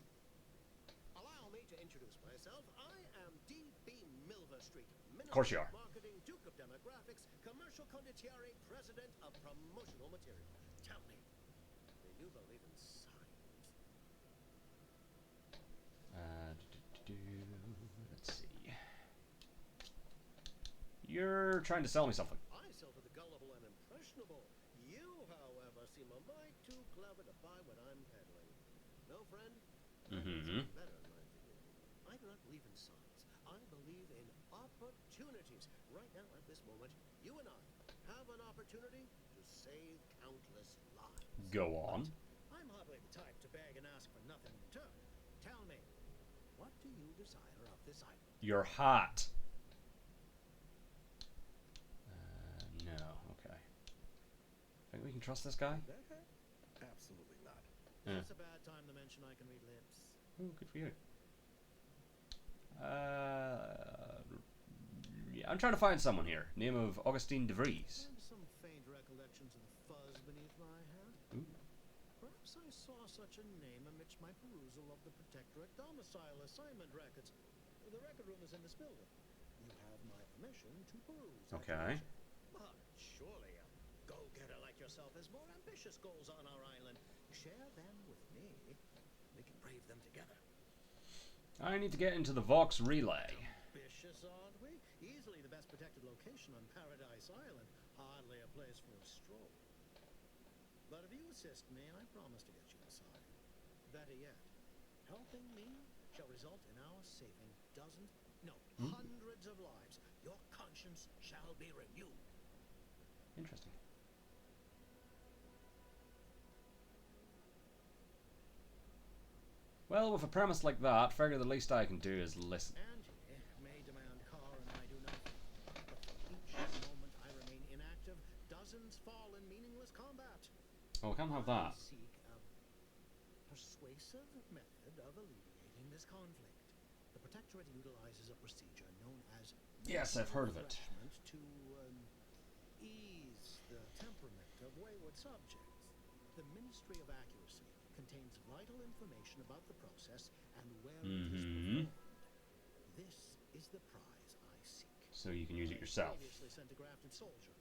allow me to introduce myself. I am D.B. Milverstreet, Minister Of course you are. of Marketing, Duke of Demographics, Commercial Condottiere, President of Promotional Material. Tell me, do you believe in science? Let's see. You're trying to sell me something. I sell to the gullible and impressionable. You, however, seem a mite too clever to buy what I'm peddling. No, friend? Better in my view. I do not believe in science. I believe in opportunities. Right now, at this moment, you and I have an opportunity to save countless lives. Go on. I'm hardly the type to beg and ask for nothing in return. Tell me, what do you desire of this item? Your hat. No. Okay. Think we can trust this guy? Absolutely not. Yeah. It's a bad time to mention I can read lips. Ooh, good for you. Yeah, I'm trying to find someone here. Name of Augustine De Vries. And some faint recollections of the fuzz beneath my hat. Ooh. Perhaps I saw such a name amidst my perusal of the Protectorate domicile assignment records. The record room is in this building. You have my permission to peruse. that Okay. collection. But surely a go-getter like yourself has more ambitious goals on our island. Share them with me. We can brave them together. I need to get into the Vox Relay. Ambitious, aren't we? Easily the best protected location location on Paradise Island, hardly a place for a stroll. But if you assist me, I promise to get you inside. Better yet, helping me shall result in our saving dozens, no, hundreds of lives. Your conscience shall be renewed. Interesting. Well, with a premise like that, figure the least I can do is listen. Angie may demand Carr and I do nothing, but for each moment I remain inactive, dozens fall in meaningless combat. Oh, I can't have that. Seek a persuasive method of alleviating this conflict. The Protectorate utilizes a procedure known as Yes, I've heard of it. to ease the temperament of wayward subjects. The Ministry of Accuracy contains vital information about the process and where it is performed. This is the prize I seek. So you can use it yourself. Previously sent a grafted soldier,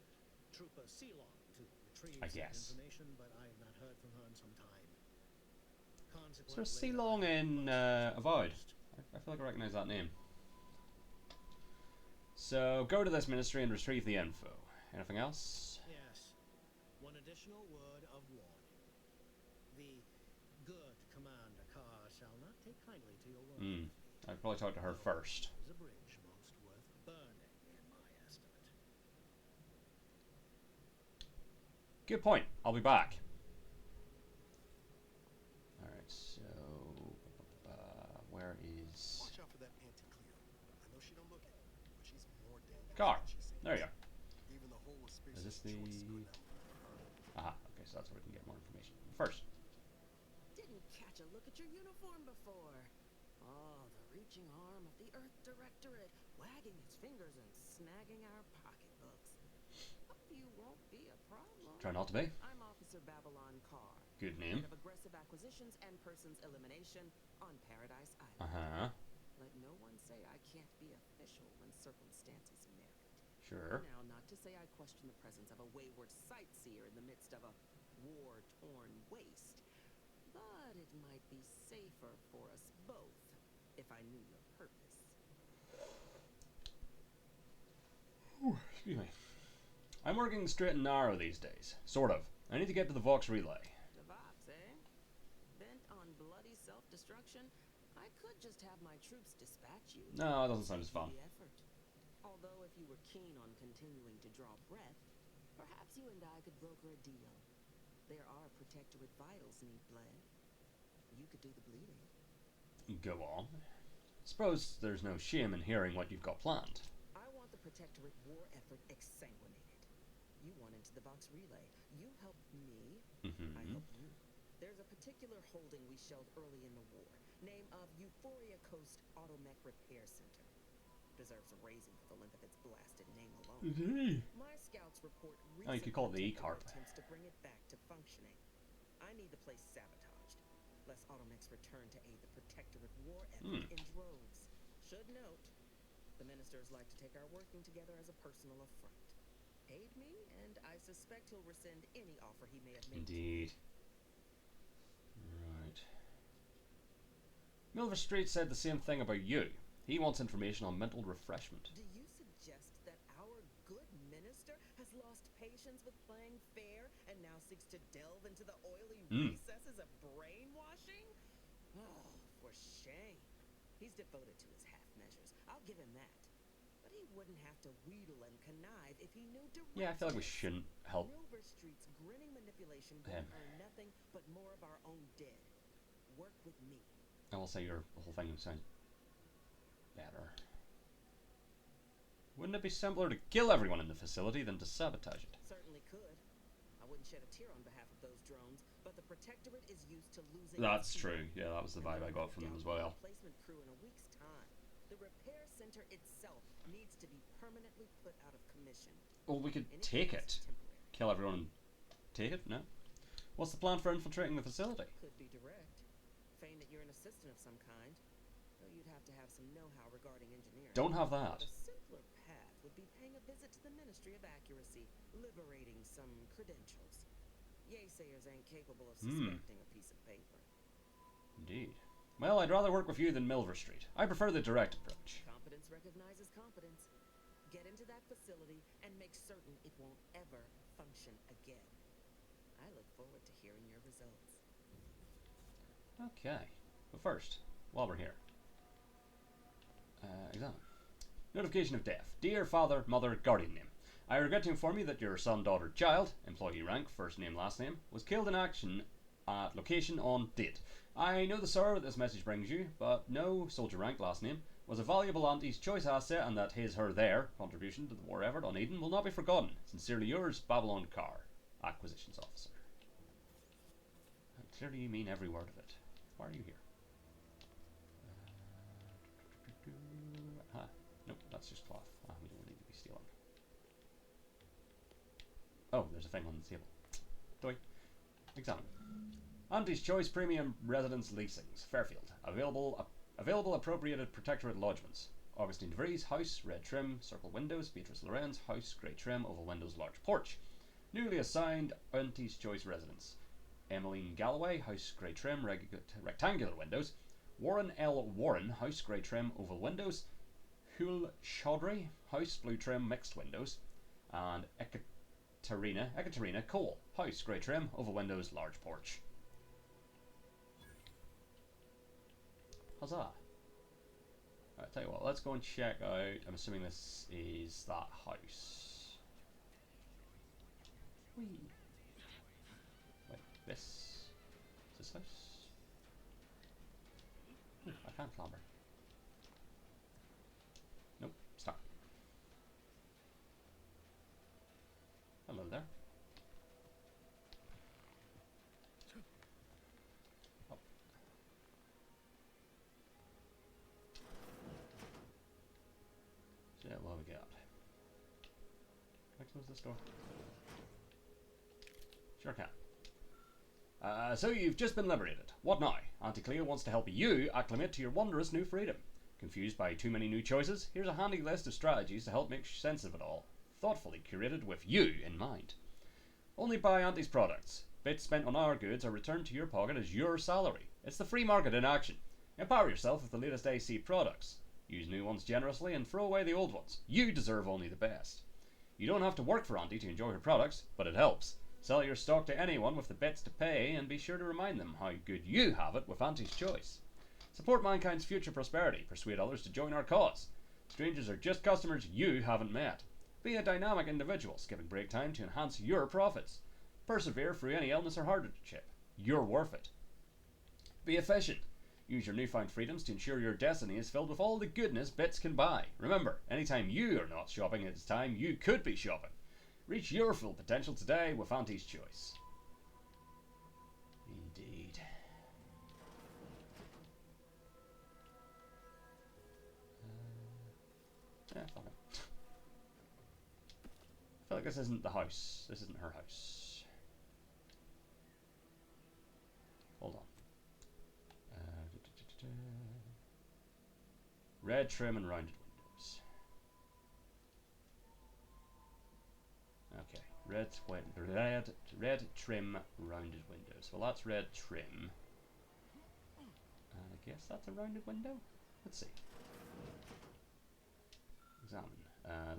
Trooper Ceylon, to retrieve I some guess. information, but I have not heard from her in some time. Is there Ceylon in Avowed? I feel like I recognise that name. So go to this ministry and retrieve the info. Anything else? Yes. One additional word of warning. The good Commander Carr shall not take kindly to your work. I'd probably talk to her first. Is a bridge most worth burning, in my estimate. Good point. I'll be back. Alright, so... where is... Watch out for that Anti-Cleo. I know she don't look it, but she's more dangerous Car. than she seems. There you go. Even the whole of space Is this the... choice could not be Aha, okay, so that's where we can get more information. First. Didn't catch a look at your uniform before. Oh, the reaching arm of the Earth Directorate, wagging its fingers and snagging our pocketbooks. Hope you won't be a problem. Try not to be. I'm Officer Babylon Carr. Good name. Head of aggressive acquisitions and persons elimination on Paradise Island. Uh-huh. Let no one say I can't be official when circumstances merit. Sure. Now, not to say I question the presence of a wayward sightseer in the midst of a war-torn waste, but it might be safer for us both if I knew your purpose. Excuse me. I'm working straight and narrow these days. Sort of. I need to get to the Vox relay. The Vox, eh? Bent on bloody self-destruction? I could just have my troops dispatch you. No, it doesn't sound as fun. The effort. Although if you were keen on continuing to draw breath, perhaps you and I could broker a deal. There are Protectorate vitals need bled. You could do the bleeding. Go on. Suppose there's no shame in hearing what you've got planned. I want the Protectorate war effort exsanguinated. You want into the Vox relay. You help me, I help you. There's a particular holding we shelled early in the war. Name of Euphoria Coast Automech Repair Center. Deserves a raising for the length of its blasted name alone. My scouts report Oh, you could call it the E-Carp. attempts to bring it back to functioning. I need the place sabotaged, lest Automechs return to aid the Protectorate war effort in droves. Should note, the ministers like to take our working together as a personal affront. Paid me, and I suspect he'll rescind any offer he may have made. Indeed. Right. Milver Street said the same thing about you. He wants information on mental refreshment. Do you suggest that our good minister has lost patience with playing fair and now seeks to delve into the oily recesses of brainwashing? Oh, for shame. He's devoted to his half measures. I'll give him that. But he wouldn't have to wheedle and connive if he knew directly. Yeah, I feel like we shouldn't help Milver Street's grinning manipulation him. won't earn nothing but more of our own dead. Work with me. I will say your whole thing sounds better. Wouldn't it be simpler to kill everyone in the facility than to sabotage it? Certainly could. I wouldn't shed a tear on behalf of those drones, but the Protectorate is used to losing. That's true. Yeah, that was the vibe I got from them as well. Replacement crew in a week's time. The repair center itself needs to be permanently put out of commission. Well, we could take it. Kill everyone and take it? No? What's the plan for infiltrating the facility? Could be direct. Feign that you're an assistant of some kind, though you'd have to have some know-how regarding engineering. Don't have that. The simpler path would be paying a visit to the Ministry of Accuracy, liberating some credentials. Yaysayers ain't capable of suspecting a piece of paper. Indeed. Well, I'd rather work with you than Milver Street. I prefer the direct approach. Competence recognizes competence. Get into that facility facility and make certain it won't ever function again. I look forward to hearing your results. Okay. But first, while we're here, examine. Notification of death. Dear father, mother, guardian name. I regret to inform you that your son, daughter, child, employee rank, first name, last name, was killed in action at location on date. I know the sorrow that this message brings you, but no, soldier rank, last name, was a valuable Auntie's choice asset, and that his, her, their contribution to the war effort on Eden will not be forgotten. Sincerely yours, Babylon Carr, Acquisitions Officer. And clearly you mean every word of it. Why are you here? Nope, that's just cloth. We don't need to be stealing. Oh, there's a thing on the table. Doy. Examine. Auntie's Choice Premium Residence Leasings, Fairfield. Available appropriated protectorate lodgements. Augustine DeVries, house, red trim, circle windows. Beatrice Lorenz, house, grey trim, oval windows, large porch. Newly assigned Auntie's Choice residence. Emmeline Galloway, house, grey trim, rectangular windows. Warren L. Warren, house, grey trim, oval windows. Hul Chaudhry, house, blue trim, mixed windows. And Ekaterina Cole, house, grey trim, oval windows, large porch. Huzzah. Alright, tell you what, let's go and check out, I'm assuming this is that house. Whee. Wait, this is this house? Ooh, I can't clamber. Nope, stuck. Hello there. Oh. So what have we got? Can I close this door? Sure can. So you've just been liberated. What now? Auntie Cleo wants to help you acclimate to your wondrous new freedom. Confused by too many new choices? Here's a handy list of strategies to help make sense of it all. Thoughtfully curated with you in mind. Only buy Auntie's products. Bits spent on our goods are returned to your pocket as your salary. It's the free market in action. Empower yourself with the latest AC products. Use new ones generously and throw away the old ones. You deserve only the best. You don't have to work for Auntie to enjoy her products, but it helps. Sell your stock to anyone with the bits to pay, and be sure to remind them how good you have it with Auntie's Choice. Support mankind's future prosperity. Persuade others to join our cause. Strangers are just customers you haven't met. Be a dynamic individual, skipping break time to enhance your profits. Persevere through any illness or hardship. You're worth it. Be efficient. Use your newfound freedoms to ensure your destiny is filled with all the goodness bits can buy. Remember, anytime you are not shopping, it's time you could be shopping. Reach your full potential today with Auntie's Choice. Indeed. Yeah, fuck it. I feel like this isn't the house. This isn't her house. Hold on. Red trim and rounded windows. Okay, red trim, rounded windows. Well, that's red trim. And I guess that's a rounded window. Let's see. Examine.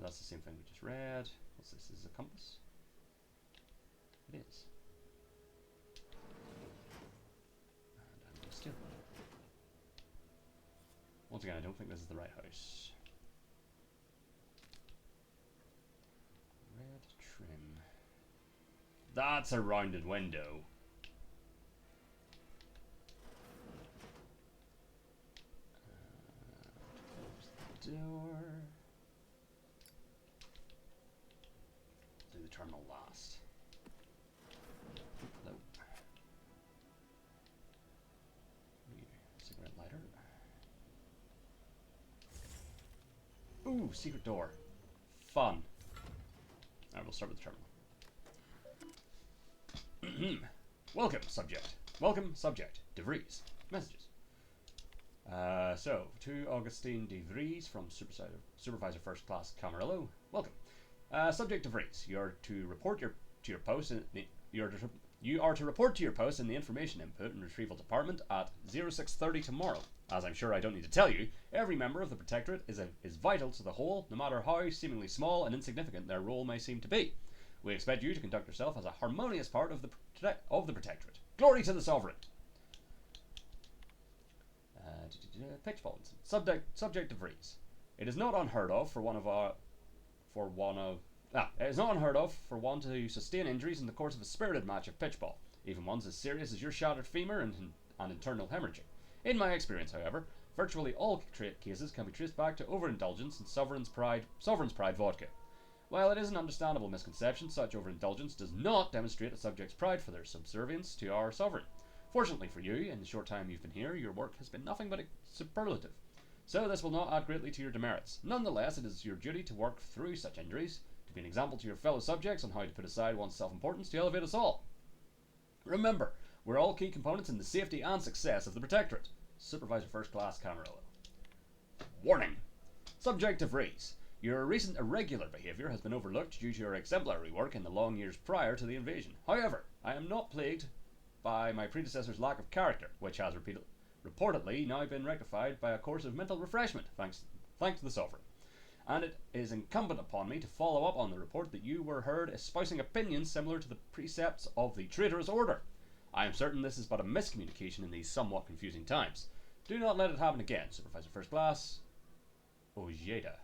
That's the same thing we just read. What's this? Is it a compass? It is. And I'm still. Once again, I don't think this is the right house. Red trim. That's a rounded window. Close the door. Do the terminal last. Hello. Cigarette lighter. Ooh, secret door. Fun. Alright, we'll start with the terminal. Welcome, subject. Welcome, subject. DeVries. Messages. So, to Augustine DeVries from Supervisor First Class Camarillo. Welcome. Subject DeVries. You are to report to your post in the you are to report to your post in the Information Input and Retrieval Department at 0630 tomorrow As I'm sure I don't need to tell you, every member of the Protectorate is vital to the whole, no matter how seemingly small and insignificant their role may seem to be. We expect you to conduct yourself as a harmonious part of the Protectorate. Glory to the Sovereign! Pitchfall incident. Subject of Reese. It is not unheard of for one to sustain injuries in the course of a spirited match of pitchball, even ones as serious as your shattered femur and internal hemorrhaging. In my experience, however, virtually all cases can be traced back to overindulgence in Sovereign's Pride vodka. While it is an understandable misconception, such overindulgence does not demonstrate a subject's pride for their subservience to our sovereign. Fortunately for you, in the short time you've been here, your work has been nothing but a superlative. So this will not add greatly to your demerits. Nonetheless, it is your duty to work through such injuries, to be an example to your fellow subjects on how to put aside one's self-importance to elevate us all. Remember, we're all key components in the safety and success of the Protectorate. Supervisor First Class Camarillo. Warning! Subject of Reese. Your recent irregular behaviour has been overlooked due to your exemplary work in the long years prior to the invasion. However, I am not plagued by my predecessor's lack of character, which has reportedly now been rectified by a course of mental refreshment, thanks to the Sovereign. And it is incumbent upon me to follow up on the report that you were heard espousing opinions similar to the precepts of the traitorous order. I am certain this is but a miscommunication in these somewhat confusing times. Do not let it happen again, Supervisor First Class Ojeda.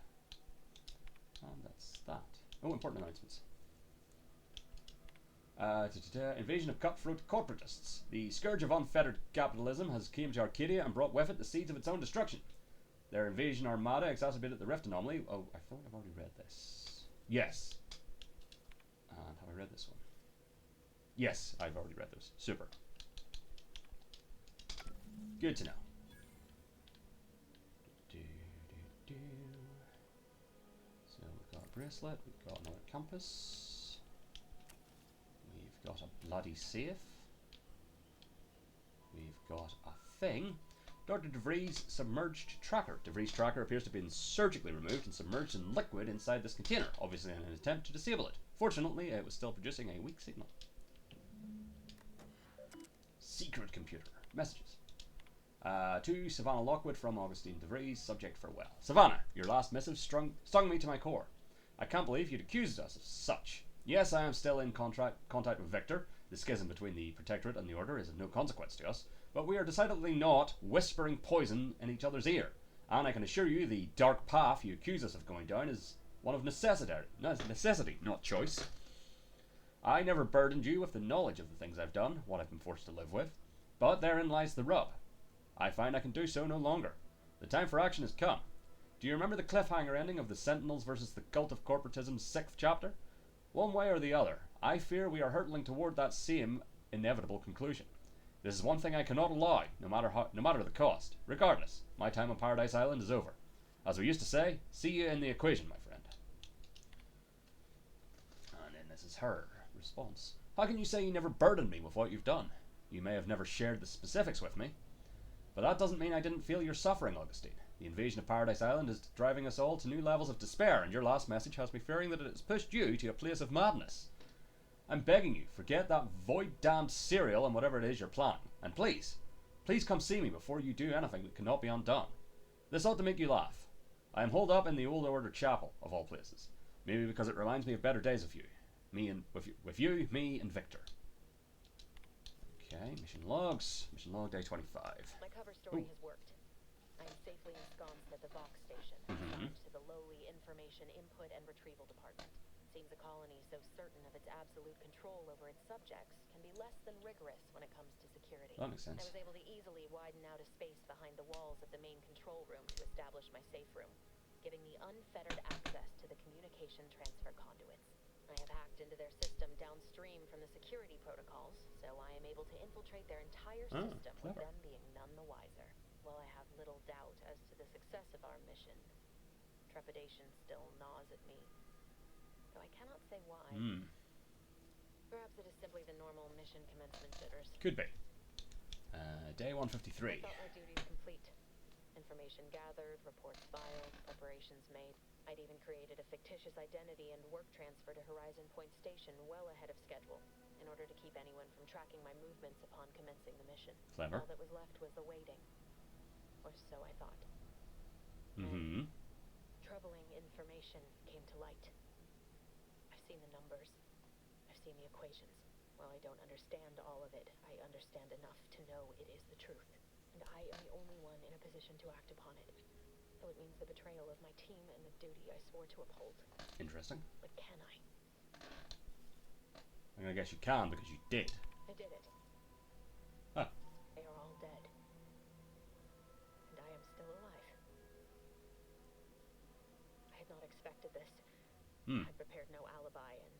And that's that. Oh, important announcements. Invasion of cutthroat corporatists. The scourge of unfettered capitalism has came to Arcadia and brought with it the seeds of its own destruction. Their invasion armada exacerbated the rift anomaly. Oh, I thought I've already read this. Yes. And have I read this one? Yes, I've already read those. Super. Good to know. So we've got a bracelet, we've got another compass. We've got a bloody safe. We've got a thing. Dr. DeVries' submerged tracker. DeVries' tracker appears to have been surgically removed and submerged in liquid inside this container, obviously in an attempt to disable it. Fortunately, it was still producing a weak signal. Secret computer. Messages. To Savannah Lockwood from Augustine DeVries, subject farewell. Savannah, your last missive stung me to my core. I can't believe you'd accused us of such. Yes, I am still in contact with Victor. The schism between the Protectorate and the Order is of no consequence to us, but we are decidedly not whispering poison in each other's ear. And I can assure you the dark path you accuse us of going down is one of necessity, not choice. I never burdened you with the knowledge of the things I've done, what I've been forced to live with, but therein lies the rub. I find I can do so no longer. The time for action has come. Do you remember the cliffhanger ending of the Sentinels versus the Cult of Corporatism's 6th chapter? One way or the other, I fear we are hurtling toward that same inevitable conclusion. This is one thing I cannot allow, no matter the cost. Regardless, my time on Paradise Island is over. As we used to say, see you in the equation, my friend. And then this is her response. How can you say you never burdened me with what you've done? You may have never shared the specifics with me, but that doesn't mean I didn't feel your suffering, Augustine. The invasion of Paradise Island is driving us all to new levels of despair, and your last message has me fearing that it has pushed you to a place of madness. I'm begging you, forget that void-damned cereal and whatever it is you're planning. And please come see me before you do anything that cannot be undone. This ought to make you laugh. I am holed up in the Old Order Chapel, of all places. Maybe because it reminds me of better days of you. Me and Victor. Okay, mission logs. Mission log day 25. My cover story has worked. I am safely ensconced at the Vox station, assigned to the lowly Information Input and Retrieval Department. Seems a colony so certain of its absolute control over its subjects can be less than rigorous when it comes to security. That makes sense. I was able to easily widen out a space behind the walls of the main control room to establish my safe room, giving me unfettered access to the communication transfer conduits. I have hacked into their system downstream from the security protocols, so I am able to infiltrate their entire system with them being none the wiser. While I have little doubt as to the success of our mission, trepidation still gnaws at me. Though I cannot say why. Perhaps it is simply the normal mission commencement jitters. Could be. Day 153. I thought my duties complete. Information gathered, reports filed, preparations made. I'd even created a fictitious identity and work transfer to Horizon Point Station well ahead of schedule, in order to keep anyone from tracking my movements upon commencing the mission. Clever. All that was left was the waiting. Or so I thought. Mm-hmm. Troubling information came to light. I've seen the numbers. I've seen the equations. While I don't understand all of it, I understand enough to know it is the truth. And I am the only one in a position to act upon it. Though it means the betrayal of my team and the duty I swore to uphold. Interesting. But can I? I guess you can because you did. I did it. Huh. They are all dead. And I am still alive. I had not expected this. I prepared no alibi and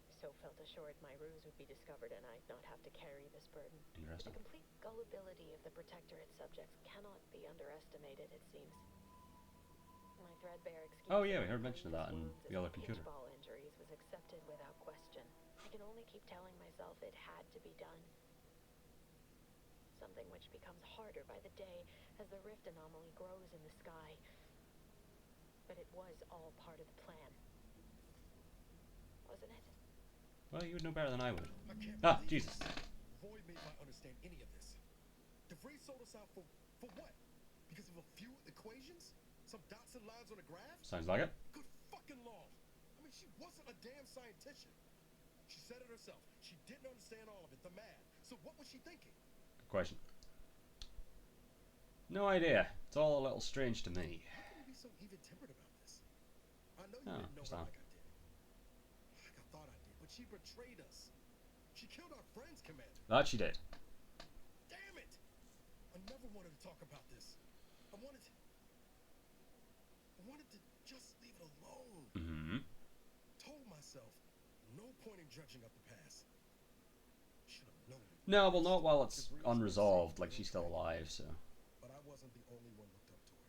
so felt assured my ruse would be discovered and I'd not have to carry this burden. Interesting. The complete gullibility of the Protectorate subjects cannot be underestimated, it seems. My threadbare excuse. Oh yeah, we heard mention of that in the other computer. Ball injuries was accepted without question. I can only keep telling myself it had to be done. Something which becomes harder by the day as the rift anomaly grows in the sky. But it was all part of the plan. Wasn't it? Well, you would know better than I would. Ah, Jesus. Void me if I understand any of this. DeVries sold us out for what? Because of a few equations? Some dots and lines on a graph? Sounds like it. Good fucking law. I mean, she wasn't a damn scientist. She said it herself. She didn't understand all of it, the math. So what was she thinking? Good question. No idea. It's all a little strange to me. How can you be so even-tempered about this? I know you didn't know her like I did. Like I thought I did, but she betrayed us. She killed our friends, Commander. That she did. Damn it! I never wanted to talk about this. I wanted to just leave it alone. Mm-hmm. Told myself, no point in dredging up the past. Should have known. No, well, not while it's unresolved. Like, she's still alive, so. But I wasn't the only one looked up to her.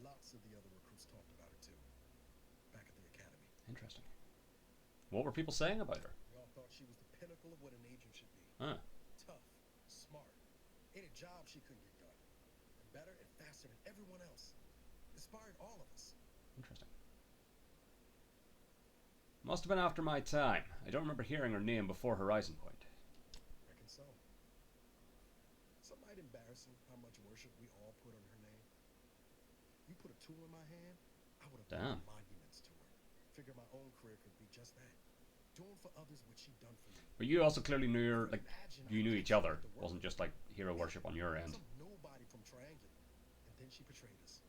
Lots of the other recruits talked about her too. Back at the academy. Interesting. What were people saying about her? We all thought she was the pinnacle of what an agent should be. Huh. Tough, smart. Any job she couldn't get done. And better and faster than everyone else. Inspired all of us. Interesting. Must have been after my time. I don't remember hearing her name before Horizon Point. Reckon so. Some might embarrassing how much worship we all put on her name. You put a tool in my hand, I would have built monuments to her. Figure my own career could be just that. Doing for others what she done for me. But you also clearly knew her, like, you knew each other. It wasn't just like hero worship on your end. Some nobody from Triangular. And then she betrayed us.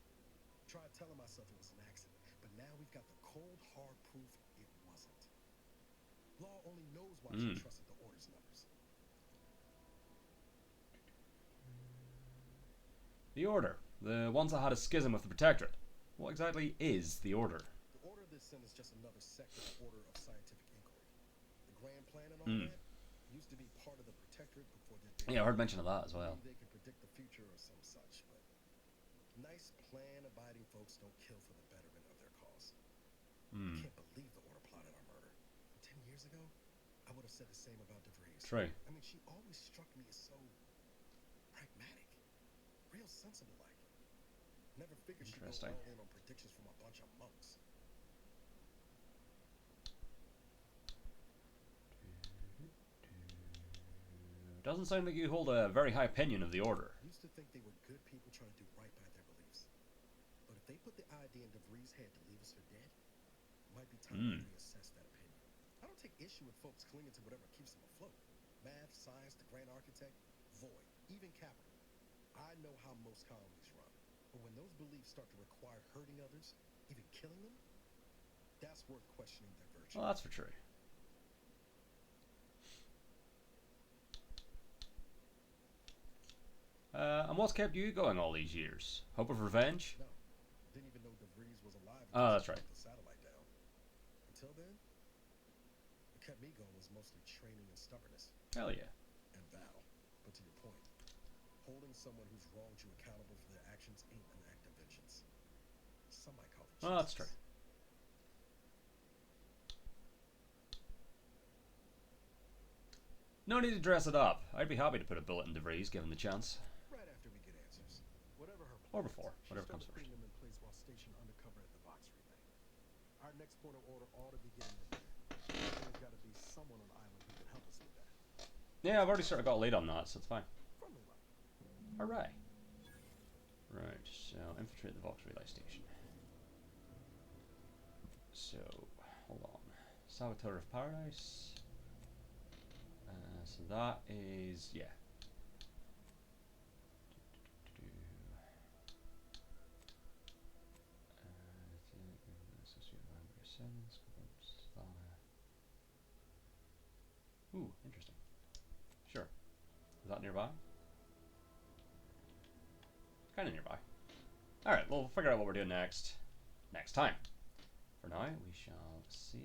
Tried telling myself it was an accident. But now we've got the cold, hard proof it wasn't. Law only knows why she trusted the Order's numbers. The Order. The ones that had a schism with the Protectorate. What exactly is the Order? The Order of this Sin is just another sector order of scientific inquiry. The grand plan and all that used to be part of the Protectorate before they... Yeah, I heard mention of that as well. They can predict the future or some such, but nice plan-abiding folks don't kill for the betterment of their cause. I can't believe the Order plotted our murder. 10 years ago, I would have said the same about DeVries. True. I mean, she always struck me as so pragmatic, real sensible-like. Never figured she'd go all in on predictions from a bunch of monks. Doesn't sound like you hold a very high opinion of the Order. Used to think they were good people trying to do right by their beliefs. But if they put the idea in DeVries' head to leave us for dead, it might be time to reassess that opinion. I don't take issue with folks clinging to whatever keeps them afloat. Math, science, the grand architect, void, even capital. I know how most colonies run. But when those beliefs start to require hurting others, even killing them, that's worth questioning their virtue. Well, that's for true. And what's kept you going all these years? Hope of revenge? No. Didn't even know DeVries was alive. Oh, that's right. The satellite down. Until then, what kept me going was mostly training and stubbornness. Hell yeah. And battle. But to your point, holding someone who's wronged you accountable for their actions ain't an act of vengeance. Some might call it justice. Well, that's true. No need to dress it up. I'd be happy to put a bullet in DeVries given the chance. Right after we get answers. Whatever her Or plans, before. Whatever comes first. putting them in place while stationed undercover at the box relay. Our next point of order ought to be getting them there. There's got to be someone on the island who can help us with that. Yeah, I've already sort of got a lead on that, so it's fine. Friendly like. Hooray. So, infiltrate the Vox relay station. So, hold on. Saboteur of Paradise. So that is, yeah. Ooh, interesting. Sure. Is that nearby? Kind of nearby. Alright, we'll figure out what we're doing next time. For now, we shall save.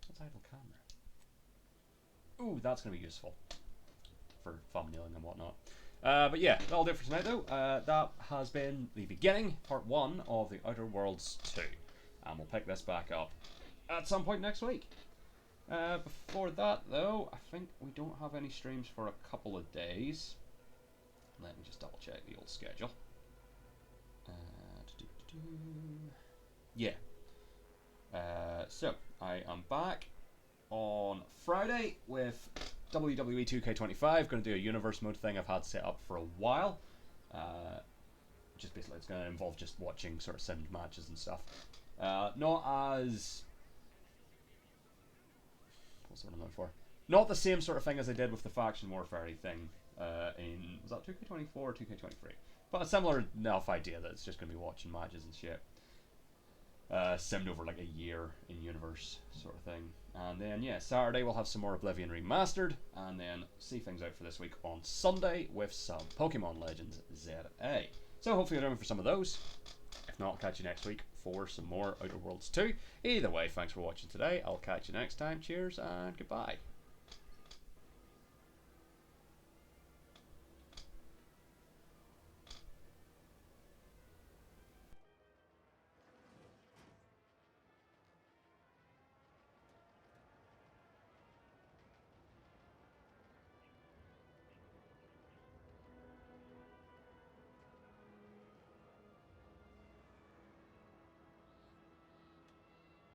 What's idle camera? Ooh, that's going to be useful for thumbnailing and whatnot. But yeah, that'll do it for tonight though. That has been the beginning, part 1 of the Outer Worlds 2. And we'll pick this back up at some point next week. Before that though, I think we don't have any streams for a couple of days. Let me just double check the old schedule. Yeah. So, I am back on Friday with WWE 2K25. Going to do a universe mode thing I've had set up for a while. Just basically, it's going to involve just watching sort of simmed matches and stuff. Not as... What's the word I'm looking for? Not the same sort of thing as I did with the faction warfare thing in... Was that 2K24 or 2K23? But a similar enough idea that it's just going to be watching matches and shit. Simmed over like a year in universe sort of thing. And then yeah, Saturday we'll have some more Oblivion Remastered, and then see things out for this week on Sunday with some Pokemon Legends ZA. So hopefully you're in for some of those. If not, I'll catch you next week for some more Outer Worlds 2. Either way, thanks for watching today. I'll catch you next time. Cheers and goodbye.